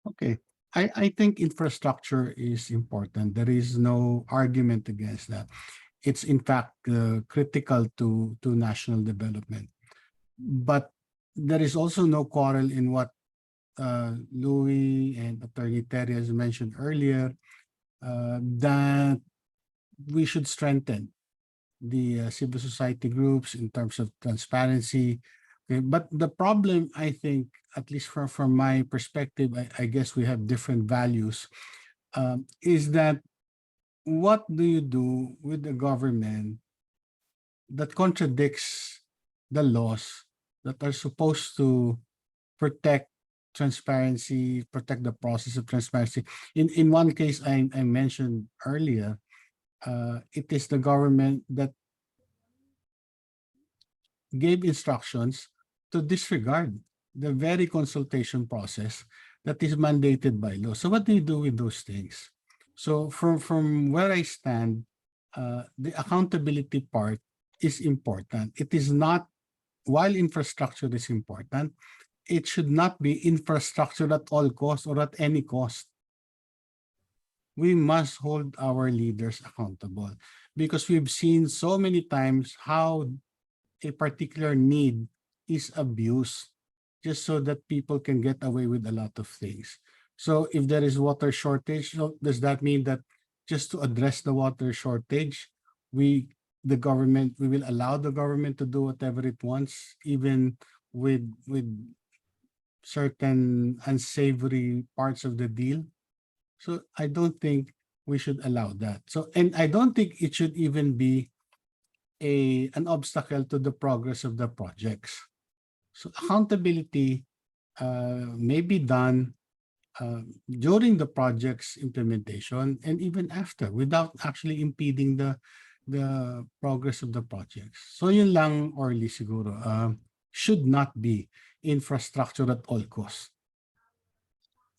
Okay. I think infrastructure is important. There is no argument against that. It's in fact critical to national development. But there is also no quarrel in what Louis and Attorney Terry has mentioned earlier, that we should strengthen the civil society groups in terms of transparency. Okay, but the problem, I think, at least from my perspective, I guess we have different values, is that what do you do with the government that contradicts the laws that are supposed to protect transparency, protect the process of transparency? In one case I mentioned earlier, it is the government that gave instructions to disregard the very consultation process that is mandated by law. So what do you do with those things? So from where I stand, the accountability part is important. It is not, while infrastructure is important, it should not be infrastructure at all costs or at any cost. We must hold our leaders accountable because we've seen so many times how a particular need is abused just so that people can get away with a lot of things. So if there is water shortage, so does that mean that just to address the water shortage. We will allow the government to do whatever it wants, even with certain unsavory parts of the deal. So I don't think we should allow that. So, and I don't think it should even be an obstacle to the progress of the projects. So accountability may be done during the project's implementation and even after, without actually impeding the progress of the projects. So yun lang, Orly, siguro. Should not be infrastructure at all costs.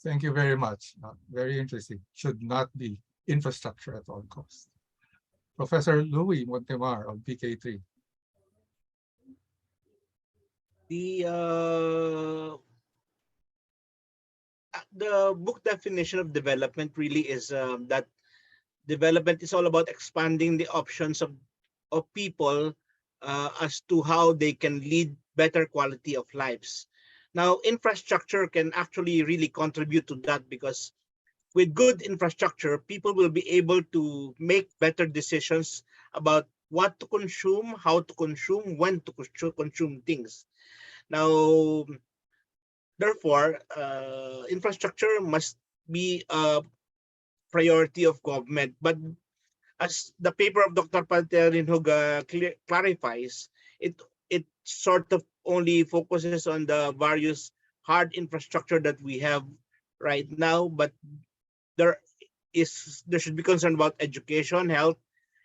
Thank you very much. Very interesting. Should not be infrastructure at all costs. Professor Louis Montemar of PK3. The book definition of development really is that development is all about expanding the options of people as to how they can lead better quality of lives. Now, infrastructure can actually really contribute to that, because with good infrastructure, people will be able to make better decisions about what to consume, how to consume, when to consume things. Now, therefore, infrastructure must be a priority of government. But as the paper of Dr. Patalinhog clarifies, it sort of only focuses on the various hard infrastructure that we have right now, but there should be concern about education, health,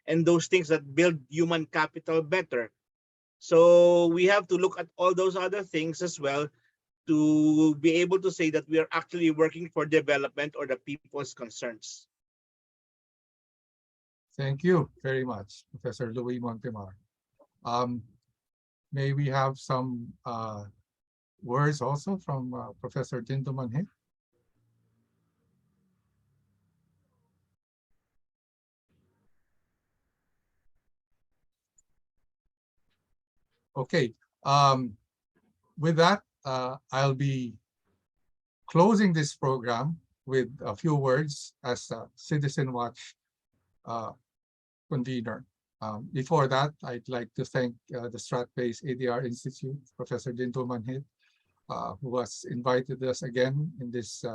and those things that build human capital better. So we have to look at all those other things as well to be able to say that we are actually working for development or the people's concerns. Thank you very much, Professor Louis Montemar. May we have some words also from Professor Tinto Manhit? Okay. With that, I'll be closing this program with a few words as a Citizen Watch convener. Before that, I'd like to thank the Strat-based ADR Institute, Professor Dinto Manhit, who has invited us again in this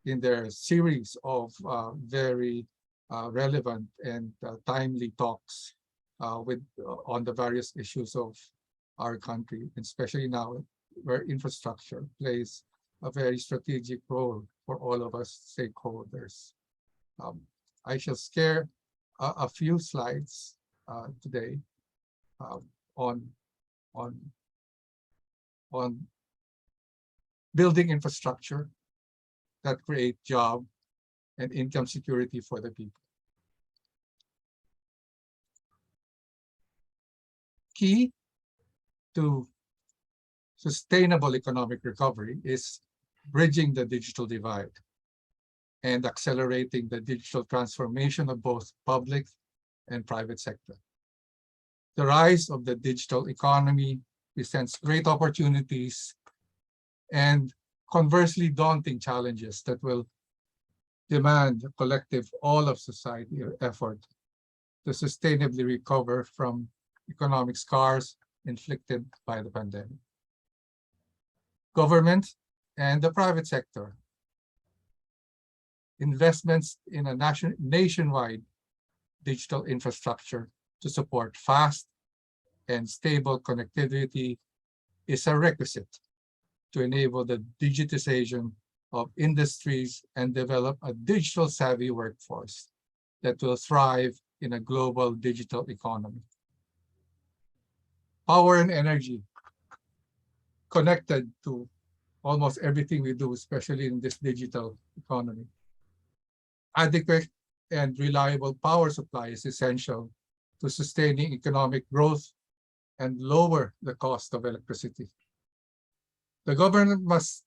in their series of very relevant and timely talks on the various issues of our country, especially now where infrastructure plays a very strategic role for all of us stakeholders. I shall share a few slides today on building infrastructure that create job and income security for the people. Key to sustainable economic recovery is bridging the digital divide and accelerating the digital transformation of both public and private sector. The rise of the digital economy presents great opportunities and conversely daunting challenges that will demand a collective all of society effort to sustainably recover from economic scars inflicted by the pandemic. Government and the private sector. Investments in a nationwide digital infrastructure to support fast and stable connectivity is a requisite to enable the digitization of industries and develop a digital savvy workforce that will thrive in a global digital economy. Power and energy, connected to almost everything we do, especially in this digital economy. Adequate and reliable power supply is essential to sustaining economic growth and lower the cost of electricity. The government must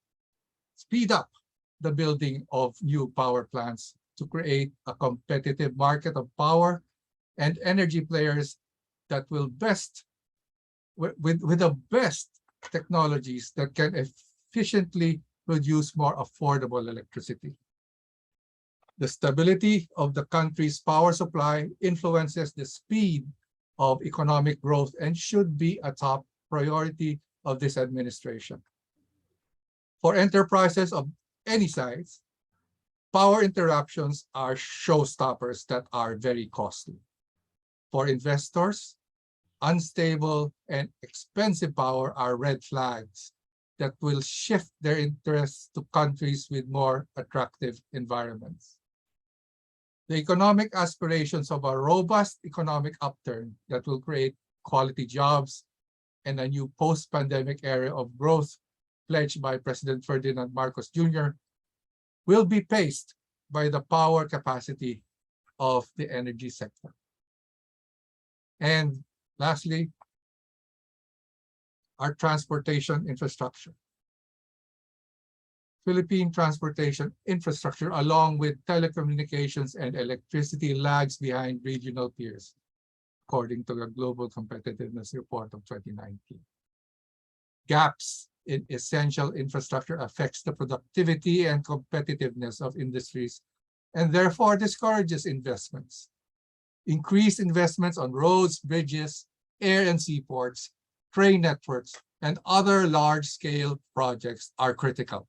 speed up the building of new power plants to create a competitive market of power and energy players that will best, with the best technologies that can efficiently produce more affordable electricity. The stability of the country's power supply influences the speed of economic growth and should be a top priority of this administration. For enterprises of any size, power interruptions are showstoppers that are very costly. For investors, unstable and expensive power are red flags that will shift their interests to countries with more attractive environments. The economic aspirations of a robust economic upturn that will create quality jobs and a new post-pandemic era of growth pledged by President Ferdinand Marcos Jr. will be paced by the power capacity of the energy sector. And lastly, our transportation infrastructure. Philippine transportation infrastructure, along with telecommunications and electricity, lags behind regional peers, according to the Global Competitiveness Report of 2019. Gaps in essential infrastructure affects the productivity and competitiveness of industries and therefore discourages investments. Increased investments on roads, bridges, air and seaports, train networks, and other large-scale projects are critical.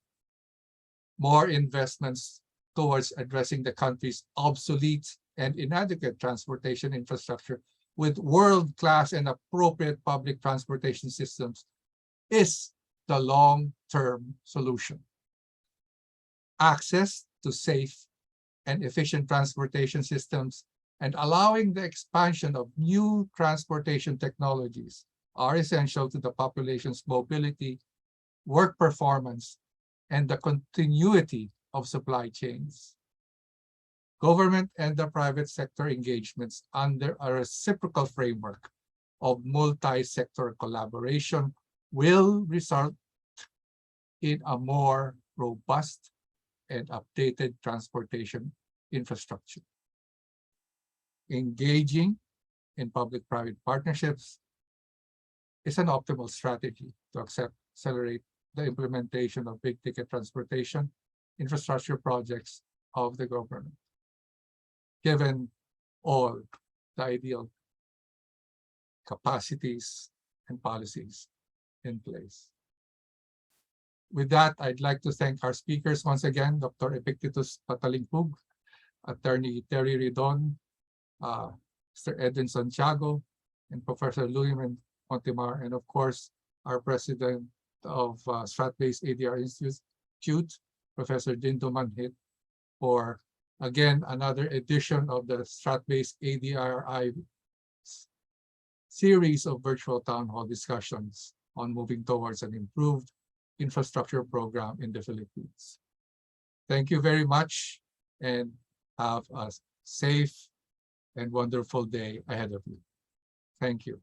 More investments towards addressing the country's obsolete and inadequate transportation infrastructure with world-class and appropriate public transportation systems is the long-term solution. Access to safe and efficient transportation systems and allowing the expansion of new transportation technologies are essential to the population's mobility, work performance, and the continuity of supply chains. Government and the private sector engagements under a reciprocal framework of multi-sector collaboration will result in a more robust and updated transportation infrastructure. Engaging in public-private partnerships is an optimal strategy to accelerate the implementation of big-ticket transportation infrastructure projects of the government, given all the ideal capacities and policies in place. With that, I'd like to thank our speakers once again, Dr. Epictetus Patalingpug, Attorney Terry Ridon, Mr. Edwin Santiago, and Professor Louis Montemar, and of course, our President of Strat-Based ADRi Institute, Professor Dindo Manhit, for again another edition of the Strat-Based ADRi series of virtual town hall discussions on moving towards an improved infrastructure program in the Philippines. Thank you very much and have a safe and wonderful day ahead of you. Thank you.